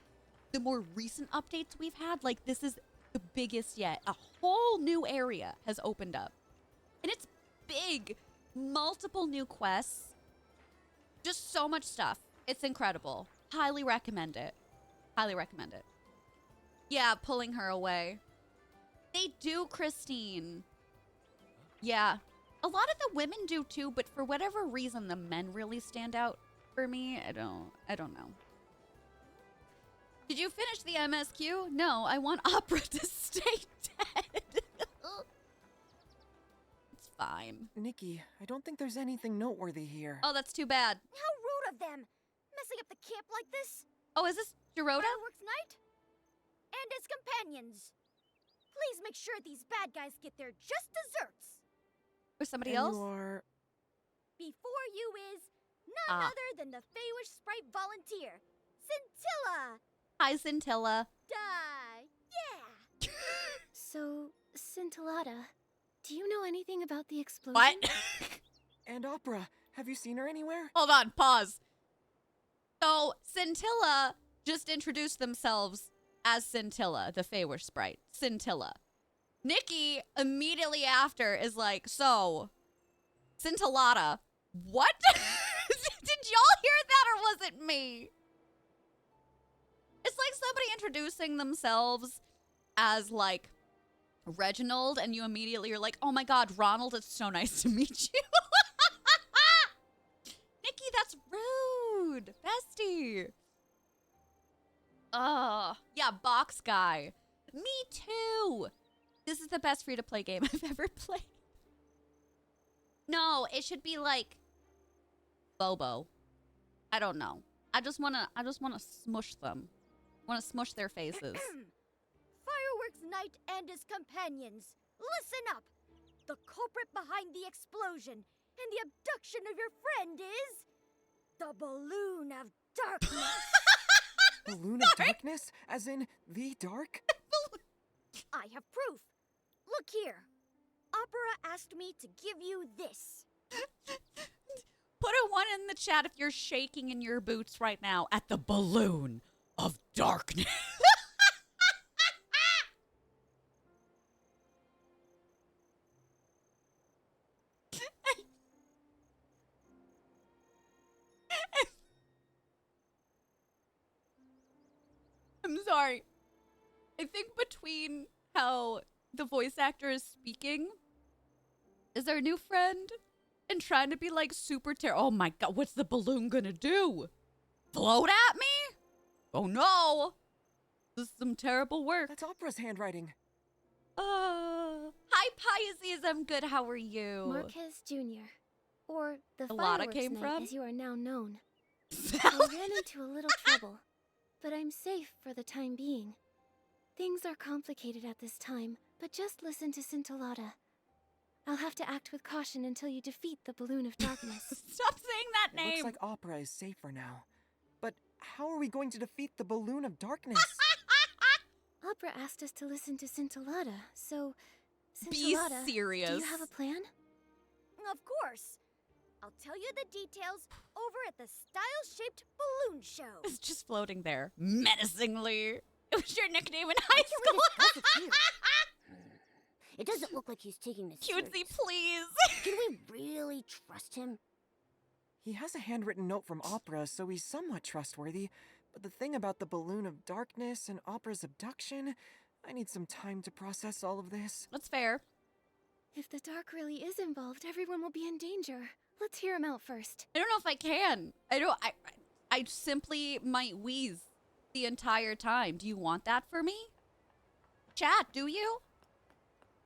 the more recent updates we've had. Like, this is the biggest yet. A whole new area has opened up. And it's big. Multiple new quests. Just so much stuff. It's incredible. Highly recommend it. Highly recommend it. Yeah, pulling her away. They do, Christine. Yeah. A lot of the women do too, but for whatever reason, the men really stand out. for me. I don't know. Did you finish the MSQ? No, I want Opera to stay dead. It's fine. Nikki, I don't think there's anything noteworthy here. Oh, that's too bad. How rude of them! Messing up the camp like this! Oh, is this Dorota? Fireworks night? And his companions. Please make sure these bad guys get their just desserts. Or somebody And else? you are... Before you is none other than the Feywish Sprite volunteer, Scintilla. Hi, Scintilla. Die. Yeah. So, Scintillata, do you know anything about the explosion? What? And Opera, have you seen her anywhere? Hold on, pause. So, Scintilla just introduced themselves as Scintilla, the Feywish sprite. Scintilla. Nikki immediately after is like, so, Scintillata, what? Did y'all hear that or was it me? It's like somebody introducing themselves as like Reginald and you immediately are like, oh my god, Ronald, it's so nice to meet you. Nikki, that's rude. Bestie. Yeah, box guy. Me too. This is the best free-to-play game I've ever played. No, it should be like Bobo. I don't know. I just wanna smush them. Wanna smush their faces. Fireworks night and his companions. Listen up. The culprit behind the explosion and the abduction of your friend is the Balloon of Darkness. Balloon of Darkness? As in, the dark? I have proof. Look here. Opera asked me to give you this. Put a 1 in the chat if you're shaking in your boots right now at the Balloon of Darkness. I'm sorry. I think between how the voice actor is speaking is our new friend and trying to be like super oh my god, what's the balloon gonna do? Float at me? Oh no. This is some terrible work. That's Opera's handwriting. Hi Pisces, I'm good. How are you? Marquez Jr. Or the Lotta Fireworks came Night, from? as you are now known. I ran into a little trouble, but I'm safe for the time being. Things are complicated at this time, but just listen to Scintillata. I'll have to act with caution until you defeat the Balloon of Darkness. Stop saying that It name. looks like Opera is safer now. But how are we going to defeat the Balloon of Darkness? Opera asked us to listen to Scintillata, so... Be Scintillata, serious. do you have a plan? Of course. I'll tell you the details over at the style-shaped balloon show. It's just floating there menacingly. It was your nickname in high school. It doesn't look like he's taking this Cutesy, serious. please. Can we really trust him? He has a handwritten note from Opera, so he's somewhat trustworthy. But the thing about the Balloon of Darkness and Opera's abduction, I need some time to process all of this. That's fair. If the dark really is involved, everyone will be in danger. Let's hear him out first. I don't know if I can. I simply might wheeze the entire time. Do you want that for me? Chat, do you?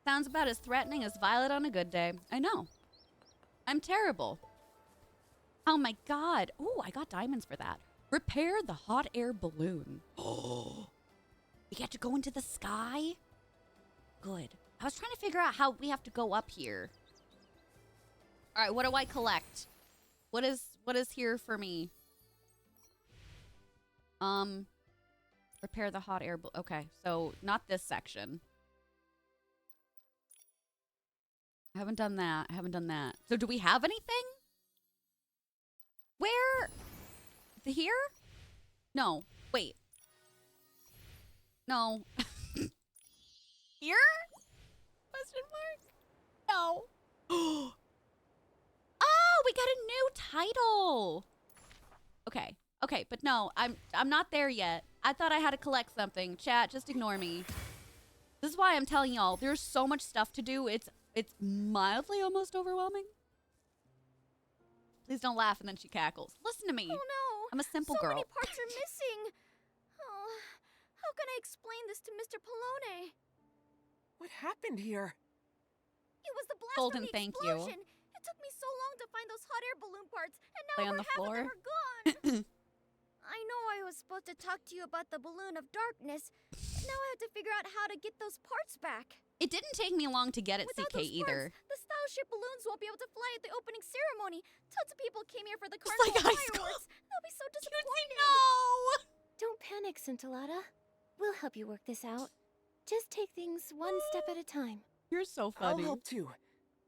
Sounds about as threatening as Violet on a good day. I know. I'm terrible. Oh my god. Ooh, I got diamonds for that. Repair the hot air balloon. Oh. We get to go into the sky? Good. I was trying to figure out how we have to go up here. All right, what do I collect? What is here for me? Repair the hot air. Okay, so not this section. I haven't done that. So do we have anything? Where? Here? No. Wait. No. Here? Question mark? No. Oh, we got a new title. Okay, but no, I'm not there yet. I thought I had to collect something. Chat, just ignore me. This is why I'm telling y'all, there's so much stuff to do. It's mildly almost overwhelming. Please don't laugh. And then she cackles. Listen to me. Oh no! I'm a simple so girl. many parts are missing. Oh, how can I explain this to Mr. Polone? What happened here? It was the blast Golden, from the thank you. explosion. It took me so long to find those hot air balloon parts, and now Lay on over the half floor. of them are gone. I know I was supposed to talk to you about the balloon of darkness, but now I have to figure out how to get those parts back. It didn't take me long to get it, Without CK, those either. parts, the style ship balloons won't be able to fly at the opening ceremony. Tons of people came here for the Just carnival like high school. fireworks. They'll be so disappointed. No! Don't panic, Scintillata. We'll help you work this out. Just take things one step at a time. You're so I'll funny. help too.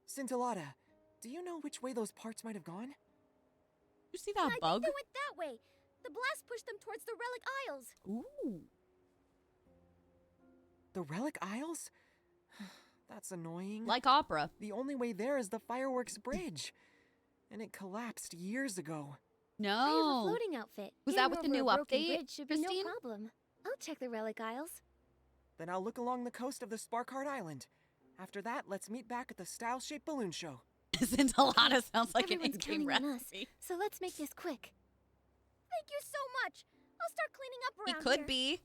Scintillata, do you know which way those parts might have gone? You see that I bug? think they went that way. The blast pushed them towards the Relic Isles. Ooh. The Relic Isles? That's annoying. Like opera. The only way there is the Fireworks Bridge. And it collapsed years ago. I have a No. floating outfit. Was Getting that with the over new a broken update, bridge should be Christine? no problem. I'll check the Relic Isles. Then I'll look along the coast of the Sparkheart Island. After that, let's meet back at the Style Shape Balloon Show. Scintillata sounds like an Everyone's in-game counting on us, recipe. so let's make this quick. Thank you so much. I'll start cleaning up He around could here. be,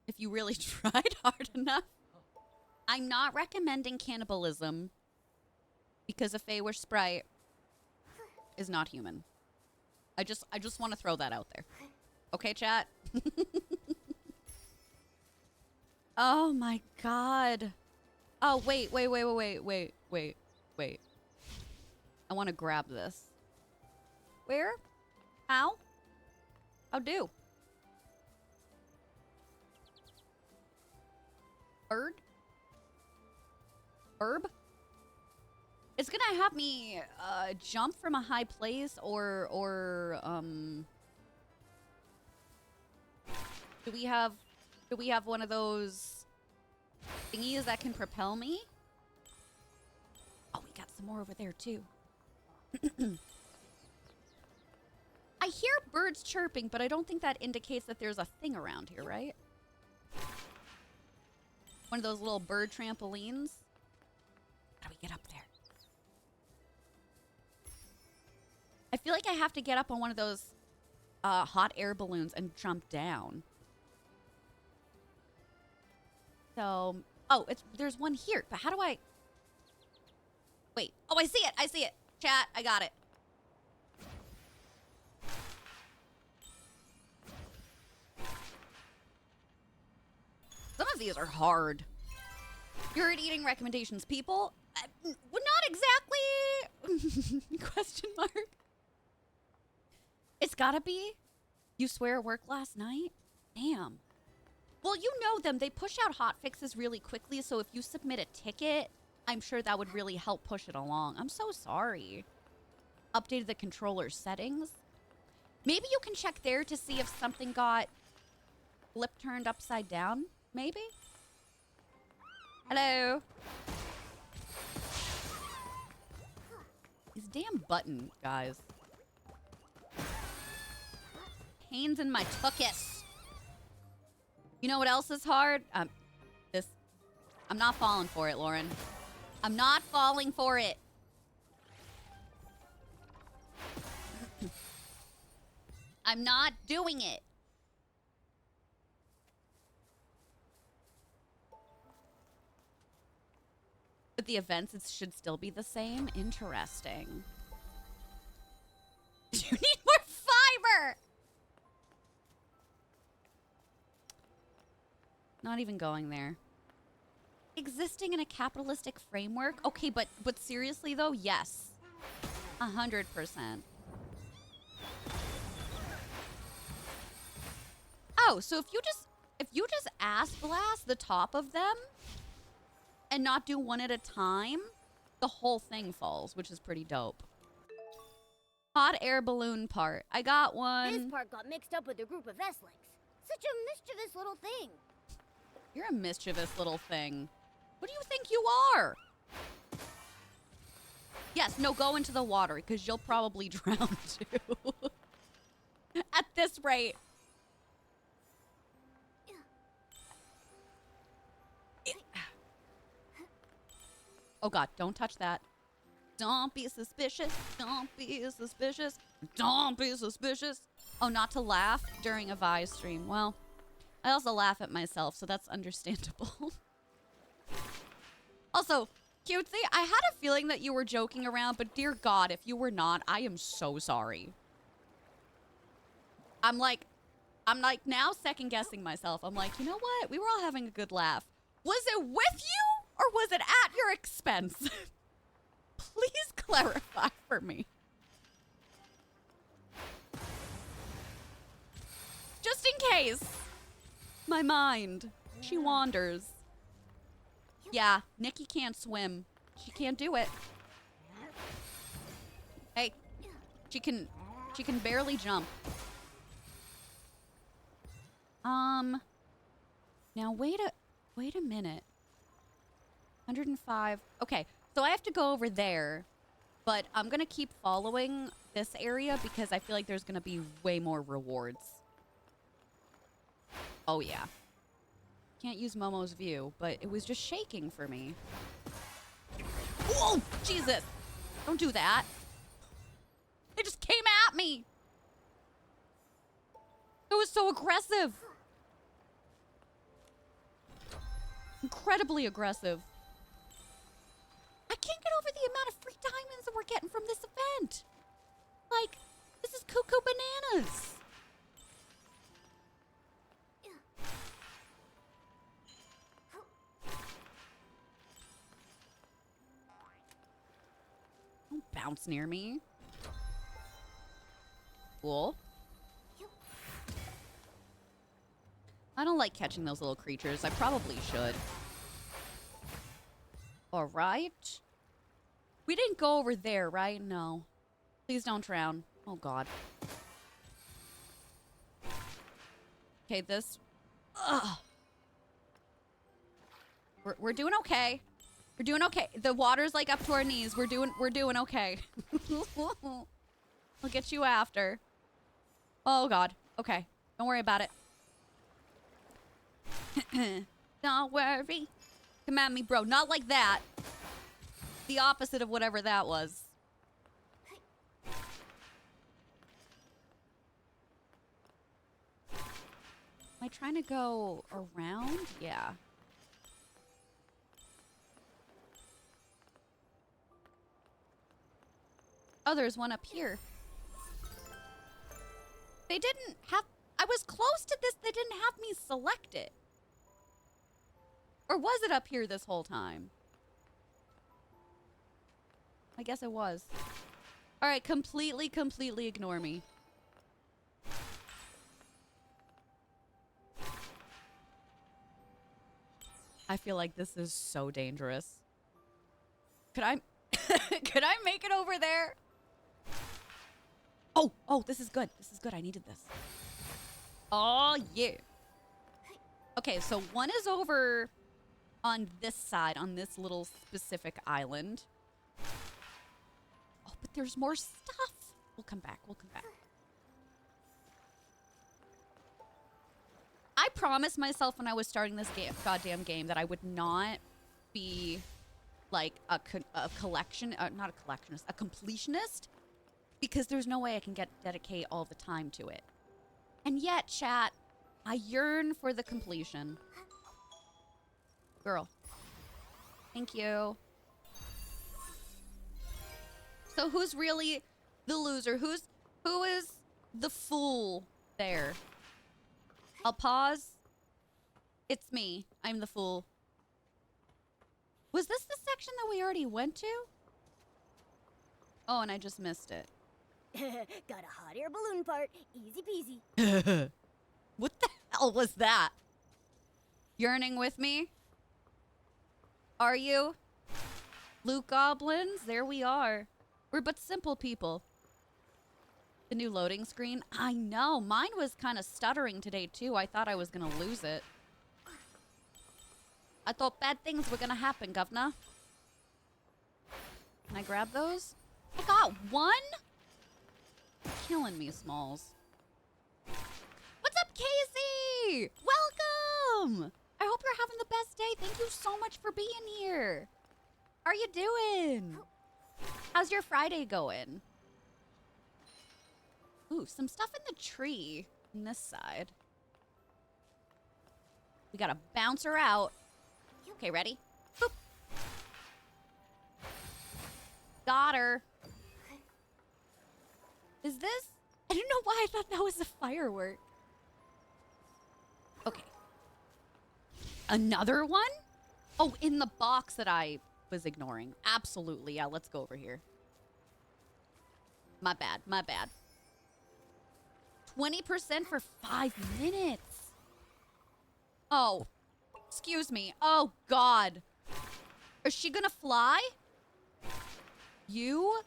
if you really tried hard enough. I'm not recommending cannibalism because a Feywish sprite is not human. I just want to throw that out there. Okay, chat? Oh my god. Oh, wait. I want to grab this. Where? How? How do? Bird? Herb? It's gonna have me jump from a high place or do we have one of those thingies that can propel me? Oh, we got some more over there too. I hear birds chirping, but I don't think that indicates that there's a thing around here, right? One of those little bird trampolines. How do we get up there? I feel like I have to get up on one of those hot air balloons and jump down. So, oh, there's one here, but how do I... Wait. Oh, I see it. I see it. Chat, I got it. Some of these are hard. You're eating recommendations, people. Not exactly. Question mark. It's gotta be. You swear at work last night? Damn. Well, you know them. They push out hot fixes really quickly, so if you submit a ticket, I'm sure that would really help push it along. I'm so sorry. Updated the controller settings. Maybe you can check there to see if something got flip turned upside down. Maybe? Hello? These damn buttons, guys. Pains in my tuchus. You know what else is hard? I'm not falling for it, Lauren. I'm not falling for it. I'm not doing it. But the events, it should still be the same. Interesting. You need more fiber! Not even going there. Existing in a capitalistic framework? Okay, but seriously though, yes. 100%. Oh, so if you just ass blast the top of them and not do one at a time, the whole thing falls, which is pretty dope. Hot air balloon part. I got one. This part got mixed up with a group of Estlings. Such a mischievous little thing. You're a mischievous little thing. What do you think you are? Yes, no, go into the water, because you'll probably drown too. At this rate. Oh god, don't touch that. Don't be suspicious. Don't be suspicious. Don't be suspicious. Oh, not to laugh during a Vi stream. Well, I also laugh at myself, so that's understandable. Also, Cutesy, I had a feeling that you were joking around, but dear God, if you were not, I am so sorry. I'm like now second guessing myself. I'm like, you know what? We were all having a good laugh. Was it with you or was it at your expense? Please clarify for me. Just in case. My mind. She wanders. Yeah, Nikki can't swim. She can't do it. Hey, she can barely jump. Now wait a minute. 105. Okay, so I have to go over there, but I'm gonna keep following this area because I feel like there's gonna be way more rewards. Oh yeah. Can't use Momo's view, but it was just shaking for me. Whoa, Jesus! Don't do that. It just came at me. It was so aggressive. Incredibly aggressive. I can't get over the amount of free diamonds that we're getting from this event. Like, this is cuckoo bananas. Don't bounce near me. Cool. I don't like catching those little creatures. I probably should. All right. We didn't go over there, right? No. Please don't drown. Oh, God. Okay, this... Ugh. We're doing okay. We're doing okay. The water's like up to our knees. We're doing okay. I'll get you after. Oh, God. Okay. Don't worry about it. Don't worry. Come at me, bro. Not like that. The opposite of whatever that was. Am I trying to go around? Yeah. Oh, there's one up here. They didn't have... I was close to this. They didn't have me select it. Or was it up here this whole time? I guess it was. All right, completely ignore me. I feel like this is so dangerous. Could I... Could I make it over there? Oh, this is good. This is good. I needed this. Oh, yeah. Okay, so one is over on this side, on this little specific island. Oh, but there's more stuff. We'll come back. We'll come back. I promised myself when I was starting this goddamn game that I would not be like a completionist, because there's no way I can dedicate all the time to it. And yet, chat, I yearn for the completion. Girl. Thank you. So who's really the loser? Who is the fool there? I'll pause. It's me. I'm the fool. Was this the section that we already went to? Oh, and I just missed it. Got a hot air balloon part. Easy peasy. What the hell was that? Yearning with me? Are you? Loot goblins? There we are. We're but simple people. The new loading screen? I know. Mine was kind of stuttering today, too. I thought I was going to lose it. I thought bad things were going to happen, governor. Can I grab those? I got one? You're killing me, Smalls. What's up, Casey? Welcome! I hope you're having the best day. Thank you so much for being here. How are you doing? How's your Friday going? Ooh, some stuff in the tree on this side. We gotta bounce her out. Okay, ready? Boop. Got her. Is this? I don't know why I thought that was a firework. Okay. Another one? Oh, in the box that I was ignoring. Absolutely. Yeah, let's go over here. My bad. My bad. 20% for 5 minutes. Oh, excuse me. Oh, God. Is she gonna fly? You?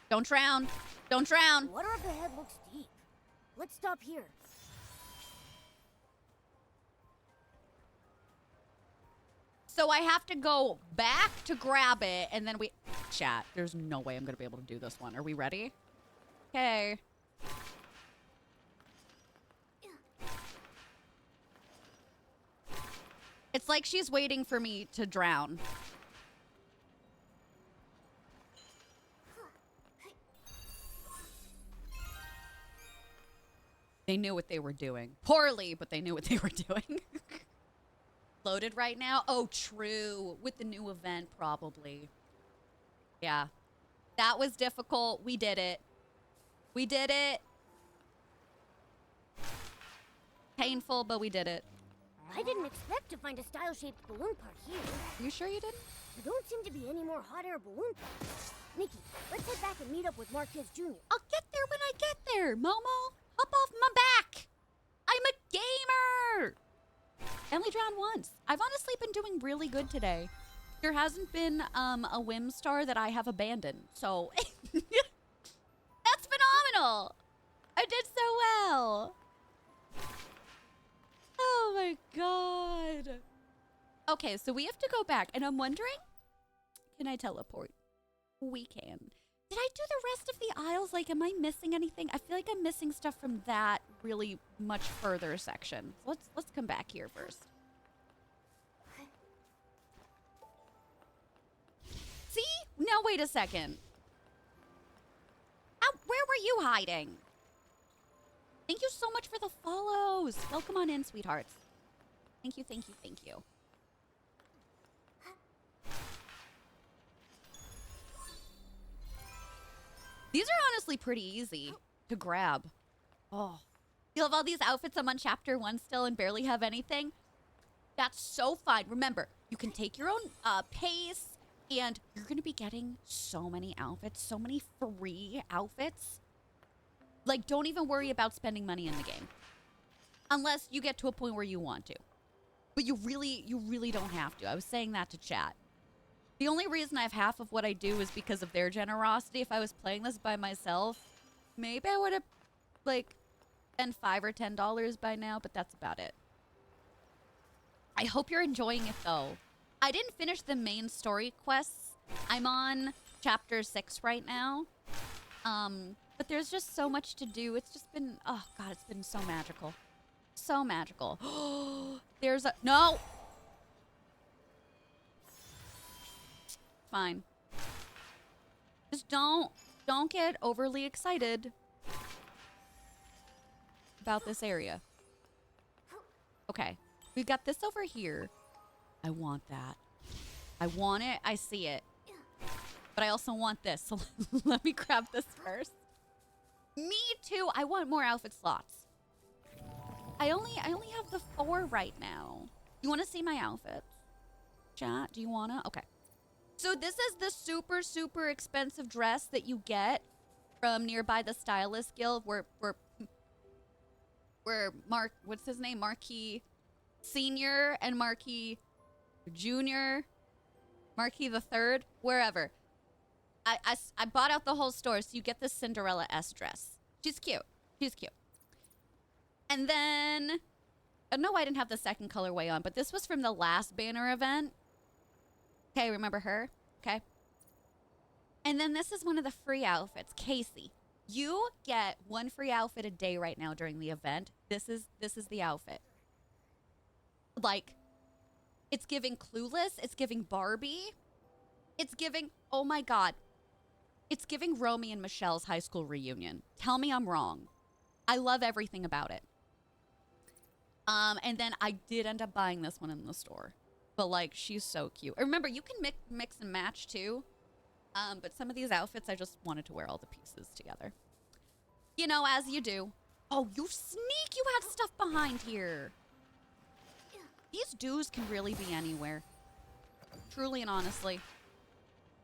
Don't drown. Don't drown. Water up ahead looks deep. Let's stop here. So I have to go back to grab it, and then we... Chat, there's no way I'm going to be able to do this one. Are we ready? Okay. It's like she's waiting for me to drown. They knew what they were doing. Poorly, but they knew what they were doing. Loaded right now? Oh, true. With the new event, probably. Yeah. That was difficult. We did it. We did it. Painful, but we did it. I didn't expect to find a style-shaped balloon part here. You sure you didn't? There don't seem to be any more hot air balloon parts. Nikki, let's head back and meet up with Marquez Jr. I'll get there when I get there, Momo. Hop off my back. I'm a gamer. I only drowned once. I've honestly been doing really good today. There hasn't been a whim star that I have abandoned. So that's phenomenal. I did so well. Oh my God. Okay, so we have to go back. And I'm wondering, can I teleport? We can. Did I do the rest of the aisles? Like, am I missing anything? I feel like I'm missing stuff from that really much further section. Let's come back here first. See? Now, wait a second. Where were you hiding? Thank you so much for the follows. Welcome on in, sweethearts. Thank you, thank you, thank you. These are honestly pretty easy to grab. Oh. You have all these outfits. I'm on chapter 1 still and barely have anything. That's so fine. Remember, you can take your own pace, and you're going to be getting so many outfits, so many free outfits. Like, don't even worry about spending money in the game. Unless you get to a point where you want to. But you really don't have to. I was saying that to chat. The only reason I have half of what I do is because of their generosity. If I was playing this by myself, maybe I would have, like, spent $5 or $10 by now, but that's about it. I hope you're enjoying it, though. I didn't finish the main story quests. I'm on chapter 6 right now. But there's just so much to do. It's just been, oh God, it's been so magical. So magical. There's a, no! Fine. Just don't get overly excited about this area. Okay, we've got this over here. I want that. I want it. I see it. But I also want this. So let me grab this first. Me too. I want more outfit slots. I only have the 4 right now. You want to see my outfits? Chat, do you want to? Okay. So this is the super expensive dress that you get from nearby the Stylist Guild where Mark, what's his name? Marquis Senior and Marquis Junior, Marquis the Third, wherever. I bought out the whole store, so you get this Cinderella-esque dress. She's cute. She's cute. And then, I know I didn't have the second colorway on, but this was from the last banner event. Okay, remember her? Okay. And then this is one of the free outfits. Casey, you get 1 free outfit a day right now during the event. This is the outfit. Like, It's giving Clueless. It's giving Barbie. It's giving, oh my God. It's giving Romy and Michelle's high school reunion. Tell me I'm wrong. I love everything about it. And then I did end up buying this one in the store. But like, she's so cute. Remember, you can mix and match too. But some of these outfits, I just wanted to wear all the pieces together. You know, as you do. Oh, you sneak! You had stuff behind here. These dues can really be anywhere. Truly and honestly.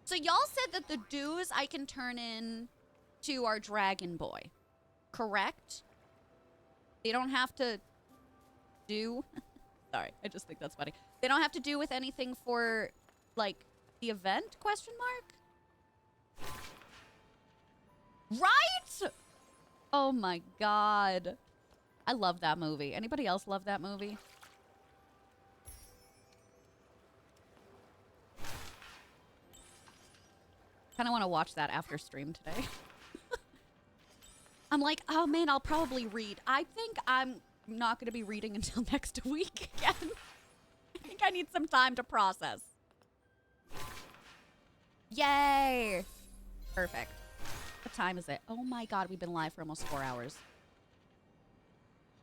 So y'all said that the dues I can turn in to our Dragon Boy. Correct? They don't have to do... Sorry, I just think that's funny. They don't have to do with anything for, like, the event? Question mark? Right? Oh my God. I love that movie. Anybody else love that movie? Kind of want to watch that after stream today. I'm like, oh man, I'll probably read. I think I'm not going to be reading until next week again. I think I need some time to process. Yay! Perfect. What time is it? Oh my God, we've been live for almost 4 hours.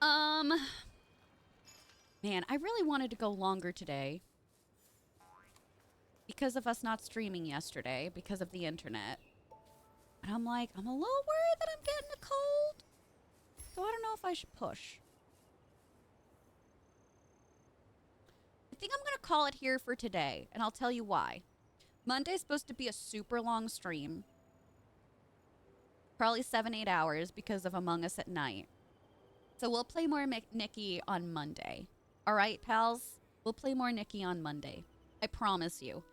Man, I really wanted to go longer today. Because of us not streaming yesterday, because of the internet. And I'm like, I'm a little worried that I'm getting a cold. So I don't know if I should push. I think I'm going to call it here for today, and I'll tell you why. Monday's supposed to be a super long stream. Probably 7-8 hours because of Among Us at night. So we'll play more Nikki on Monday. All right, pals? We'll play more Nikki on Monday. I promise you.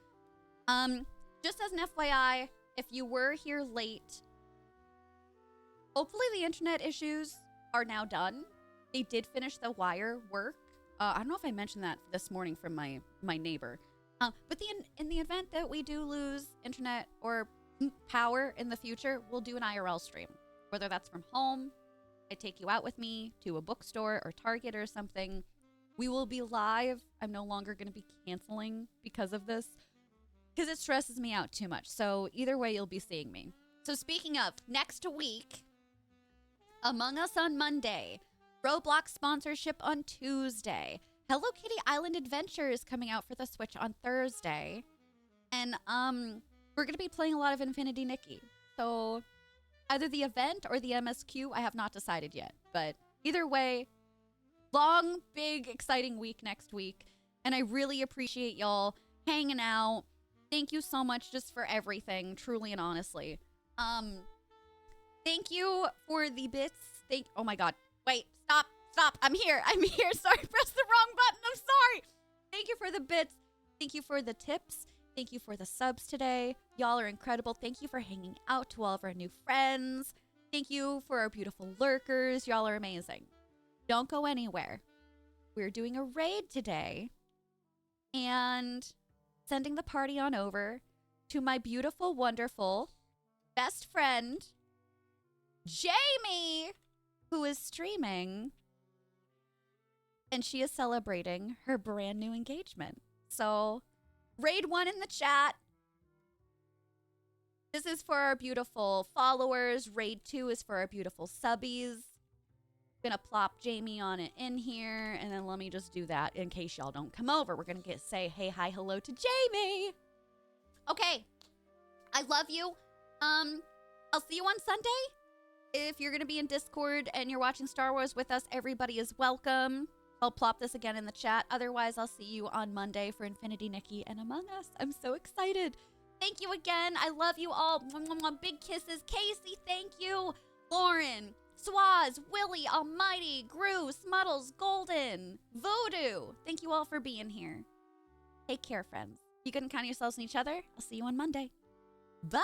Just as an FYI, if you were here late, hopefully the internet issues are now done. They did finish the wire work. I don't know if I mentioned that this morning from my neighbor. But in the event that we do lose internet or power in the future, we'll do an IRL stream. Whether that's from home, I take you out with me to a bookstore or Target or something. We will be live. I'm no longer going to be canceling because of this. Because it stresses me out too much. So either way, you'll be seeing me. So speaking of, next week, Among Us on Monday. Roblox sponsorship on Tuesday. Hello Kitty Island Adventure is coming out for the Switch on Thursday. And we're going to be playing a lot of Infinity Nikki. So either the event or the MSQ, I have not decided yet. But either way, long, big, exciting week next week. And I really appreciate y'all hanging out. Thank you so much just for everything, truly and honestly. Thank you for the bits. Oh my God. Wait, stop. I'm here. Sorry, press the wrong button. I'm sorry. Thank you for the bits. Thank you for the tips. Thank you for the subs today. Y'all are incredible. Thank you for hanging out to all of our new friends. Thank you for our beautiful lurkers. Y'all are amazing. Don't go anywhere. We're doing a raid today. And sending the party on over to my beautiful, wonderful best friend, Jamie, who is streaming. And she is celebrating her brand new engagement. So, raid 1 in the chat. This is for our beautiful followers. Raid 2 is for our beautiful subbies. Gonna plop Jamie on it in here, and then let me just do that in case y'all don't come over. We're gonna say hey, hi, hello to Jamie. Okay, I love you. I'll see you on Sunday. If you're gonna be in Discord and you're watching Star Wars with us, everybody is welcome. I'll plop this again in the chat. Otherwise, I'll see you on Monday for Infinity Nikki and Among Us. I'm so excited. Thank you again. I love you all. Mwah, mwah, mwah. Big kisses. Casey, thank you. Lauren, Swaz, Willie, Almighty, Gru, Smuddles, Golden, Voodoo. Thank you all for being here. Take care, friends. You can count yourselves on each other. I'll see you on Monday. Bye!